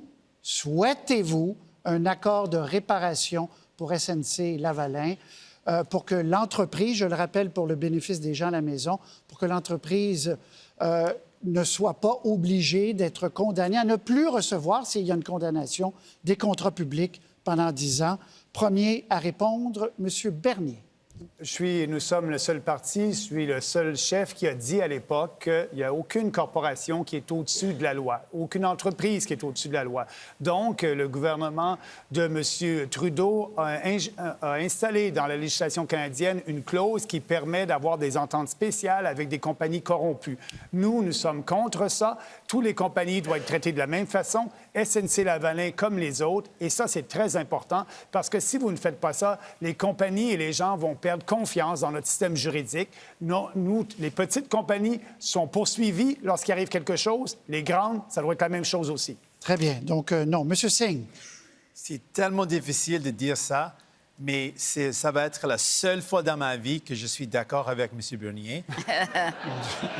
un accord de réparation pour SNC-Lavalin pour que l'entreprise, je le rappelle pour le bénéfice des gens à la maison, pour que l'entreprise ne soit pas obligée d'être condamnée à ne plus recevoir, s'il y a une condamnation, des contrats publics pendant 10 ans. Premier à répondre, M. Bernier. Nous sommes le seul parti, je suis le seul chef qui a dit à l'époque qu'il n'y a aucune corporation qui est au-dessus de la loi, aucune entreprise qui est au-dessus de la loi. Donc, le gouvernement de M. Trudeau a installé dans la législation canadienne une clause qui permet d'avoir des ententes spéciales avec des compagnies corrompues. Nous sommes contre ça. Toutes les compagnies doivent être traitées de la même façon, SNC-Lavalin comme les autres. Et ça, c'est très important parce que si vous ne faites pas ça, les compagnies et les gens vont perdre confiance dans notre système juridique. Nous, les petites compagnies sont poursuivies lorsqu'il arrive quelque chose. Les grandes, ça doit être la même chose aussi. Très bien. Donc, non. Monsieur Singh. C'est tellement difficile de dire ça, mais ça va être la seule fois dans ma vie que je suis d'accord avec M. Bernier.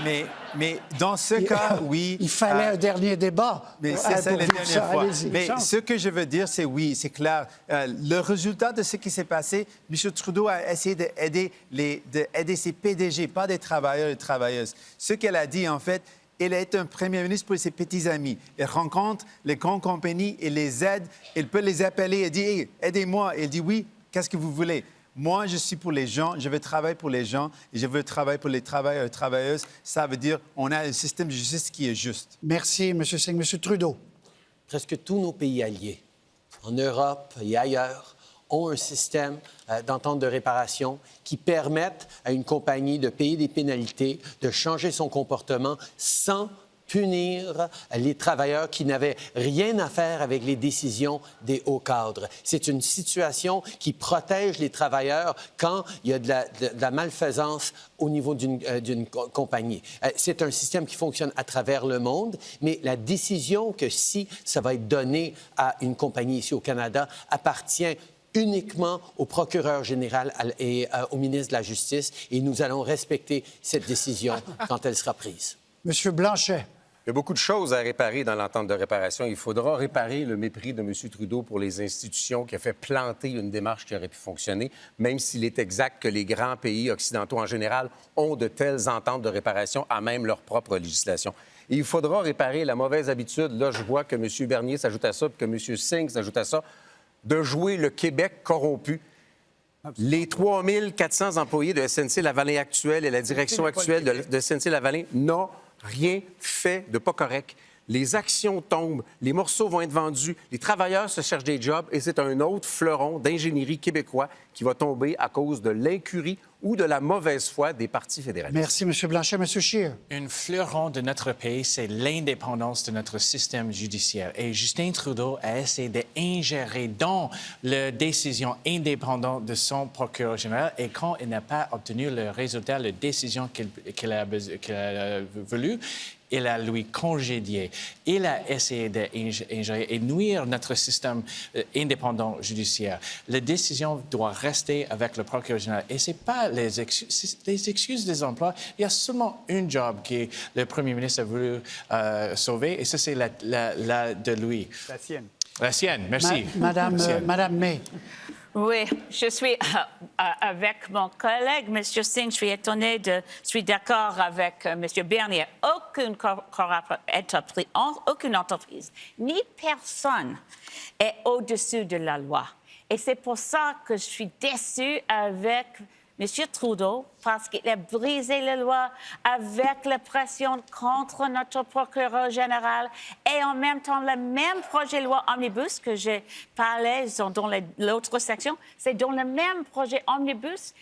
mais dans ce cas, oui... Il fallait un dernier débat. Mais c'est ça la dernière fois. Mais ce que je veux dire, c'est oui, c'est clair. Le résultat de ce qui s'est passé, M. Trudeau a essayé d'aider ses PDG, pas des travailleurs et travailleuses. Ce qu'elle a dit, en fait, il est un premier ministre pour ses petits amis. Il rencontre les grandes compagnies, il les aide, il peut les appeler et dire hey, « aidez-moi ». Il dit « oui, qu'est-ce que vous voulez ?» Moi, je suis pour les gens, je veux travailler pour les gens et je veux travailler pour les travailleurs et travailleuses. Ça veut dire qu'on a un système de justice qui est juste. Merci, M. Singh. M. Trudeau. Presque tous nos pays alliés, en Europe et ailleurs, ont un système d'entente de réparation qui permettent à une compagnie de payer des pénalités, de changer son comportement sans punir les travailleurs qui n'avaient rien à faire avec les décisions des hauts cadres. C'est une situation qui protège les travailleurs quand il y a de la malfaisance au niveau d'une compagnie. C'est un système qui fonctionne à travers le monde, mais la décision que si ça va être donné à une compagnie ici au Canada appartient uniquement au procureur général et au ministre de la Justice, et nous allons respecter cette décision quand elle sera prise. Monsieur Blanchet. Il y a beaucoup de choses à réparer dans l'entente de réparation. Il faudra réparer le mépris de M. Trudeau pour les institutions qui a fait planter une démarche qui aurait pu fonctionner, même s'il est exact que les grands pays occidentaux en général ont de telles ententes de réparation à même leur propre législation. Et il faudra réparer la mauvaise habitude, là je vois que M. Bernier s'ajoute à ça, puis que M. Singh s'ajoute à ça, de jouer le Québec corrompu. Les 3 400 employés de SNC-Lavalin actuels et la direction actuelle de SNC-Lavalin n'ont rien fait de pas correct. Les actions tombent, les morceaux vont être vendus, les travailleurs se cherchent des jobs et c'est un autre fleuron d'ingénierie québécois qui va tomber à cause de l'incurie ou de la mauvaise foi des partis fédéralistes. Merci, M. Blanchet. M. Scheer. Un fleuron de notre pays, c'est l'indépendance de notre système judiciaire. Et Justin Trudeau a essayé d'ingérer dans la décision indépendante de son procureur général. Et quand il n'a pas obtenu le résultat, la décision qu'il a voulu, il a lui congédié. Il a essayé d'ingérer et nuire notre système indépendant judiciaire. La décision doit rester avec le procureur général. Et ce n'est pas les excuses des emplois. Il y a seulement un job que le premier ministre a voulu sauver, et ça, c'est la de lui. La sienne. La sienne, merci. Madame May. Oui, je suis avec mon collègue, M. Singh. Je suis d'accord avec M. Bernier. Aucune entreprise, ni personne est au-dessus de la loi. Et c'est pour ça que je suis déçue avec M. Trudeau, parce qu'il a brisé la loi avec la pression contre notre procureur général et en même temps, le même projet de loi omnibus que j'ai parlé dans l'autre section, c'est dans le même projet omnibus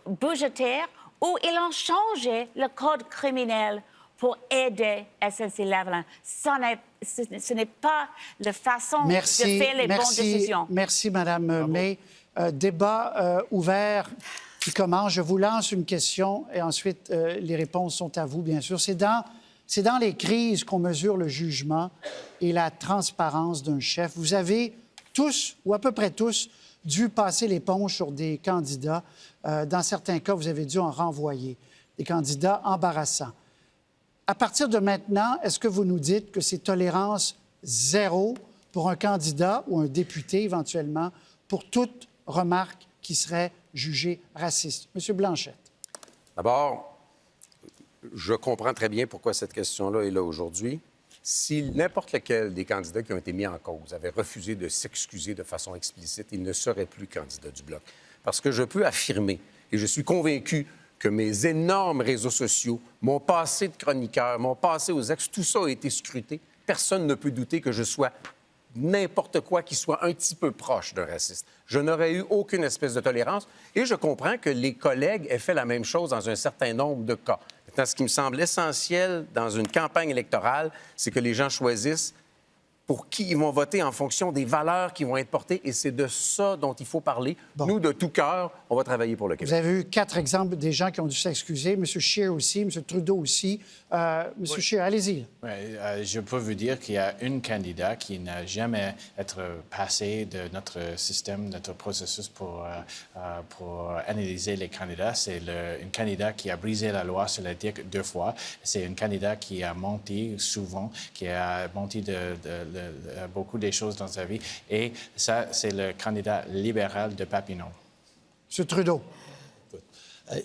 budgétaire où ils ont changé le code criminel pour aider SNC-Lavalin. Ce n'est pas la façon de faire les bonnes décisions. Merci, Mme May. Débat ouvert qui commence. Je vous lance une question et ensuite les réponses sont à vous, bien sûr. C'est dans les crises qu'on mesure le jugement et la transparence d'un chef. Vous avez tous, ou à peu près tous, dû passer l'éponge sur des candidats. Dans certains cas, vous avez dû en renvoyer. Des candidats embarrassants. À partir de maintenant, est-ce que vous nous dites que c'est tolérance zéro pour un candidat ou un député, éventuellement, pour toute remarque qui serait jugée raciste? Monsieur Blanchette. D'abord, je comprends très bien pourquoi cette question-là est là aujourd'hui. Si n'importe lequel des candidats qui ont été mis en cause avait refusé de s'excuser de façon explicite, il ne serait plus candidat du Bloc. Parce que je peux affirmer, et je suis convaincu que mes énormes réseaux sociaux, mon passé de chroniqueur, mon passé aux ex, tout ça a été scruté. Personne ne peut douter que je sois n'importe quoi qui soit un petit peu proche d'un raciste. Je n'aurais eu aucune espèce de tolérance et je comprends que les collègues aient fait la même chose dans un certain nombre de cas. Maintenant, ce qui me semble essentiel dans une campagne électorale, c'est que les gens choisissent pour qui ils vont voter en fonction des valeurs qui vont être portées. Et c'est de ça dont il faut parler. Bon. Nous, de tout cœur, on va travailler pour le Québec. Vous avez eu 4 exemples des gens qui ont dû s'excuser. M. Scheer aussi, M. Trudeau aussi. M. Scheer, allez-y. Oui, je peux vous dire qu'il y a un candidat qui n'a jamais été passé de notre système, notre processus pour analyser les candidats. C'est un candidat qui a brisé la loi sur l'éthique 2 fois. C'est un candidat qui a menti souvent, qui a menti beaucoup de choses dans sa vie. Et ça, c'est le candidat libéral de Papineau. M. Trudeau.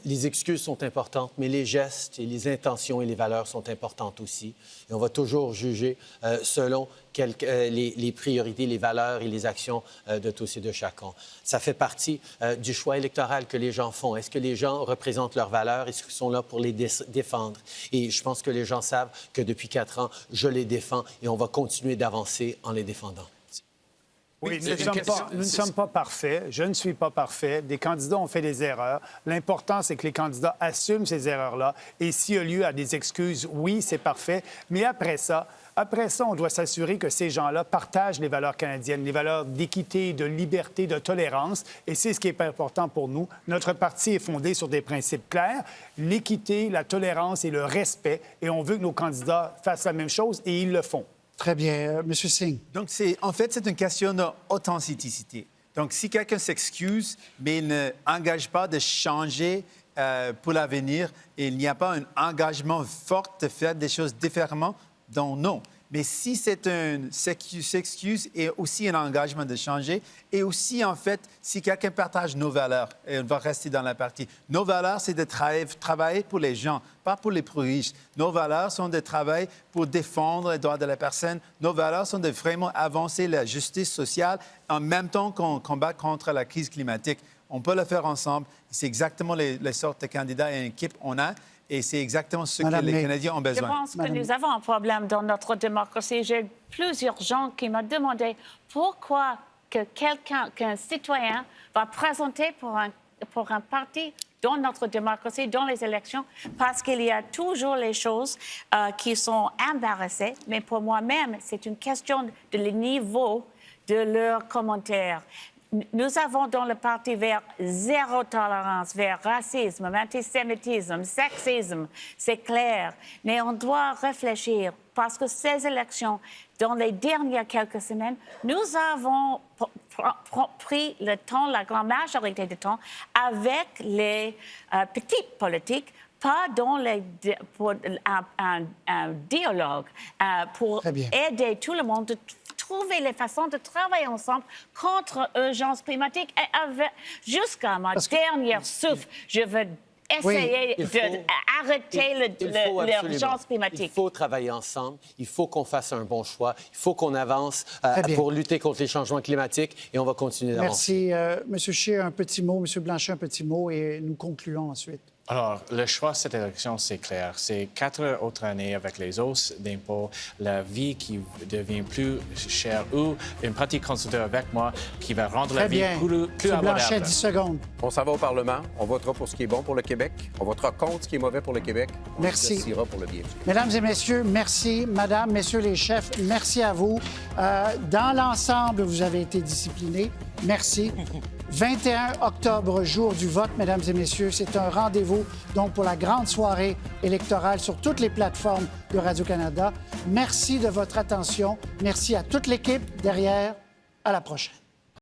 Les excuses sont importantes, mais les gestes et les intentions et les valeurs sont importantes aussi. Et on va toujours juger selon les priorités, les valeurs et les actions de tous et de chacun. Ça fait partie du choix électoral que les gens font. Est-ce que les gens représentent leurs valeurs? Est-ce qu'ils sont là pour les défendre? Et je pense que les gens savent que depuis 4 ans, je les défends et on va continuer d'avancer en les défendant. Oui, nous ne sommes pas parfaits. Je ne suis pas parfait. Des candidats ont fait des erreurs. L'important, c'est que les candidats assument ces erreurs-là. Et s'il y a lieu à des excuses, oui, c'est parfait. Mais après ça, on doit s'assurer que ces gens-là partagent les valeurs canadiennes, les valeurs d'équité, de liberté, de tolérance. Et c'est ce qui est important pour nous. Notre parti est fondé sur des principes clairs, l'équité, la tolérance et le respect. Et on veut que nos candidats fassent la même chose et ils le font. Très bien. M. Singh. Donc, en fait, c'est une question d'authenticité. Donc, si quelqu'un s'excuse, mais il n'engage pas de changer pour l'avenir, et il n'y a pas un engagement fort de faire des choses différemment, donc non. Mais si c'est une s'excuse et aussi un engagement de changer, et aussi, en fait, si quelqu'un partage nos valeurs, et on va rester dans la partie. Nos valeurs, c'est de travailler pour les gens, pas pour les plus riches. Nos valeurs sont de travailler pour défendre les droits de la personne. Nos valeurs sont de vraiment avancer la justice sociale en même temps qu'on combat contre la crise climatique. On peut le faire ensemble. C'est exactement les sortes de candidats et équipes qu'on a. Et c'est exactement ce que les Canadiens ont besoin. Je pense que nous avons un problème dans notre démocratie. J'ai plusieurs gens qui m'ont demandé pourquoi qu'un citoyen va présenter pour un parti dans notre démocratie, dans les élections, parce qu'il y a toujours les choses qui sont embarrassées. Mais pour moi-même, c'est une question de le niveau de leurs commentaires. Nous avons dans le Parti vert zéro tolérance vers racisme, antisémitisme, sexisme, c'est clair. Mais on doit réfléchir parce que ces élections, dans les dernières quelques semaines, nous avons pris le temps, la grande majorité du temps, avec les petits politiques, pas dans pour un dialogue, pour aider tout le monde trouver les façons de travailler ensemble contre l'urgence climatique. Et jusqu'à ma dernière souffle, je veux essayer d'arrêter l'urgence climatique. Il faut travailler ensemble. Il faut qu'on fasse un bon choix. Il faut qu'on avance pour lutter contre les changements climatiques et on va continuer d'avancer. Merci. M. Scheer, un petit mot. M. Blanchet, un petit mot et nous concluons ensuite. Alors, le choix de cette élection, c'est clair. C'est 4 autres années avec les hausses d'impôts, la vie qui devient plus chère ou une pratique consultée avec moi qui va rendre la vie plus abordable. Blanchet, 10 secondes. On s'en va au Parlement. On votera pour ce qui est bon pour le Québec. On votera contre ce qui est mauvais pour le Québec. Merci. On décidera pour le bien. Mesdames et messieurs, merci. Madame, messieurs les chefs, merci à vous. Dans l'ensemble, vous avez été disciplinés. Merci. 21 octobre, jour du vote, mesdames et messieurs. C'est un rendez-vous donc pour la grande soirée électorale sur toutes les plateformes de Radio-Canada. Merci de votre attention. Merci à toute l'équipe derrière. À la prochaine.